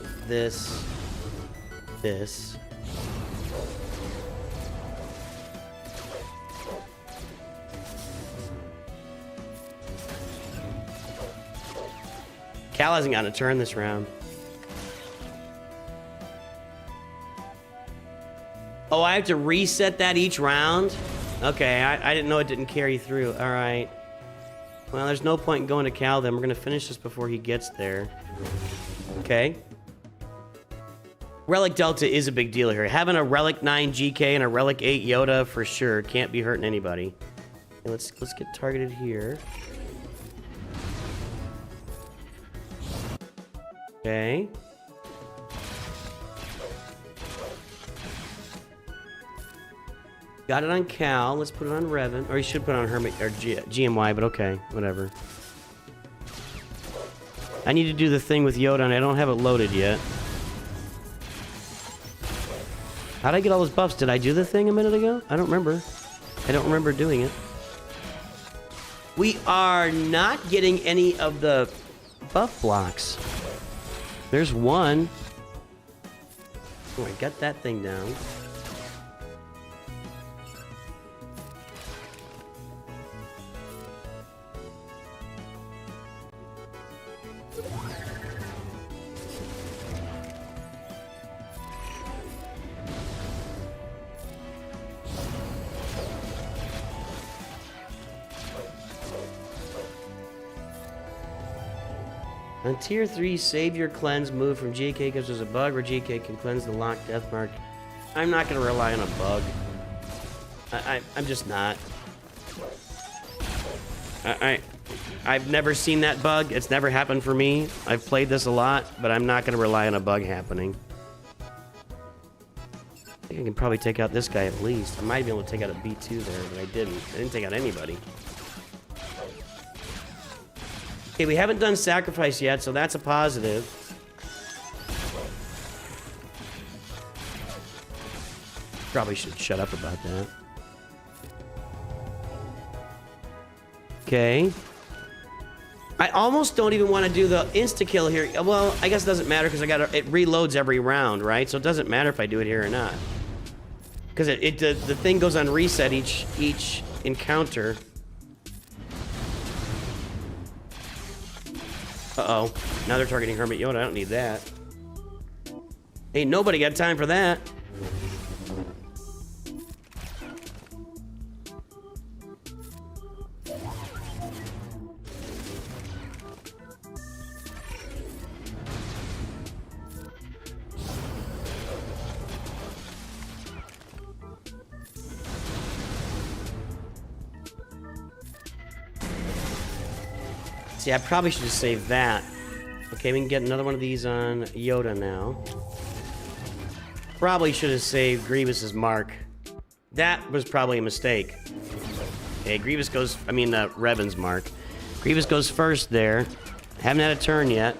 Cal hasn't gotten a turn this round. Oh, I have to reset that each round? Okay, I didn't know it didn't carry through. Alright. Well, there's no point in going to Cal then. We're going to finish this before he gets there. Okay. Relic Delta is a big deal here. Having a Relic 9 GK and a Relic 8 Yoda for sure can't be hurting anybody. Okay, let's get targeted here. Okay. Got it on Cal. Let's put it on Revan. Or he should put it on Hermit or GMY, but okay. Whatever. I need to do the thing with Yoda, and I don't have it loaded yet. How'd I get all those buffs? Did I do the thing a minute ago? I don't remember. I don't remember doing it. We are not getting any of the buff blocks. There's one. Oh, I got that thing down. On Tier 3, save your cleanse move from GK because there's a bug where GK can cleanse the locked death mark. I'm not going to rely on a bug. I'm just not. I've never seen that bug. It's never happened for me. I've played this a lot, but I'm not going to rely on a bug happening. I think I can probably take out this guy at least. I might be able to take out a B2 there, but I didn't. I didn't take out anybody. Okay, we haven't done sacrifice yet, so that's a positive. Probably should shut up about that. Okay. I almost don't even want to do the insta-kill here. Well, I guess it doesn't matter because it reloads every round, right? So it doesn't matter if I do it here or not. Because the thing goes on reset each encounter. Uh-oh. Now they're targeting Hermit Yoda. I don't need that. Ain't nobody got time for that. See, I probably should just save that. Okay, we can get another one of these on Yoda now. Probably should have saved Grievous's mark. That was probably a mistake. Okay, Grievous goes... I mean, Revan's mark. Grievous goes first there. Haven't had a turn yet.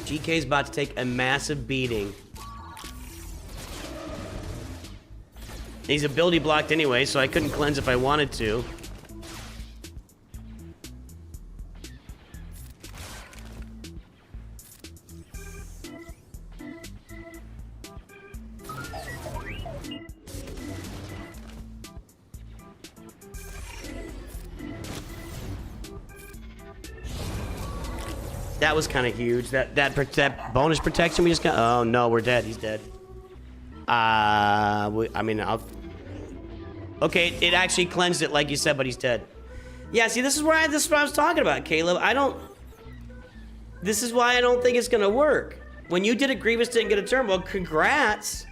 GK's about to take a massive beating. He's ability blocked anyway, so I couldn't cleanse if I wanted to. That was kind of huge. That bonus protection we just got. Oh no, we're dead. He's dead. I mean, okay, it actually cleansed it like you said, but he's dead. Yeah, see, this is what I was talking about, Caleb. This is why I don't think it's gonna work. When you did it, Grievous didn't get a turn. Well, congrats.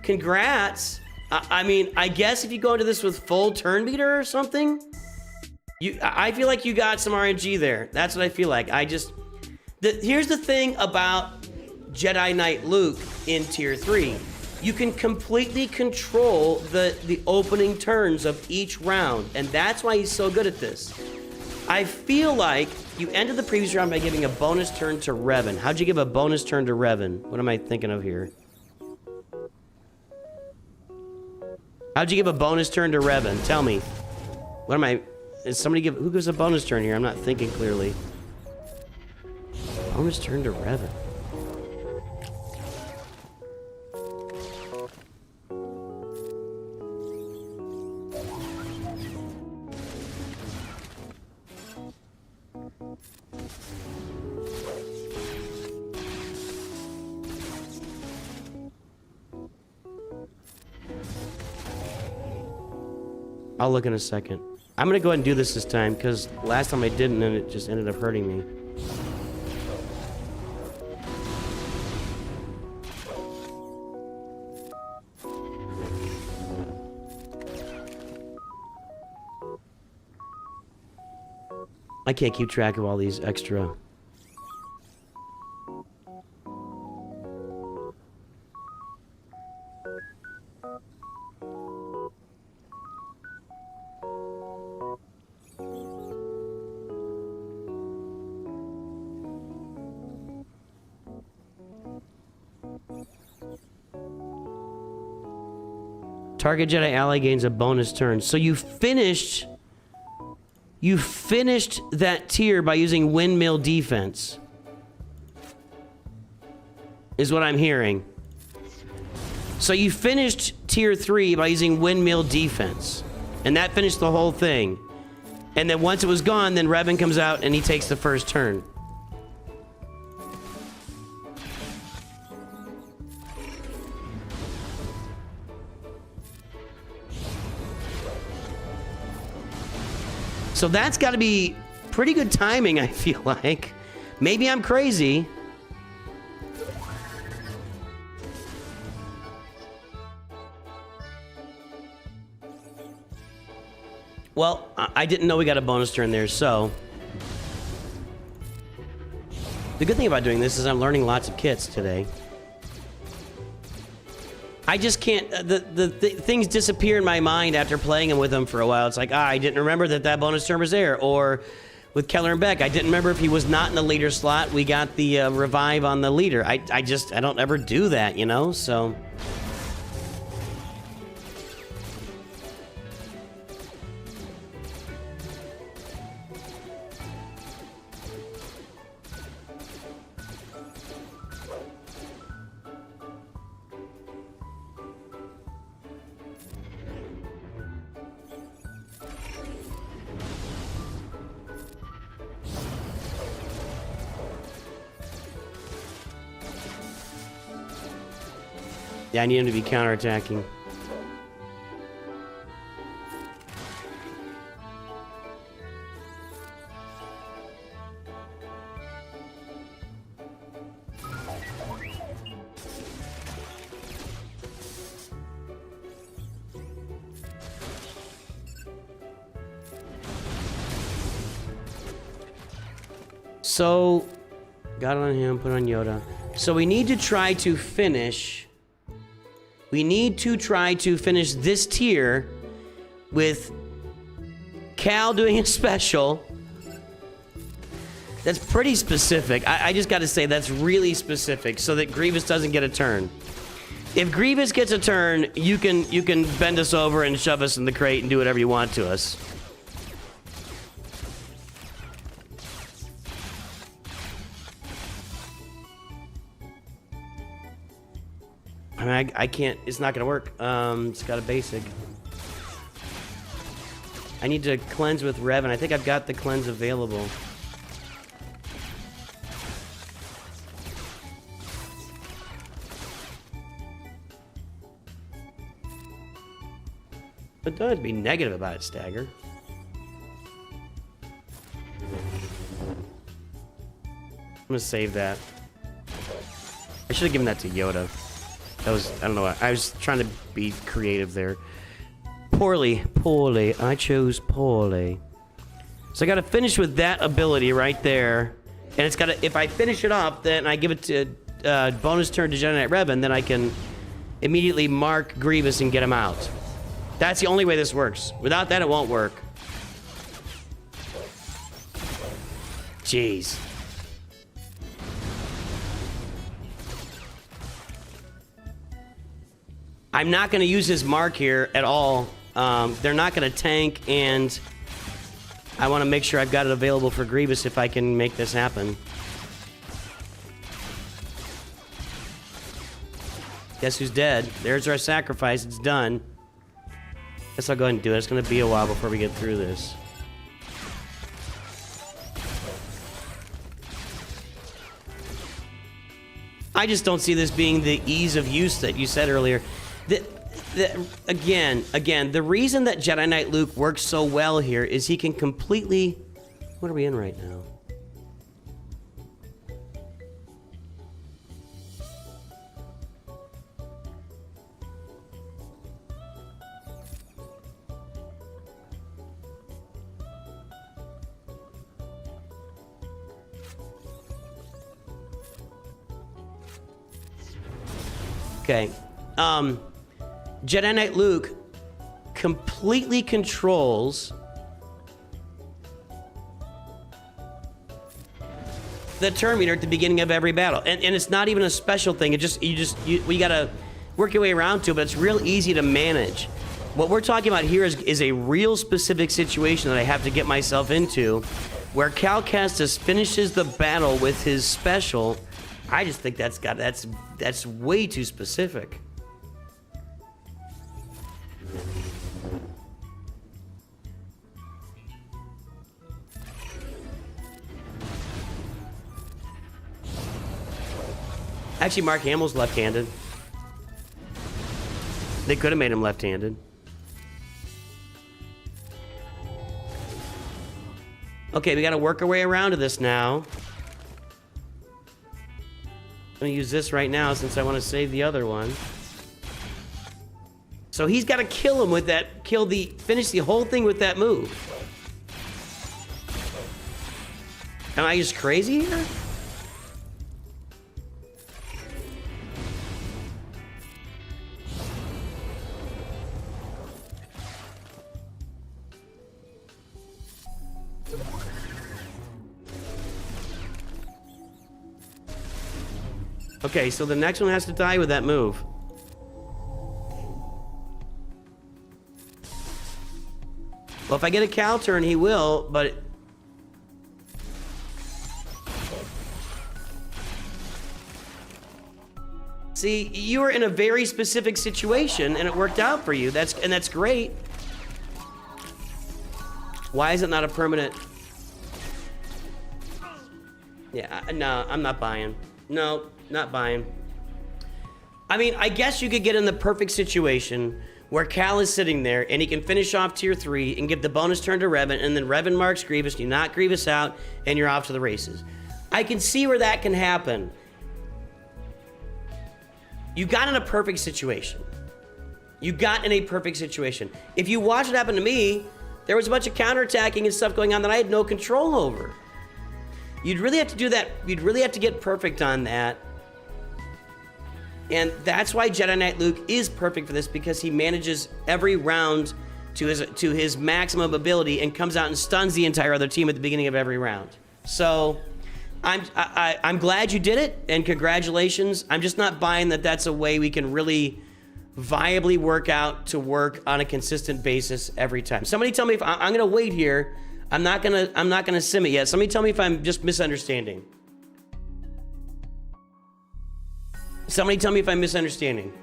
Congrats. I mean, I guess if you go into this with full turn beater or something, I feel like you got some RNG there. That's what I feel like. Here's the thing about Jedi Knight Luke in Tier 3. You can completely control the opening turns of each round, and that's why he's so good at this. I feel like you ended the previous round by giving a bonus turn to Revan. How'd you give a bonus turn to Revan? What am I thinking of here? How'd you give a bonus turn to Revan? Tell me. What am I... Who gives a bonus turn here? I'm not thinking clearly. Bonus turn to Revan. I'll look in a second. I'm gonna go ahead and do this time, because last time I didn't and it just ended up hurting me. I can't keep track of all these extra... Target Jedi ally gains a bonus turn. So you finished that tier by using windmill defense. Is what I'm hearing. So you finished tier 3 by using windmill defense. And that finished the whole thing. And then once it was gone, then Revan comes out and he takes the first turn. So that's got to be pretty good timing, I feel like. Maybe I'm crazy. Well, I didn't know we got a bonus turn there, so... The good thing about doing this is I'm learning lots of kits today. I just can't... The things disappear in my mind after playing them with them for a while. It's like, I didn't remember that bonus turn was there. Or with Keller and Beck, I didn't remember if he was not in the leader slot. We got the revive on the leader. I don't ever do that, you know? So... Yeah, I need him to be counterattacking. So, got it on him, put on Yoda. So we need to try to finish We need to try to finish this tier with Cal doing a special. That's pretty specific. I just got to say that's really specific so that Grievous doesn't get a turn. If Grievous gets a turn, you can bend us over and shove us in the crate and do whatever you want to us. I mean, I can't. It's not gonna work. It's got a basic. I need to cleanse with Revan. I think I've got the cleanse available. But don't have to be negative about it, Stagger. I'm gonna save that. I should have given that to Yoda. That was, I don't know, I was trying to be creative there. Poorly. I chose poorly. So I gotta finish with that ability right there. And it's gotta, if I finish it off, then I give it to bonus turn to Jedi Knight Revan, then I can immediately mark Grievous and get him out. That's the only way this works. Without that, it won't work. Jeez. I'm not going to use his mark here at all. They're not going to tank, and I want to make sure I've got it available for Grievous if I can make this happen. Guess who's dead? There's our sacrifice. It's done. Guess I'll go ahead and do it. It's going to be a while before we get through this. I just don't see this being the ease of use that you said earlier. Again, the reason that Jedi Knight Luke works so well here is he can completely... What are we in right now? Okay. Jedi Knight Luke completely controls the turn meter at the beginning of every battle. And it's not even a special thing. It just, we gotta work your way around to it, but it's real easy to manage. What we're talking about here is a real specific situation that I have to get myself into, where Cal Kestis finishes the battle with his special. I just think that's way too specific. Actually, Mark Hamill's left-handed. They could have made him left-handed. Okay, we got to work our way around to this now. I'm going to use this right now since I want to save the other one. So he's got to kill him with that, finish the whole thing with that move. Am I just crazy here? Okay, so the next one has to die with that move. Well, if I get a Cal turn, he will, but... See, you were in a very specific situation, and it worked out for you. That's great. Why is it not a permanent... Yeah, no, I'm not buying. No, not buying. I mean, I guess you could get in the perfect situation where Cal is sitting there and he can finish off tier 3 and give the bonus turn to Revan, and then Revan marks Grievous, you knock Grievous out, and you're off to the races. I can see where that can happen. You got in a perfect situation. You got in a perfect situation. If you watch what happened to me, there was a bunch of counterattacking and stuff going on that I had no control over. You'd really have to do that. You'd really have to get perfect on that. And that's why Jedi Knight Luke is perfect for this, because he manages every round to his maximum ability and comes out and stuns the entire other team at the beginning of every round. So I'm glad you did it, and congratulations. I'm just not buying that that's a way we can really viably work on a consistent basis every time. Somebody tell me if I'm gonna wait here. I'm not gonna sim it yet. Somebody tell me if I'm just misunderstanding. Somebody tell me if I'm misunderstanding.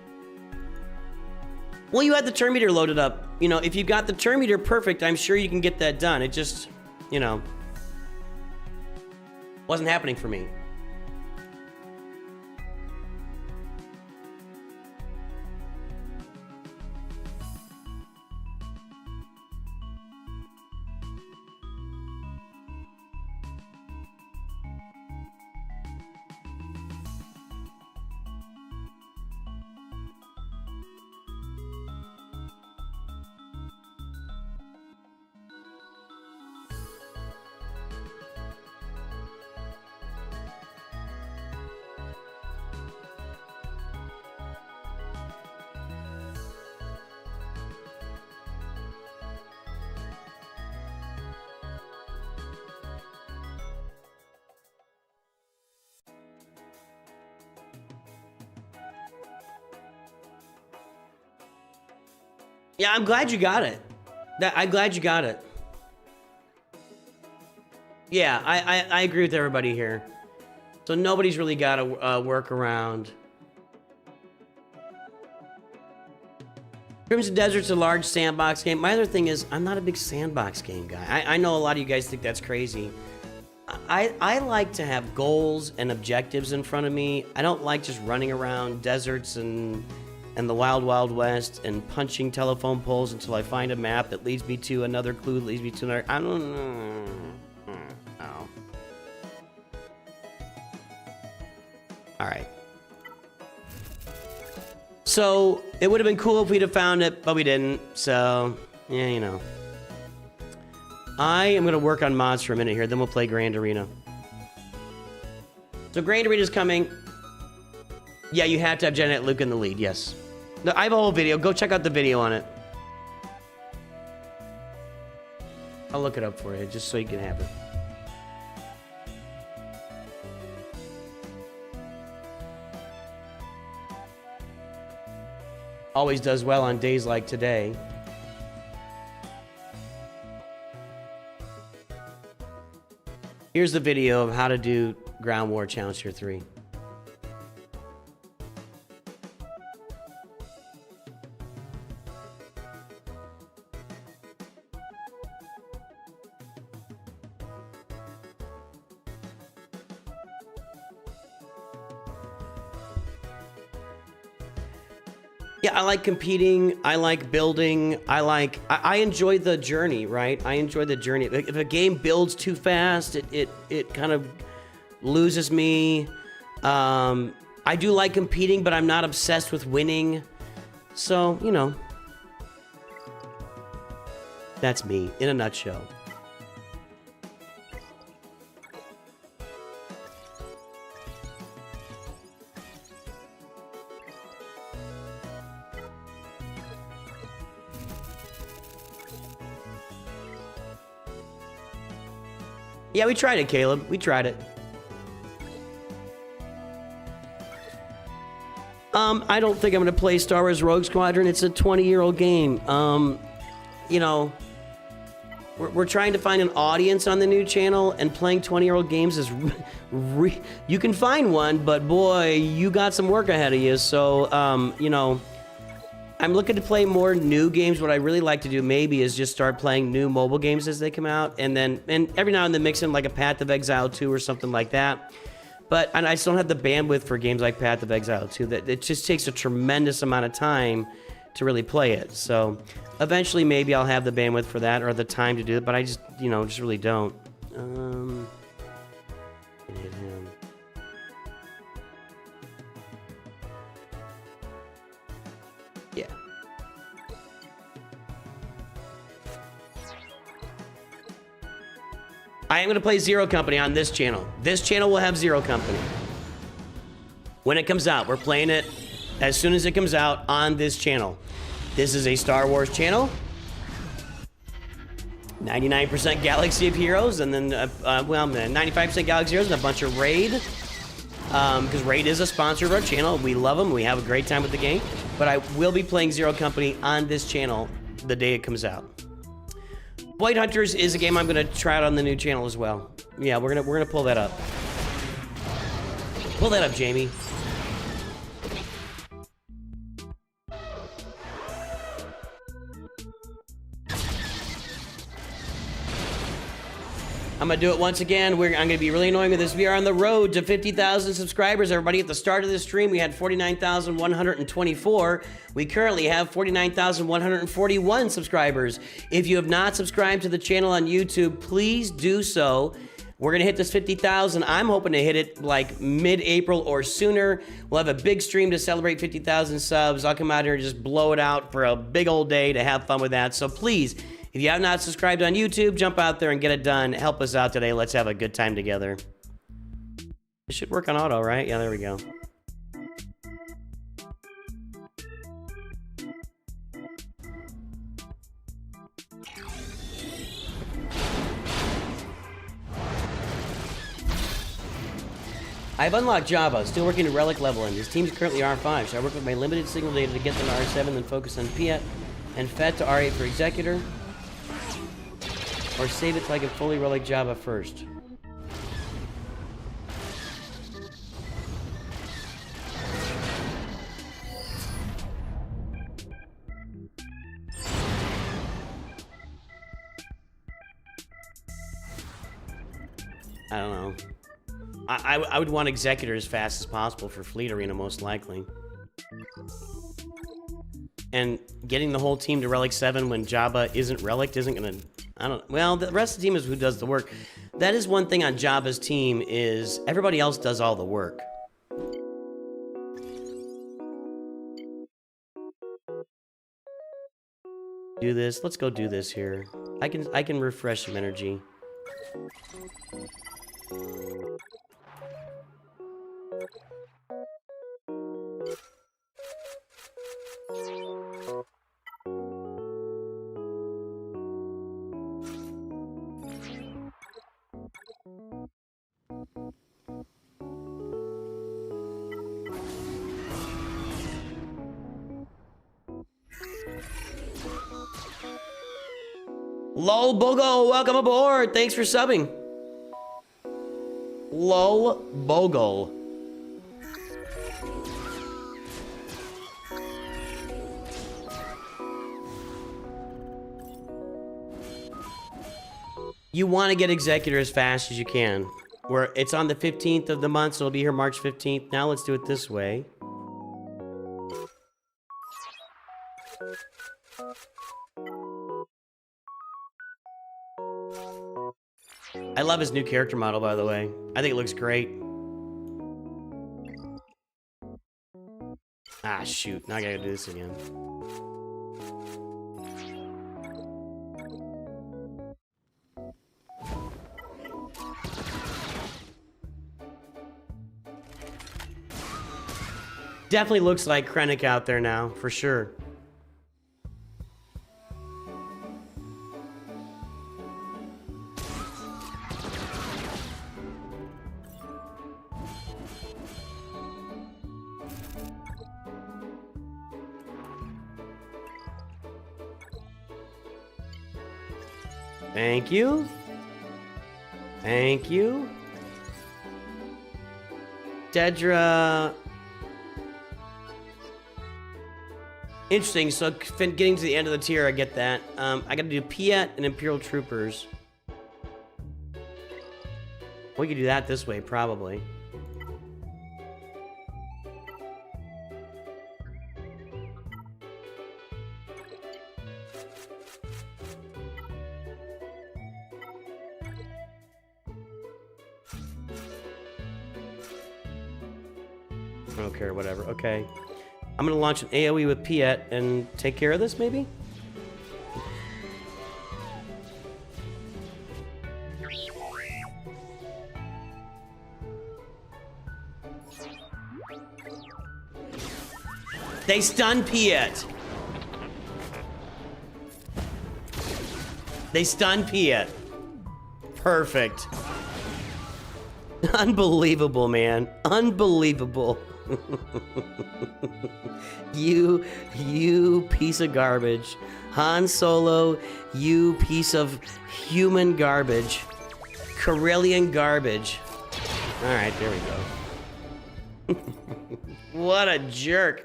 Well, you had the turn meter loaded up. You know, if you got the turn meter perfect, I'm sure you can get that done. It just, you know, wasn't happening for me. Yeah, I'm glad you got it. I'm glad you got it. Yeah, I agree with everybody here. So nobody's really got a work around. Crimson Desert's a large sandbox game. My other thing is, I'm not a big sandbox game guy. I know a lot of you guys think that's crazy. I like to have goals and objectives in front of me. I don't like just running around deserts and the wild, wild west and punching telephone poles until I find a map that leads me to another clue that leads me to another. I don't know. Oh. All right. So it would have been cool if we'd have found it, but we didn't. So, yeah, you know. I am going to work on mods for a minute here, then we'll play Grand Arena. So Grand Arena is coming. Yeah, you have to have Jedi Knight Luke in the lead, yes. No, I have a whole video. Go check out the video on it. I'll look it up for you, just so you can have it. Always does well on days like today. Here's the video of how to do Ground War Challenge Tier 3. Yeah, I like competing. I like building. I enjoy the journey, right? I enjoy the journey. If a game builds too fast, it kind of loses me. I do like competing, but I'm not obsessed with winning. So, you know, that's me in a nutshell. Yeah, we tried it, Caleb. We tried it. I don't think I'm going to play Star Wars Rogue Squadron. It's a 20-year-old game. You know, we're trying to find an audience on the new channel, and playing 20-year-old games is... you can find one, but boy, you got some work ahead of you. So, you know... I'm looking to play more new games. What I really like to do maybe is just start playing new mobile games as they come out, and every now and then mix in like a Path of Exile 2 or something like that. But I just don't have the bandwidth for games like Path of Exile 2. That it just takes a tremendous amount of time to really play it. So eventually maybe I'll have the bandwidth for that or the time to do it, but I just, you know, just really don't. Hit him. Yeah. I am going to play Zero Company on this channel. This channel will have Zero Company. When it comes out, we're playing it as soon as it comes out on this channel. This is a Star Wars channel. 99% Galaxy of Heroes, and then, 95% Galaxy Heroes, and a bunch of Raid. Because Raid is a sponsor of our channel. We love them. We have a great time with the game. But I will be playing Zero Company on this channel the day it comes out. Blade Hunters is a game I'm going to try out on the new channel as well. Yeah, we're gonna pull that up. Pull that up, Jamie. I'm gonna do it once again. I'm gonna be really annoying with this. We are on the road to 50,000 subscribers. Everybody, at the start of this stream, we had 49,124. We currently have 49,141 subscribers. If you have not subscribed to the channel on YouTube, please do so. We're gonna hit this 50,000. I'm hoping to hit it like mid-April or sooner. We'll have a big stream to celebrate 50,000 subs. I'll come out here and just blow it out for a big old day to have fun with that. So please, if you have not subscribed on YouTube, jump out there and get it done. Help us out today. Let's have a good time together. It should work on auto, right? Yeah, there we go. I've unlocked Java, still working to relic level in. His team's currently R5, so I work with my limited signal data to get them to R7, then focus on Piet and FET to R8 for Executor. Or save it till I can fully relic Java first. I don't know. I would want Executor as fast as possible for Fleet Arena, most likely. And getting the whole team to Relic 7 when Jabba isn't Relic isn't gonna... Well, the rest of the team is who does the work. That is one thing on Jabba's team, is everybody else does all the work. Do this. Let's go do this here. I can refresh some energy. Lol Bogle, welcome aboard. Thanks for subbing. Lol Bogle. You want to get Executor as fast as you can. Where it's on the 15th of the month, so it'll be here March 15th. Now let's do it this way. I love his new character model, by the way. I think it looks great. Ah, shoot. Now I gotta do this again. Definitely looks like Krennic out there now, for sure. Thank you. Thank you. Dedra. Interesting, so getting to the end of the tier, I get that. I gotta do Piet and Imperial Troopers. We could do that this way, probably. I don't care, whatever. Okay. I'm gonna launch an AoE with Piet and take care of this, maybe? They stun Piet. They stun Piet. Perfect. Unbelievable, man. Unbelievable. You piece of garbage. Han Solo, you piece of human garbage. Corellian garbage. Alright, there we go. What a jerk.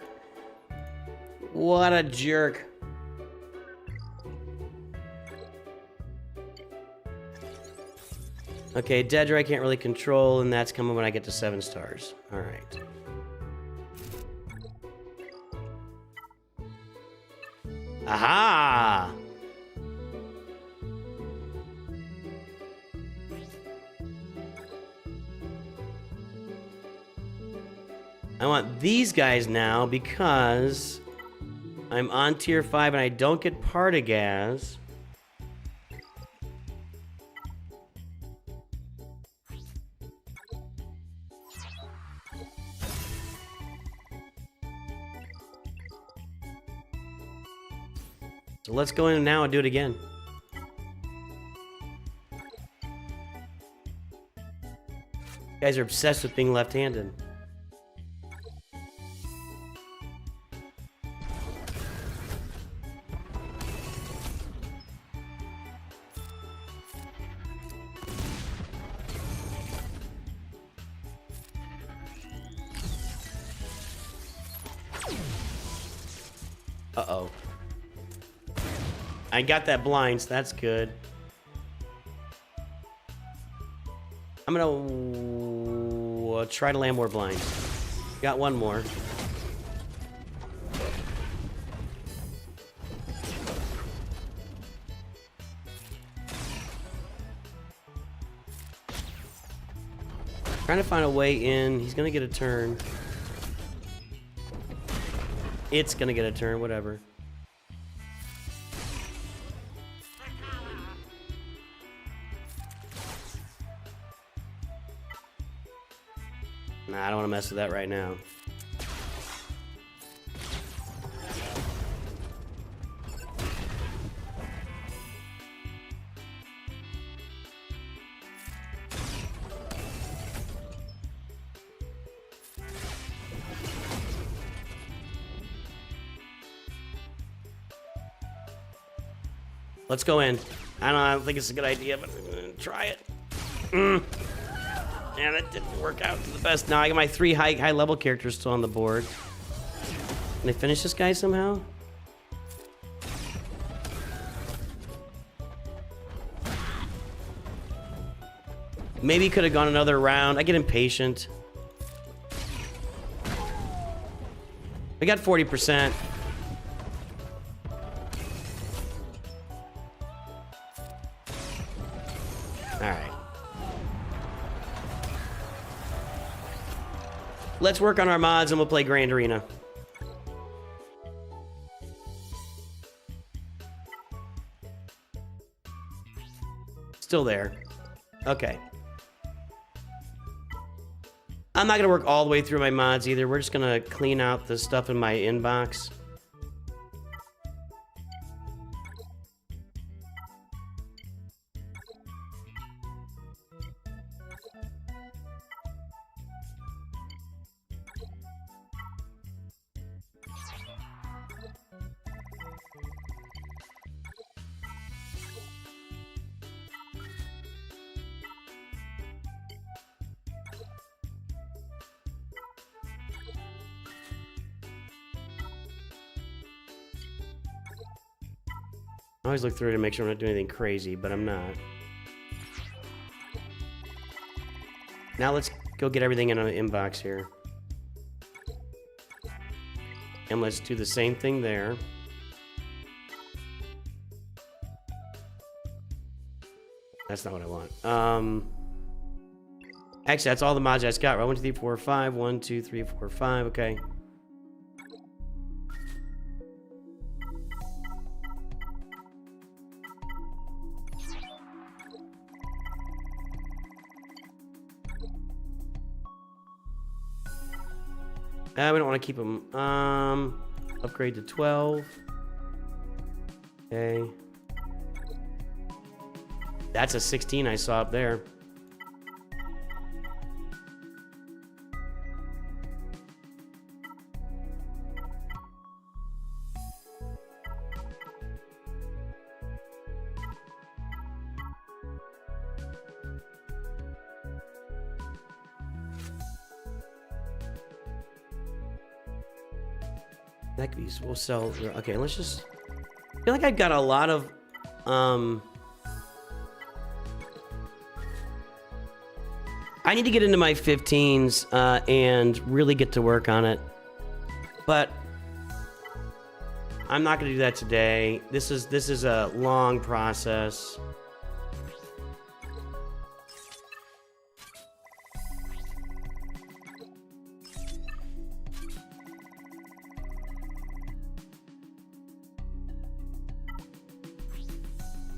What a jerk. Okay, Dedra I can't really control, and that's coming when I get to 7 stars. Alright. Aha! I want these guys now because I'm on tier 5 and I don't get Partagaz. So let's go in now and do it again. You guys are obsessed with being left-handed. Uh-oh. I got that blind, so that's good. I'm gonna try to land more blinds. Got one more. Trying to find a way in. He's gonna get a turn. It's gonna get a turn, whatever. Nah, I don't want to mess with that right now. Let's go in. I don't think it's a good idea, but I'm gonna try it. Yeah, that didn't work out to the best. Now I got my 3 high level characters still on the board. Can I finish this guy somehow? Maybe could have gone another round. I get impatient. I got 40%. Alright. Let's work on our mods and we'll play Grand Arena. Still there. Okay. I'm not going to work all the way through my mods either. We're just going to clean out the stuff in my inbox. I always look through it to make sure I'm not doing anything crazy, but I'm not. Now let's go get everything in an inbox here. And let's do the same thing there. That's not what I want. Actually, that's all the mods I just got, right? 1, 2, 3, 4, 5. 1, 2, 3, 4, 5. Okay. We don't want to keep them. Upgrade to 12. Okay. That's a 16 I saw up there. That could be, we'll sell, okay, let's just, I feel like I've got a lot of, I need to get into my 15s, and really get to work on it, but I'm not gonna do that today. This is a long process.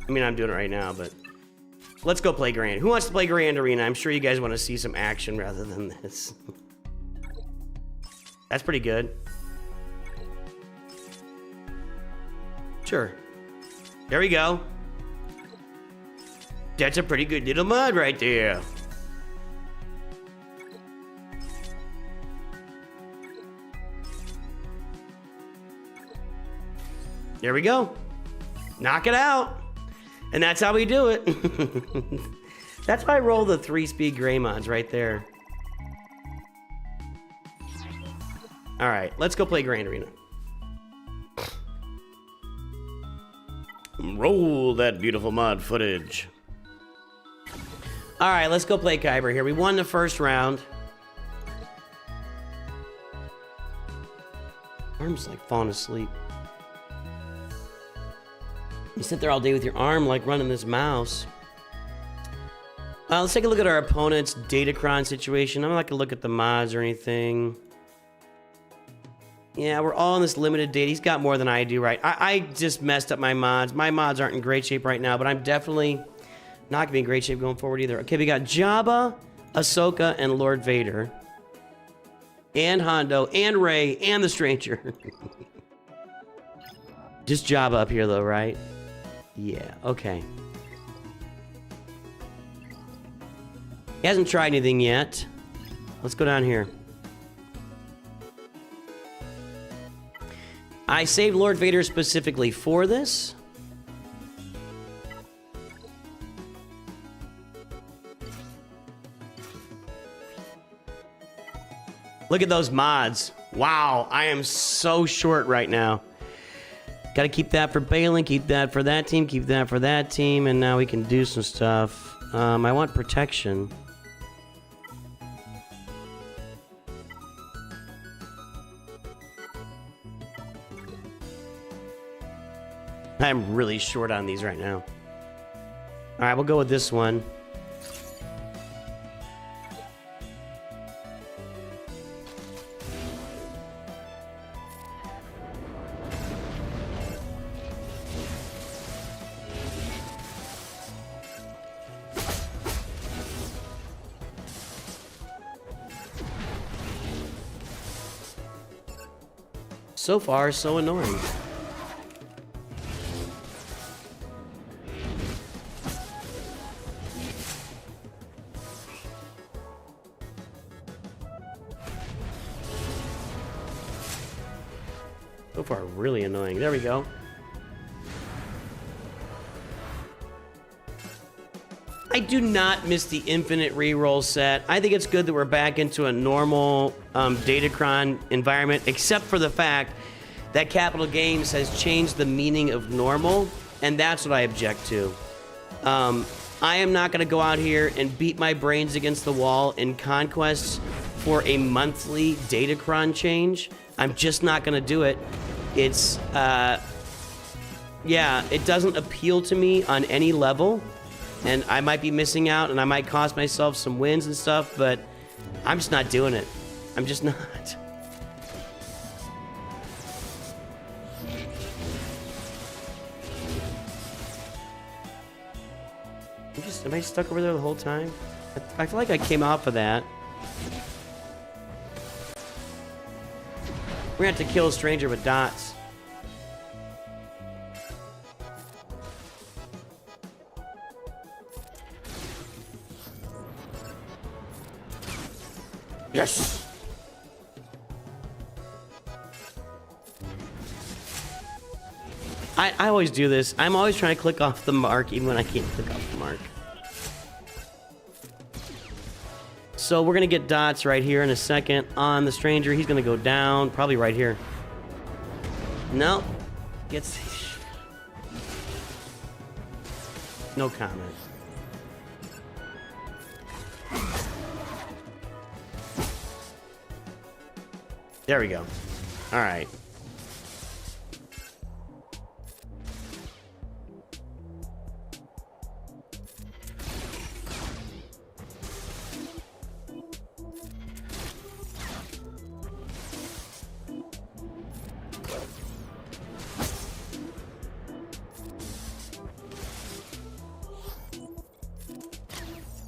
I mean, I'm doing it right now, but let's go play Grand. Who wants to play Grand Arena? I'm sure you guys want to see some action rather than this. That's pretty good. Sure. There we go. That's a pretty good little mod right there. There we go. Knock it out. And that's how we do it. That's why I roll the 3-speed gray mods right there. All right, let's go play Grand Arena. Roll that beautiful mod footage. All right, let's go play Kyber here. We won the first round. Arm's like falling asleep. You sit there all day with your arm like running this mouse. Let's take a look at our opponent's Datacron situation. I'm not gonna look at the mods or anything. Yeah, we're all in this limited data. He's got more than I do, right? I just messed up my mods. My mods aren't in great shape right now, but I'm definitely not gonna be in great shape going forward either. Okay, we got Jabba, Ahsoka, and Lord Vader. And Hondo, and Rey, and the Stranger. Just Jabba up here though, right? Yeah, okay. He hasn't tried anything yet. Let's go down here. I saved Lord Vader specifically for this. Look at those mods. Wow, I am so short right now. Got to keep that for Balin, keep that for that team, keep that for that team, and now we can do some stuff. I want protection. I'm really short on these right now. All right, we'll go with this one. So far, so annoying. So far, really annoying. There we go. I do not miss the infinite reroll set. I think it's good that we're back into a normal Datacron environment, except for the fact that Capital Games has changed the meaning of normal, and that's what I object to. I am not going to go out here and beat my brains against the wall in Conquests for a monthly Datacron change. I'm just not going to do it. It's, yeah, it doesn't appeal to me on any level. And I might be missing out, and I might cost myself some wins and stuff, but I'm just not doing it. I'm just not. Am I stuck over there the whole time? I feel like I came off of that. We're gonna have to kill a stranger with dots. Yes! I always do this. I'm always trying to click off the mark even when I can't click off the mark. So we're gonna get dots right here in a second on the stranger. He's gonna go down, probably right here. No. Gets... No comment. There we go. All right.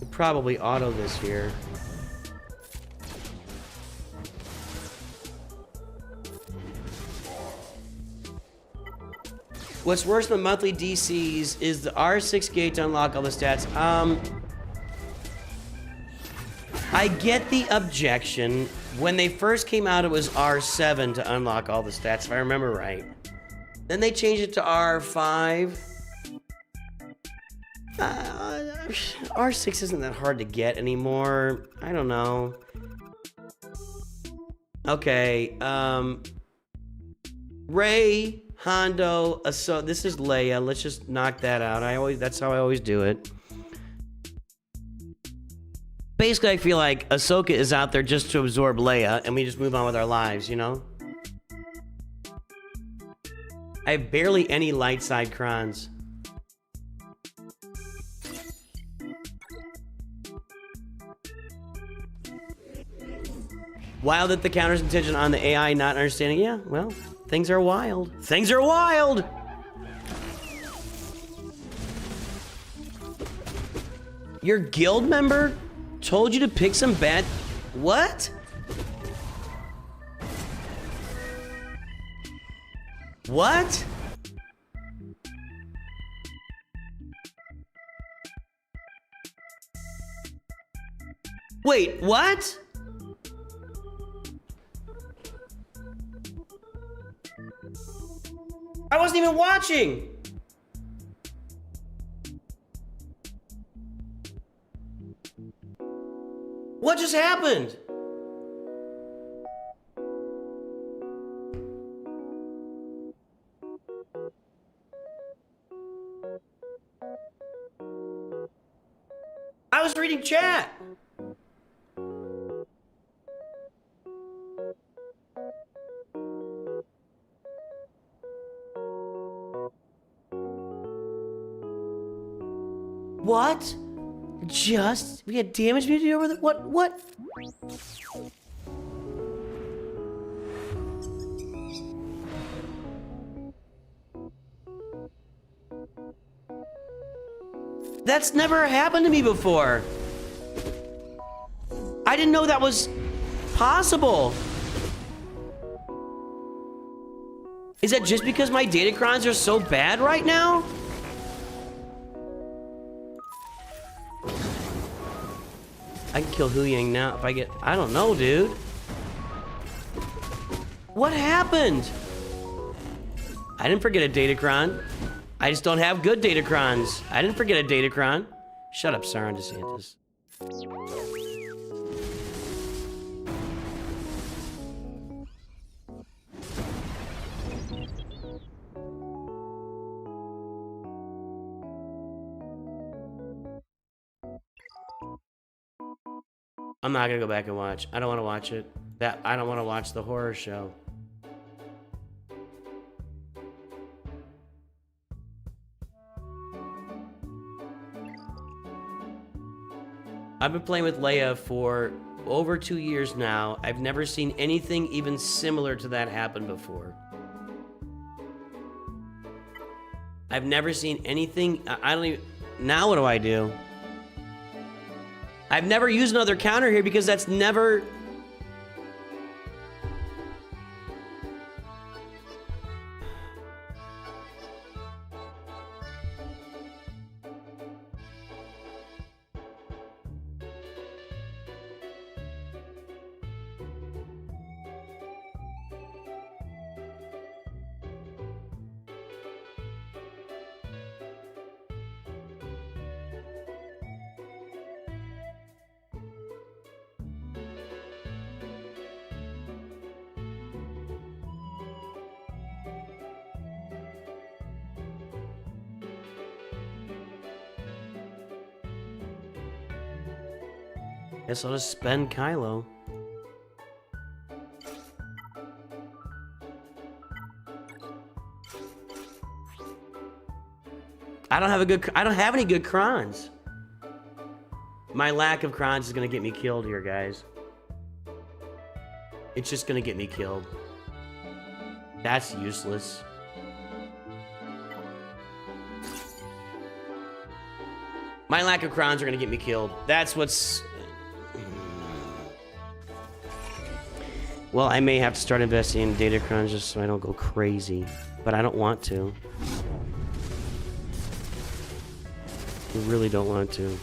Probably auto this here. What's worse than monthly DCs is the R6 gate to unlock all the stats. I get the objection. When they first came out, it was R7 to unlock all the stats, if I remember right. Then they changed it to R5. R6 isn't that hard to get anymore. I don't know. Okay, Ray, Hondo, this is Leia. Let's just knock that out. That's how I always do it. Basically, I feel like Ahsoka is out there just to absorb Leia, and we just move on with our lives, you know? I have barely any light side crons. Wild that the counter's contingent on the AI not understanding. Yeah, well, things are wild. Things are wild! Your guild member told you to pick some bad... What? What? Wait, what? I wasn't even watching. What just happened? I was reading chat. What? We had damage muted over the what? That's never happened to me before. I didn't know that was possible. Is that just because my datacrons are so bad right now? I can kill Hu Yang now if I get... I don't know, dude. What happened? I didn't forget a datacron. I just don't have good datacrons. I didn't forget a datacron. Shut up, Sarah DeSantis. I'm not gonna go back and watch. I don't want to watch it. I don't want to watch the horror show. I've been playing with Leia for over 2 years now. I've never seen anything even similar to that happen before. I've never seen anything. I don't even... Now what do I do? I've never used another counter here because that's never... Guess I'll just spend Kylo. I don't have any good crons. My lack of crons is gonna get me killed here, guys. It's just gonna get me killed. That's useless. My lack of crons are gonna get me killed. That's what's... Well, I may have to start investing in data crons just so I don't go crazy. But I don't want to. I really don't want to.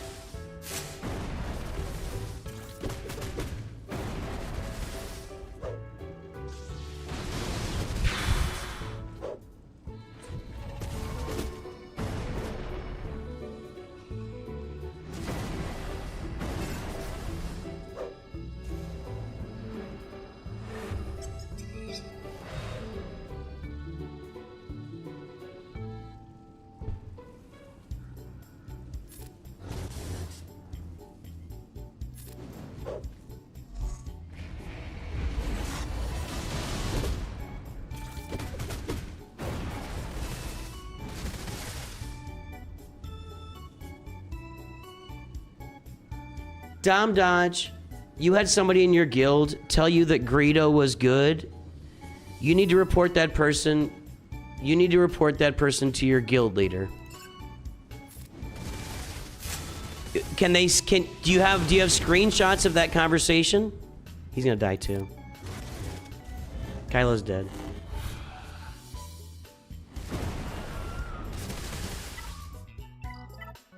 Dom Dodge, you had somebody in your guild tell you that Greedo was good. You need to report that person. You need to report that person to your guild leader. Do you have screenshots of that conversation? He's gonna die too. Kylo's dead.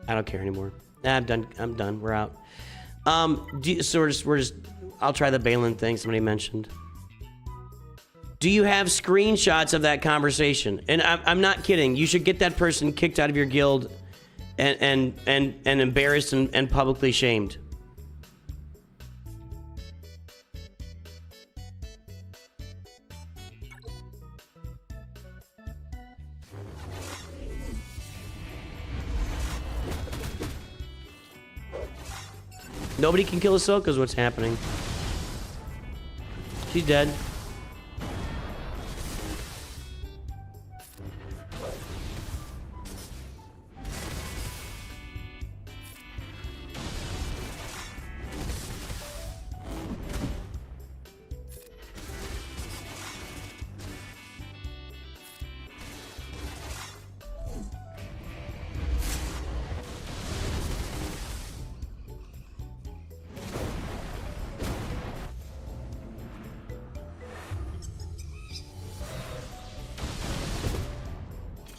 I don't care anymore. Nah, I'm done. We're out. So we're just, I'll try the Balin thing somebody mentioned. Do you have screenshots of that conversation? And I'm not kidding. You should get that person kicked out of your guild and embarrassed and publicly shamed. Nobody can kill Ahsoka is what's happening. She's dead.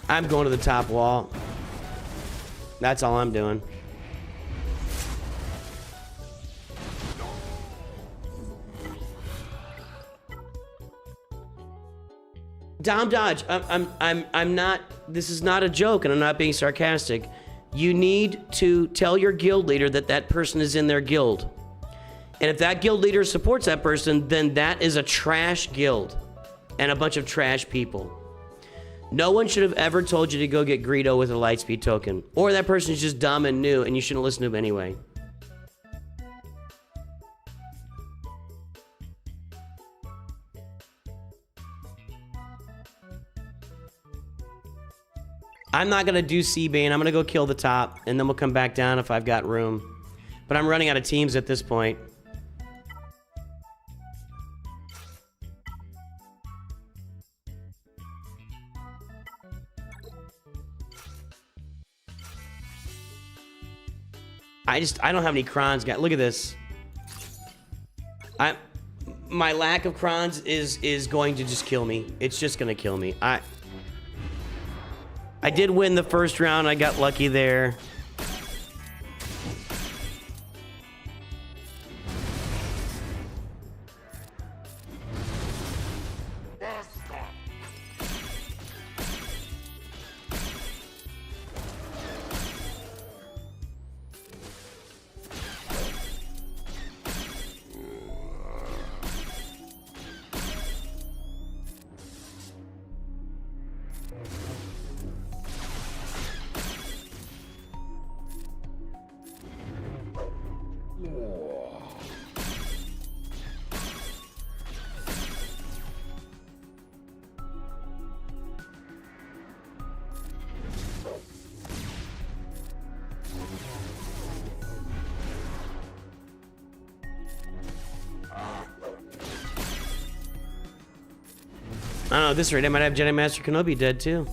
I'm going to the top wall. That's all I'm doing. Dom Dodge, I'm not, this is not a joke and I'm not being sarcastic. You need to tell your guild leader that that person is in their guild. And if that guild leader supports that person, then that is a trash guild and a bunch of trash people. No one should have ever told you to go get Greedo with a lightspeed token. Or that person's just dumb and new and you shouldn't listen to him anyway. I'm not gonna do C-Bane. I'm gonna go kill the top and then we'll come back down if I've got room. But I'm running out of teams at this point. I don't have any crons. Look at this. My lack of crons is going to just kill me. It's just gonna kill me. I did win the first round. I got lucky there. I don't know, at this rate I might have Jedi Master Kenobi dead too.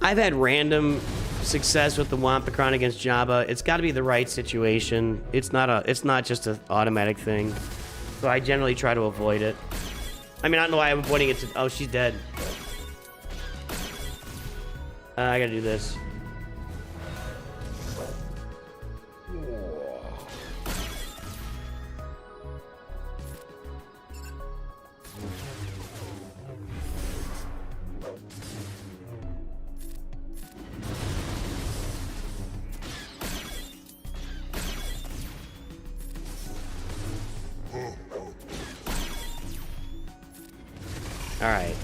I've had random success with the Wampacron against Jabba. It's got to be the right situation. It's not just an automatic thing. So I generally try to avoid it. I mean, I don't know why I'm avoiding it to... Oh, she's dead. I gotta do this. All right.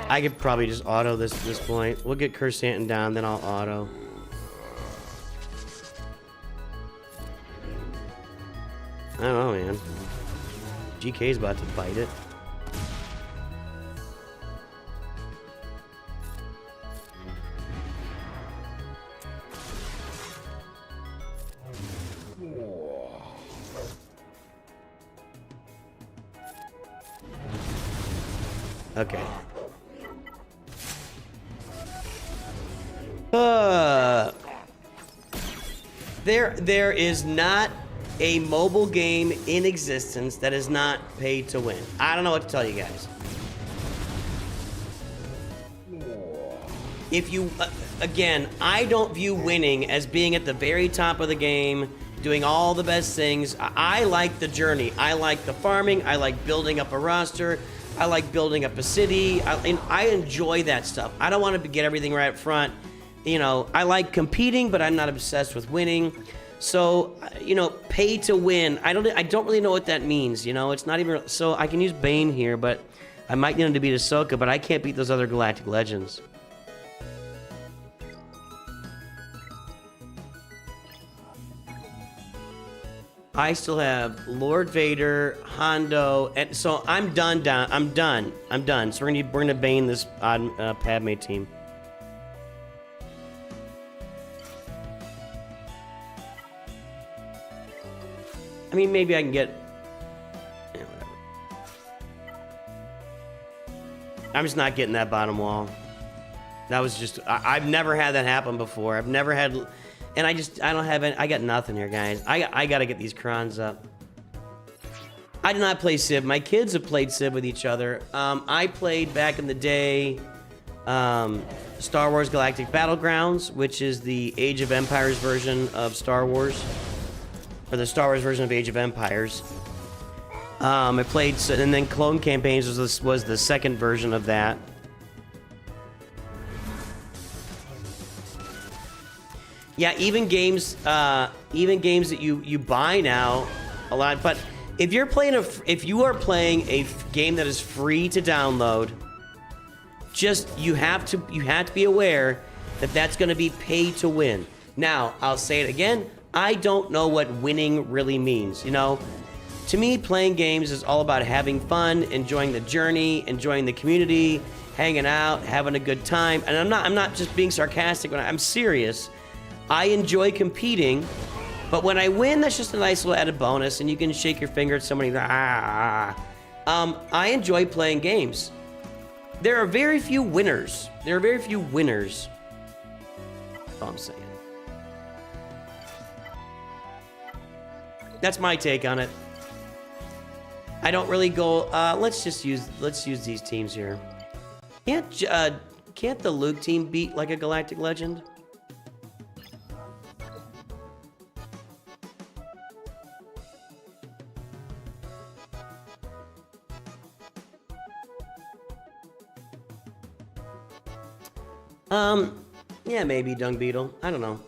I could probably just auto this at this point. We'll get Cursantin down, then I'll auto. I don't know, man. GK's about to bite it. Okay. There is not a mobile game in existence that is not paid to win. I don't know what to tell you guys. If you, again, I don't view winning as being at the very top of the game, doing all the best things. I like the journey. I like the farming. I like building up a roster. I like building up a city. I enjoy that stuff. I don't want to get everything right up front. You know, I like competing, but I'm not obsessed with winning. So, you know, pay to win. I don't really know what that means. You know, it's not even. So I can use Bane here, but I might need him to beat Ahsoka, but I can't beat those other Galactic Legends. I still have Lord Vader, Hondo, and so I'm done. I'm done. So we're gonna Bane this Padme team. I mean, maybe I can get. Yeah, whatever. I'm just not getting that bottom wall. That was just. I've never had that happen before. I've never had. And I don't have any. I got nothing here, guys. I gotta get these crons up. I did not play Civ. My kids have played Civ with each other. I played back in the day Star Wars Galactic Battlegrounds, which is the Age of Empires version of Star Wars. Or the Star Wars version of Age of Empires. I played, and then Clone Campaigns was the second version of that. Yeah, even games that you buy now, a lot. But if you're playing if you are playing a game that is free to download, you have to be aware that that's going to be pay to win. Now, I'll say it again. I don't know what winning really means. You know, to me, playing games is all about having fun, enjoying the journey, enjoying the community, hanging out, having a good time. And I'm not just being sarcastic when I'm serious. I enjoy competing, but when I win, that's just a nice little added bonus, and you can shake your finger at somebody. I enjoy playing games. There are very few winners. That's all I'm saying. That's my take on it. I don't really go. Let's use these teams here. Can't the Luke team beat like a Galactic Legend? Yeah, maybe Dung Beetle. I don't know.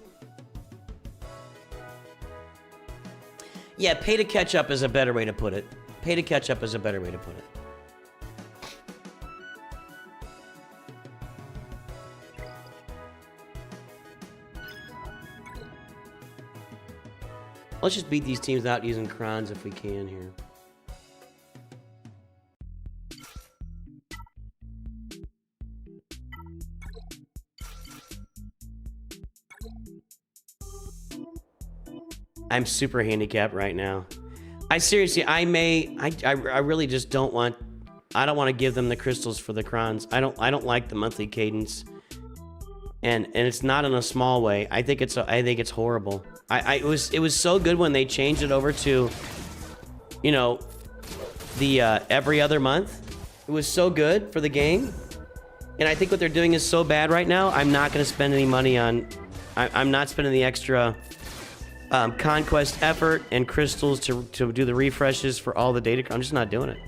Yeah, pay to catch up is a better way to put it. Pay to catch up is a better way to put it. Let's just beat these teams out using crons if we can here. I'm super handicapped right now. I seriously, I really just don't want, I don't want to give them the crystals for the crons. I don't like the monthly cadence. And it's not in a small way. I think it's horrible. It was so good when they changed it over to, you know, the every other month. It was so good for the game. And I think what they're doing is so bad right now. I'm not going to spend any money on, I'm not spending the extra conquest effort and crystals to do the refreshes for all the data. I'm just not doing it.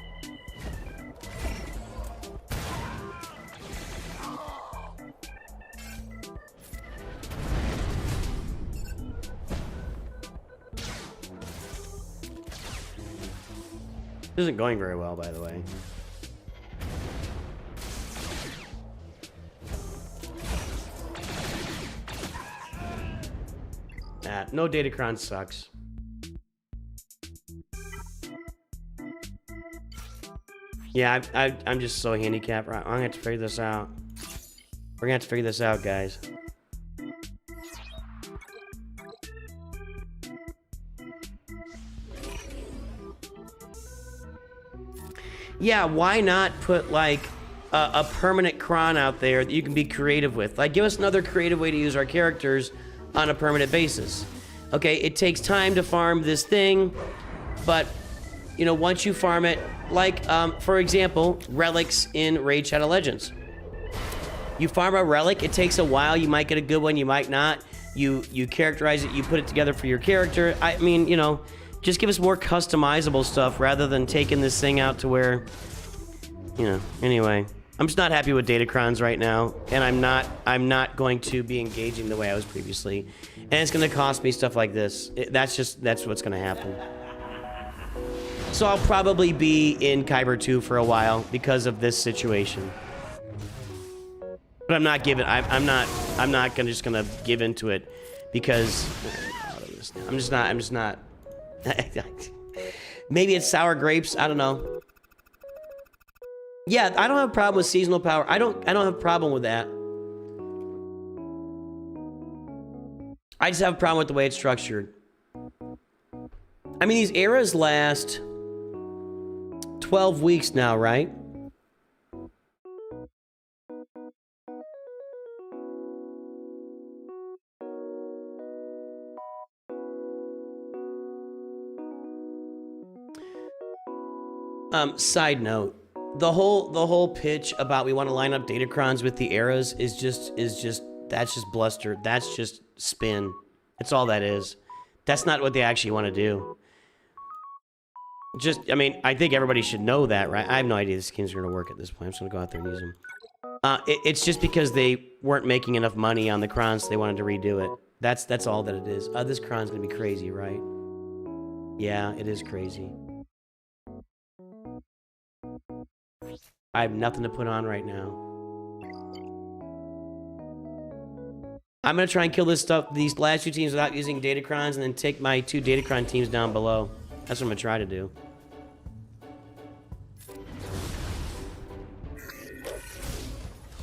This isn't going very well, by the way. No Datacron sucks. Yeah, I'm just so handicapped. I'm gonna have to figure this out. We're gonna have to figure this out, guys. Yeah, why not put like a permanent cron out there that you can be creative with? Like, give us another creative way to use our characters on a permanent basis. Okay, it takes time to farm this thing, but you know, once you farm it, like for example, relics in Raid Shadow Legends. You farm a relic, it takes a while. You might get a good one, you might not. You characterize it, you put it together for your character. I mean, you know, just give us more customizable stuff rather than taking this thing out to where, you know. Anyway, I'm just not happy with Datacrons right now, and I'm not going to be engaging the way I was previously, and it's going to cost me stuff like this. That's what's going to happen. So I'll probably be in Kyber 2 for a while because of this situation. But I'm not giving. I'm not just gonna give into it because I'm just not. Maybe it's sour grapes. I don't know. Yeah, I don't have a problem with seasonal power. I don't have a problem with that. I just have a problem with the way it's structured. I mean, these eras last 12 weeks now, right? Side note, the whole pitch about we want to line up Datacrons with the eras is just that's just bluster. That's just spin. That's all that is. That's not what they actually want to do. Just, I mean, I think everybody should know that, right? I have no idea the skins are going to work at this point. I'm just going to go out there and use them. It's just because they weren't making enough money on the crons, so they wanted to redo it. That's all that it is. This cron's going to be crazy, right? Yeah, it is crazy. I have nothing to put on right now. I'm going to try and kill these last two teams without using Datacrons, and then take my 2 Datacron teams down below. That's what I'm going to try to do.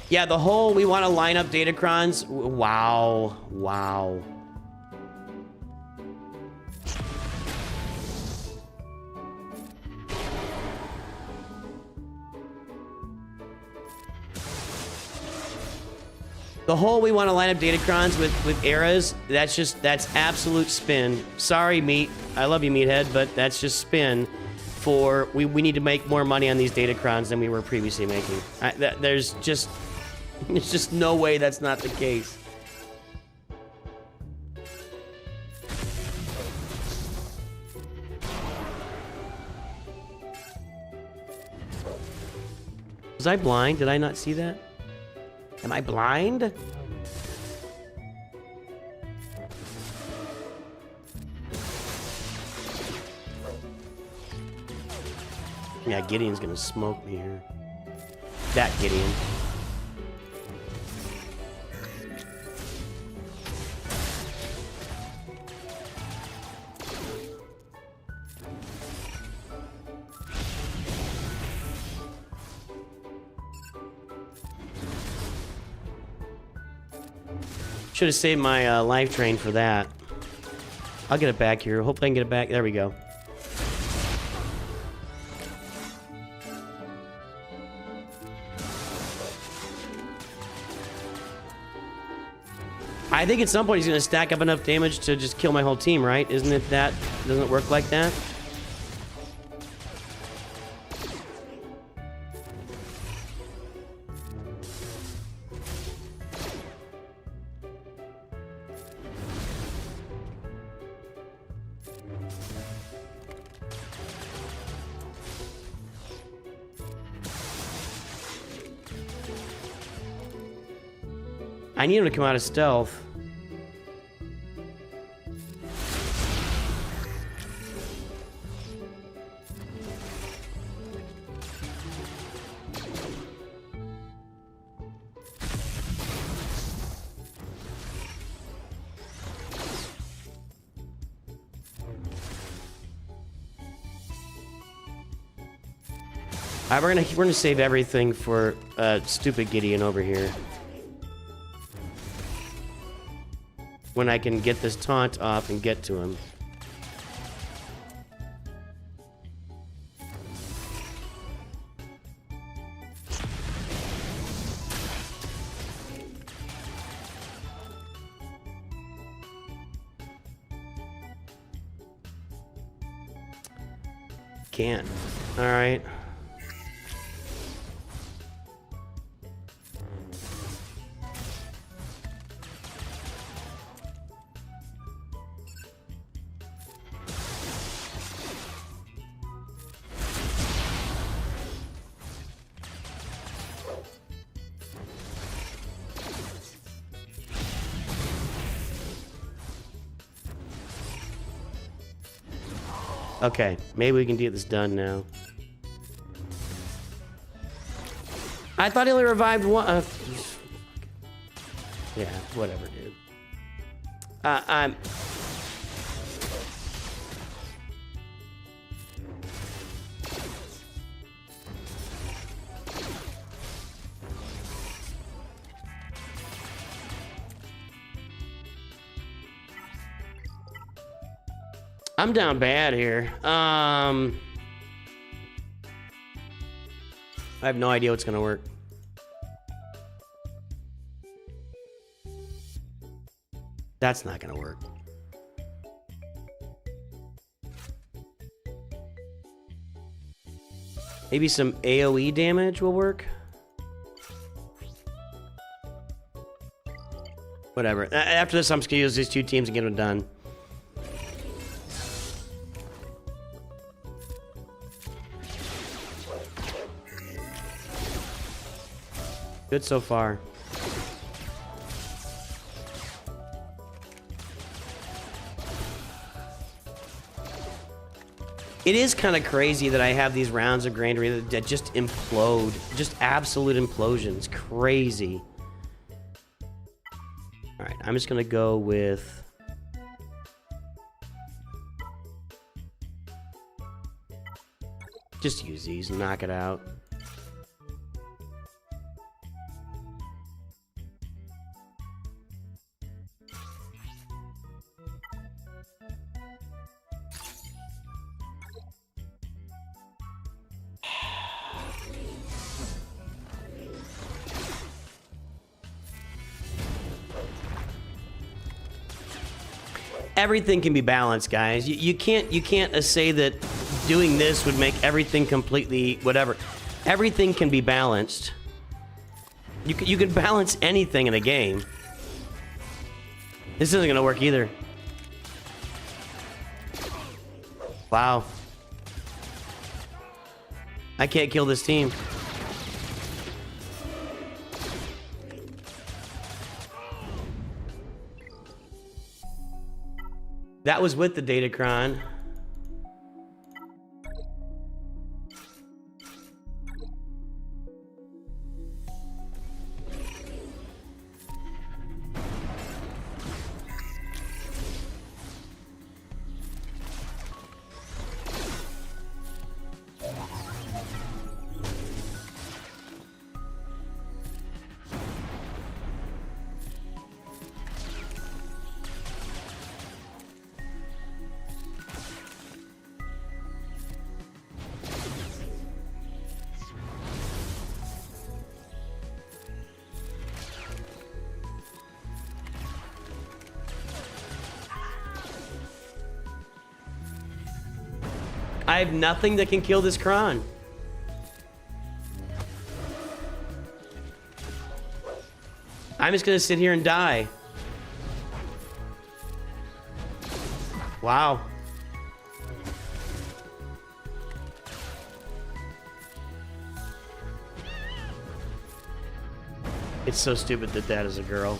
Yeah, the whole we want to line up Datacrons. Wow. Wow. The whole we want to line up Datacrons with eras, that's absolute spin. Sorry, Meat. I love you, Meathead, but that's just spin for we need to make more money on these Datacrons than we were previously making. There's just no way that's not the case. Was I blind? Did I not see that? Am I blind? Yeah, Gideon's gonna smoke me here. That Gideon. Should have saved my life train for that. I'll get it back here. Hopefully I can get it back. There we go. I think at some point he's going to stack up enough damage to just kill my whole team, right? Isn't it that? Doesn't it work like that? I need him to come out of stealth. Alright, we're gonna save everything for stupid Gideon over here. When I can get this taunt off and get to him. Can't. All right. Okay, maybe we can get this done now. I thought he only revived one. Yeah, whatever, dude. I'm down bad here. I have no idea what's gonna work. That's not gonna work. Maybe some AoE damage will work. Whatever. After this, I'm just gonna use these two teams and get them done. Good so far. It is kind of crazy that I have these rounds of Grandery that just implode. Just absolute implosions. Crazy. Alright, I'm just going to go with... Just use these and knock it out. Everything can be balanced, guys. You can't say that doing this would make everything completely whatever. Everything can be balanced. You can balance anything in a game. This isn't gonna work either. Wow. I can't kill this team. That was with the Datacron. I have nothing that can kill this Kron. I'm just gonna sit here and die. Wow. It's so stupid that that is a girl.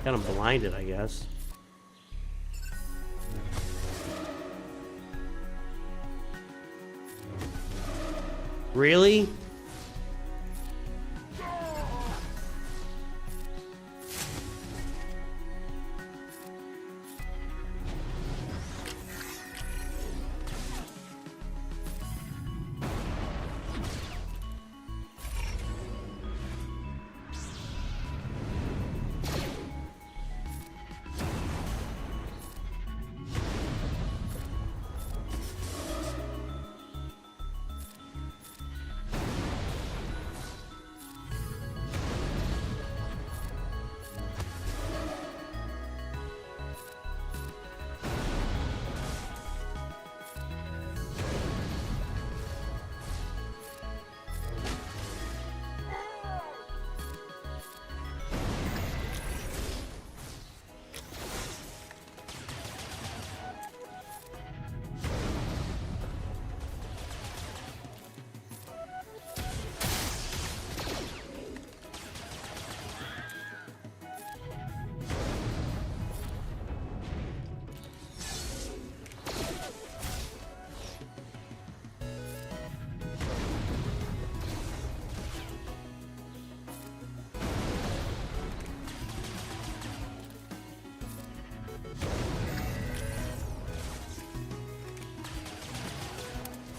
Got him blinded, I guess. Really?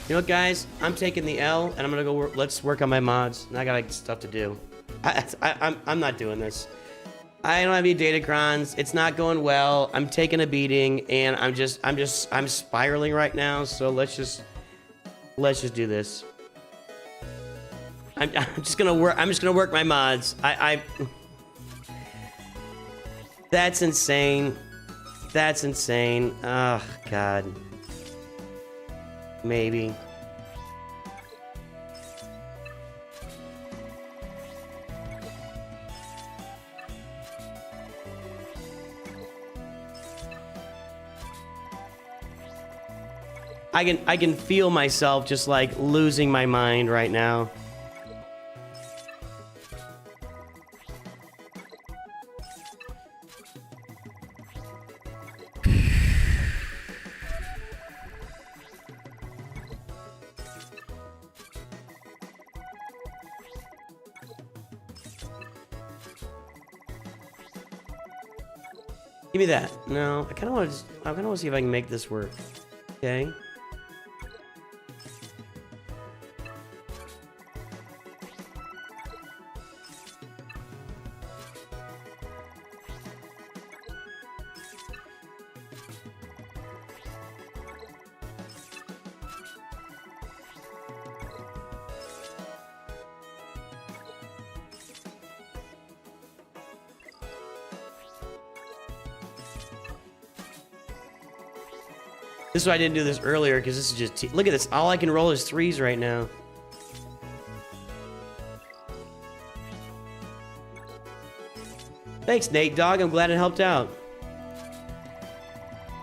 You know what, guys? I'm taking the L, and I'm gonna go work. Let's work on my mods. I got like, stuff to do. I'm not doing this. I don't have any Datacrons. It's not going well. I'm taking a beating, and I'm spiraling right now. So let's just do this. I'm just gonna work. I'm just gonna work my mods. That's insane. That's insane. Oh God. Maybe. I can feel myself just like losing my mind right now. Give me that. No, I kind of want to see if I can make this work. Okay. This is why I didn't do this earlier, because this is just... Look at this. All I can roll is 3s right now. Thanks, Nate Dog. I'm glad it helped out.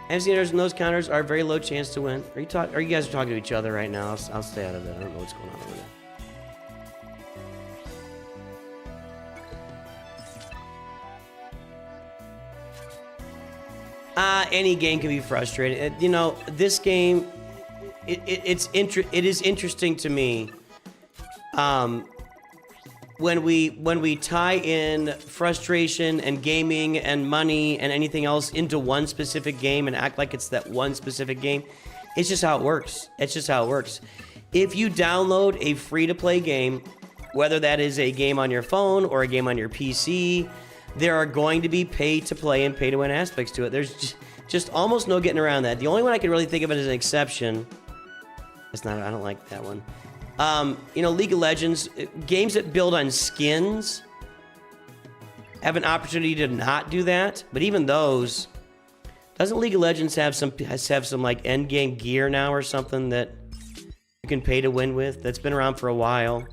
MC and those counters are very low chance to win. Are you guys talking to each other right now? I'll stay out of it. I don't know what's going on over there. Any game can be frustrating. You know, this game, it is interesting to me. When we tie in frustration and gaming and money and anything else into one specific game and act like it's that one specific game, it's just how it works. It's just how it works. If you download a free-to-play game, whether that is a game on your phone or a game on your PC, there are going to be pay-to-play and pay-to-win aspects to it. There's just almost no getting around that. The only one I can really think of it as an exception, it's not, I don't like that one. You know, League of Legends, games that build on skins have an opportunity to not do that. But even those, doesn't League of Legends have some like end game gear now or something that you can pay to win with? That's been around for a while.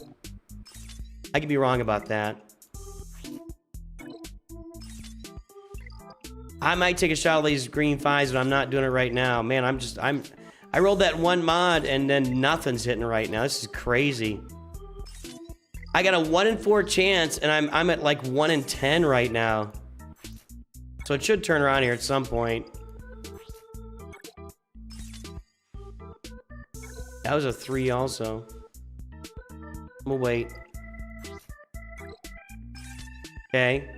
I could be wrong about that. I might take a shot at these green fives, but I'm not doing it right now. Man, I rolled that one mod and then nothing's hitting right now. This is crazy. I got a 1 in 4 chance and I'm at like 1 in 10 right now. So it should turn around here at some point. That was a 3 also. We'll wait. Okay.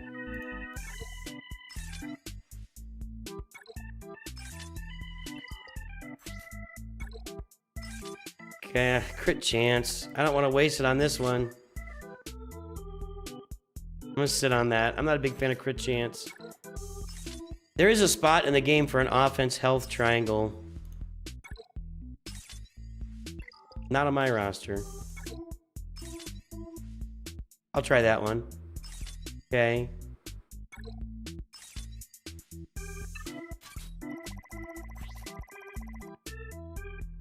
Okay, crit chance. I don't want to waste it on this one. I'm gonna sit on that. I'm not a big fan of crit chance. There is a spot in the game for an offense health triangle. Not on my roster. I'll try that one. Okay.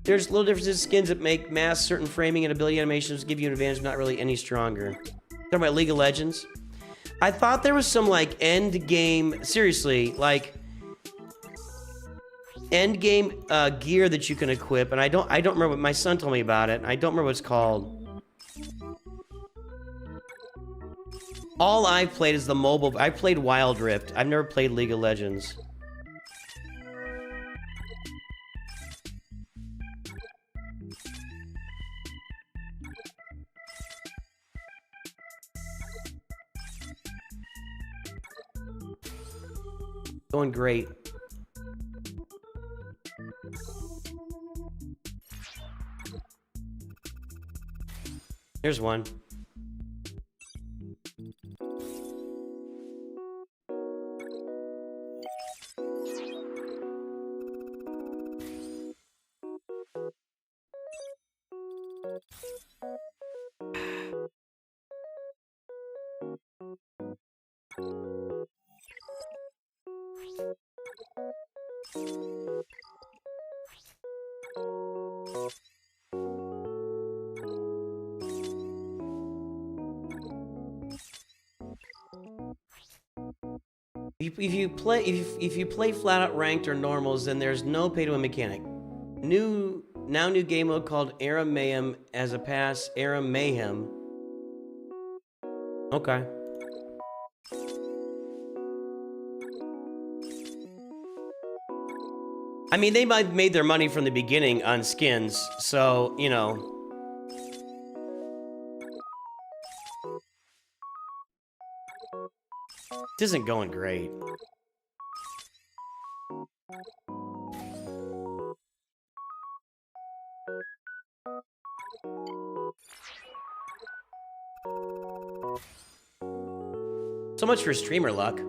There's little differences in skins that make mask certain framing and ability animations give you an advantage, not really any stronger. Talking about League of Legends. I thought there was some like end game, seriously, like end game gear that you can equip, and I don't remember what my son told me about it. And I don't remember what it's called. All I've played is the mobile. I played Wild Rift. I've never played League of Legends. Going great. Here's one. If you play flat out ranked or normals, then there's no pay to win mechanic. New game mode called Era Mayhem as a pass. Era Mayhem. Okay. I mean, they might have made their money from the beginning on skins, so you know. This isn't going great. So much for streamer luck.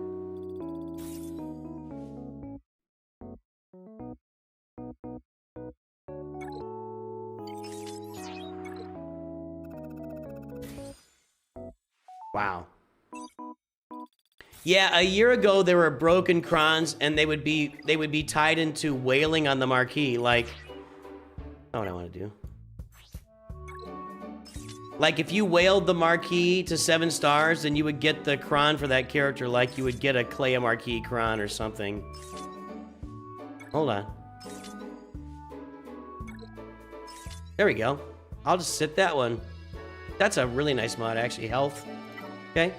Wow. Yeah, a year ago there were broken crons, and they would be tied into wailing on the marquee. Like, I don't know what I want to do. Like, if you whaled the Marquis to 7 stars, then you would get the Kron for that character like you would get a Clea Marquis Kron or something. Hold on. There we go. I'll just sit that one. That's a really nice mod, actually. Health. Okay.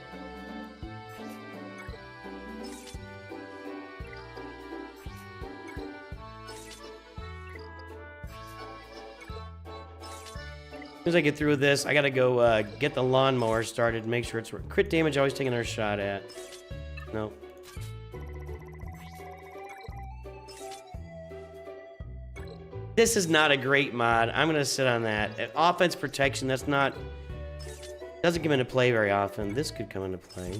As soon as I get through with this, I gotta go get the lawnmower started, make sure it's crit damage. Always taking another shot at. No. This is not a great mod. I'm gonna sit on that. Offense protection. That's not. Doesn't come into play very often. This could come into play.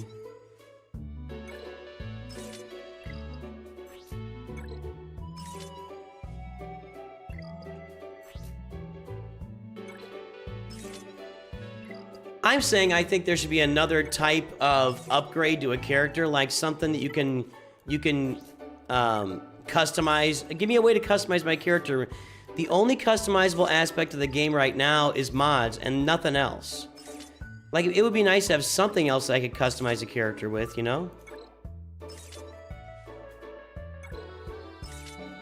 I'm saying I think there should be another type of upgrade to a character, like something that you can customize. Give me a way to customize my character. The only customizable aspect of the game right now is mods and nothing else. Like, it would be nice to have something else I could customize a character with, you know?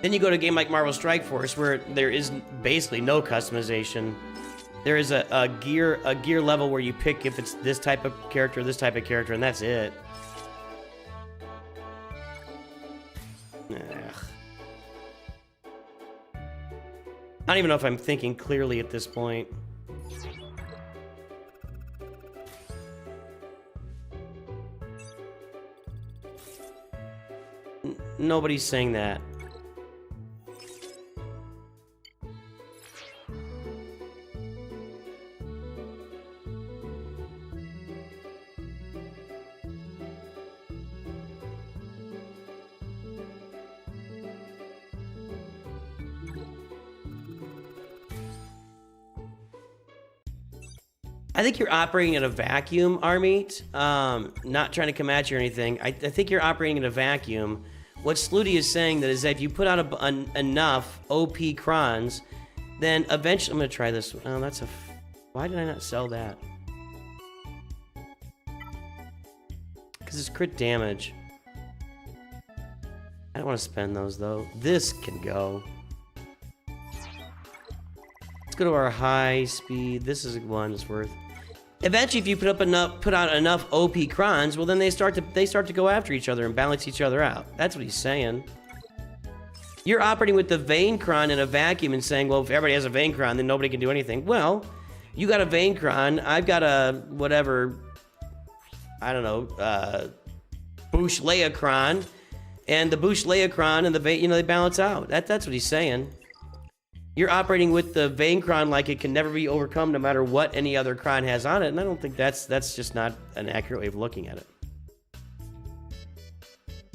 Then you go to a game like Marvel Strike Force, where there is basically no customization. There is a gear level where you pick if it's this type of character, and that's it. Ugh. I don't even know if I'm thinking clearly at this point. Nobody's saying that. I think you're operating in a vacuum, Armeet. Not trying to come at you or anything. I think you're operating in a vacuum. What Sluty is saying that is that if you put out enough OP crons, then eventually... I'm going to try this. Oh, that's a... Why did I not sell that? Because it's crit damage. I don't want to spend those, though. This can go. Let's go to our high speed. This is one that's worth... Eventually, if you put out enough OP crons, well, then they start to go after each other and balance each other out. That's what he's saying. You're operating with the Vayne cron in a vacuum and saying, well, if everybody has a Vayne cron, then nobody can do anything. Well, you got a Vayne cron. I've got a whatever. I don't know. Boosh Leia cron, and the Boosh Leia cron and the Vayne, they balance out. That's what he's saying. You're operating with the Vayne cron like it can never be overcome no matter what any other cron has on it, and I don't think that's just not an accurate way of looking at it.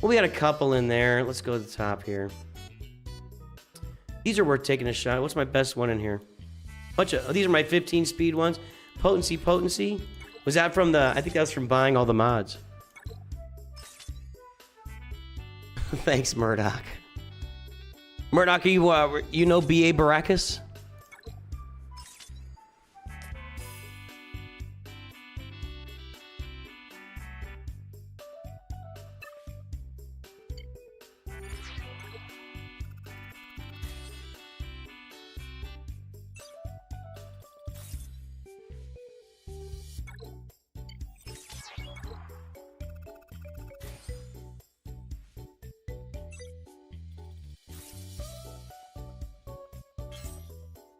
Well, we got a couple in there. Let's go to the top here. These are worth taking a shot. What's my best one in here? These are my 15 speed ones. Potency. Was that from the... I think that was from buying all the mods. Thanks, Murdoch. Murdoch, are you know B.A. Baracus?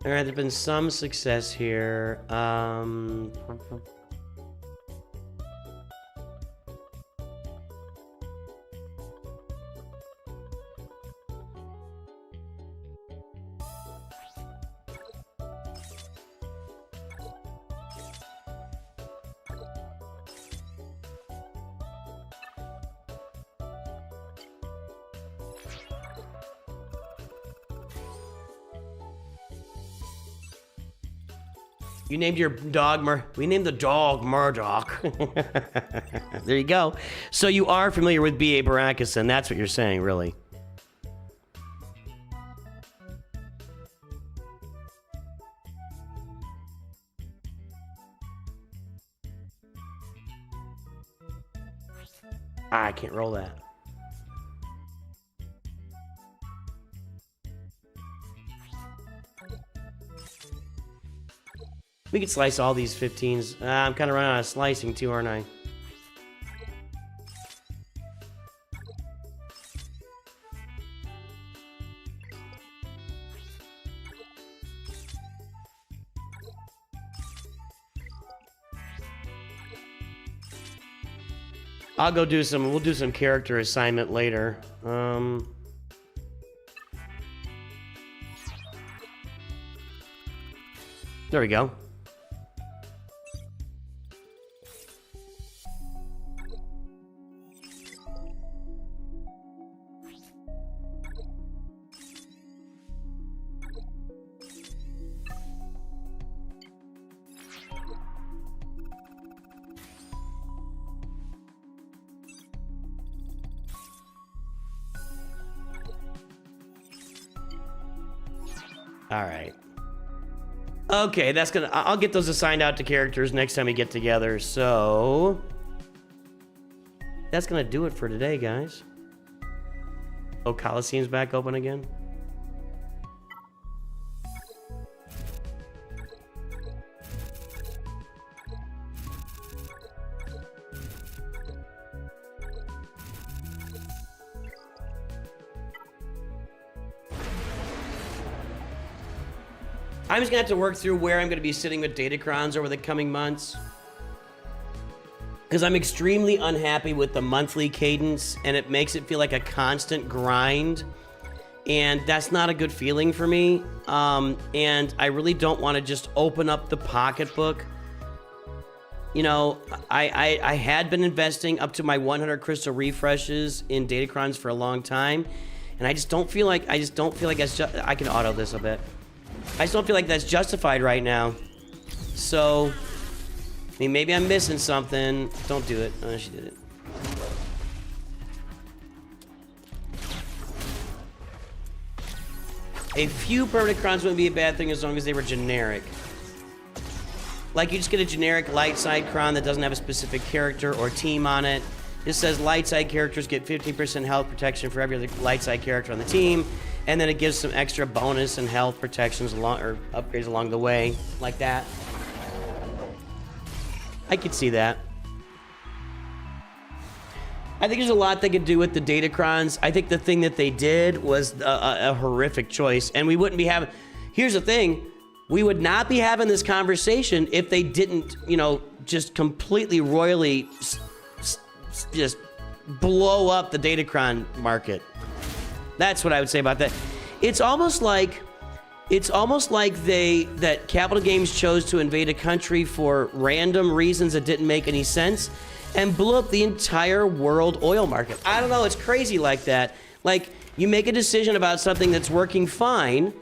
All right, there's been some success here. You named your dog we named the dog Murdoch. There you go. So you are familiar with B.A. Baracus, and that's what you're saying, really. Ah, I can't roll that. We could slice all these 15s. I'm kind of running out of slicing too, aren't I? I'll go do some, we'll do some character assignment later. There we go. All right. Okay, that's gonna. I'll get those assigned out to characters next time we get together. So that's gonna do it for today, guys. Oh, Coliseum's back open again. I'm just gonna have to work through where I'm gonna be sitting with Datacrons over the coming months. Because I'm extremely unhappy with the monthly cadence, and it makes it feel like a constant grind. And that's not a good feeling for me. And I really don't want to just open up the pocketbook. You know, I had been investing up to my 100 crystal refreshes in Datacrons for a long time. And I just don't feel like, that's I can auto this a bit. I just don't feel like that's justified right now. So, I mean, maybe I'm missing something. Don't do it. Oh, she did it. A few permanent crowns wouldn't be a bad thing as long as they were generic. Like, you just get a generic light side crown that doesn't have a specific character or team on it. This says light side characters get 15% health protection for every other light side character on the team. And then it gives some extra bonus and health protections along, or upgrades along the way, like that. I could see that. I think there's a lot they could do with the Datacrons. I think the thing that they did was a horrific choice, and we wouldn't be having. Here's the thing: we would not be having this conversation if they didn't, you know, just completely royally just blow up the Datacron market. That's what I would say about that. It's almost like that Capital Games chose to invade a country for random reasons that didn't make any sense and blew up the entire world oil market. I don't know, it's crazy like that. Like, you make a decision about something that's working fine.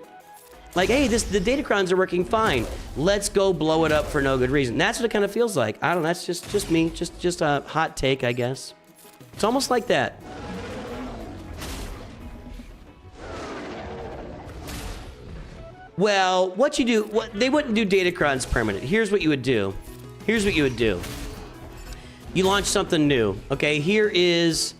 Like, hey, the Datacrons are working fine. Let's go blow it up for no good reason. That's what it kind of feels like. I don't know, that's just me, just a hot take, I guess. It's almost like that. Well, what you do, they wouldn't do Datacrons permanent. Here's what you would do. Here's what you would do. You launch something new. Okay, here is,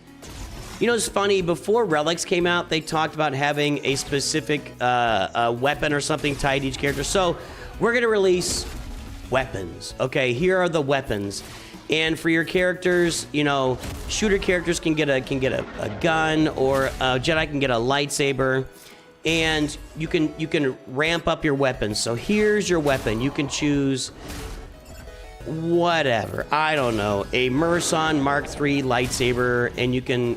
you know, it's funny, before Relics came out, they talked about having a specific weapon or something tied to each character. So we're gonna release weapons. Okay, here are the weapons. And for your characters, you know, shooter characters can get a gun, or a Jedi can get a lightsaber. And you can ramp up your weapons. So here's your weapon. You can choose whatever. I don't know, a My Son Mark III lightsaber, and you can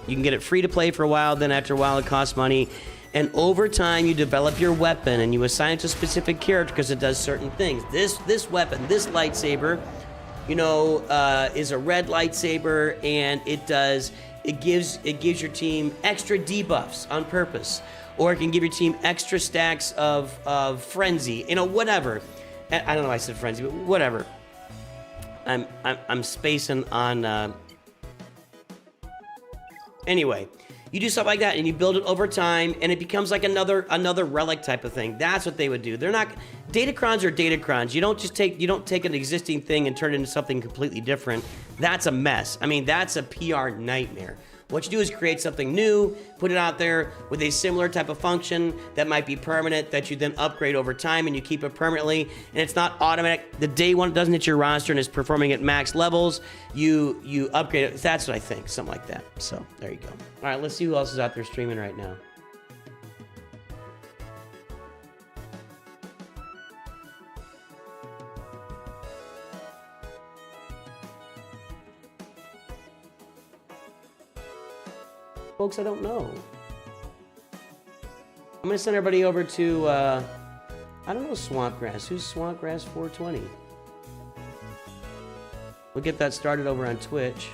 get it free to play for a while. Then after a while, it costs money. And over time, you develop your weapon, and you assign it to a specific character because it does certain things. This weapon, this lightsaber, you know, is a red lightsaber, and it gives your team extra debuffs on purpose. Or it can give your team extra stacks of frenzy, you know, whatever. I don't know why I said frenzy, but whatever. I'm spacing on. Anyway, You do something like that, and you build it over time, and it becomes like another relic type of thing. That's what they would do. They're not Datacrons are Datacrons. You don't take an existing thing and turn it into something completely different. That's a mess. I mean, that's a PR nightmare. What you do is create something new, put it out there with a similar type of function that might be permanent, that you then upgrade over time, and you keep it permanently, and it's not automatic. The day one it doesn't hit your roster and is performing at max levels, you upgrade it. That's what I think, something like that. So there you go. All right, let's see who else is out there streaming right now. Folks, I don't know. I'm gonna send everybody over to, I don't know, Swampgrass. Who's Swampgrass 420? We'll get that started over on Twitch.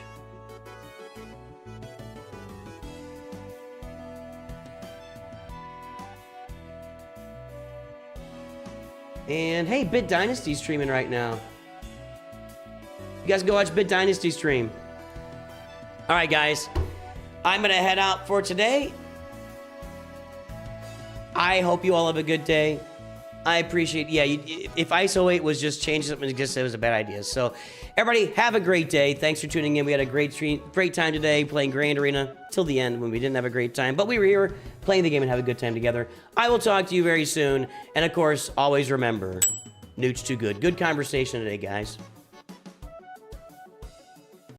And hey, Bit Dynasty streaming right now. You guys go watch Bit Dynasty stream. All right, guys. I'm going to head out for today. I hope you all have a good day. I appreciate, if ISO 8 was just changing something, it was a bad idea. So, everybody, have a great day. Thanks for tuning in. We had a great time today playing Grand Arena till the end when we didn't have a great time. But we were here playing the game and have a good time together. I will talk to you very soon. And, of course, always remember, Newt's too good. Good conversation today, guys.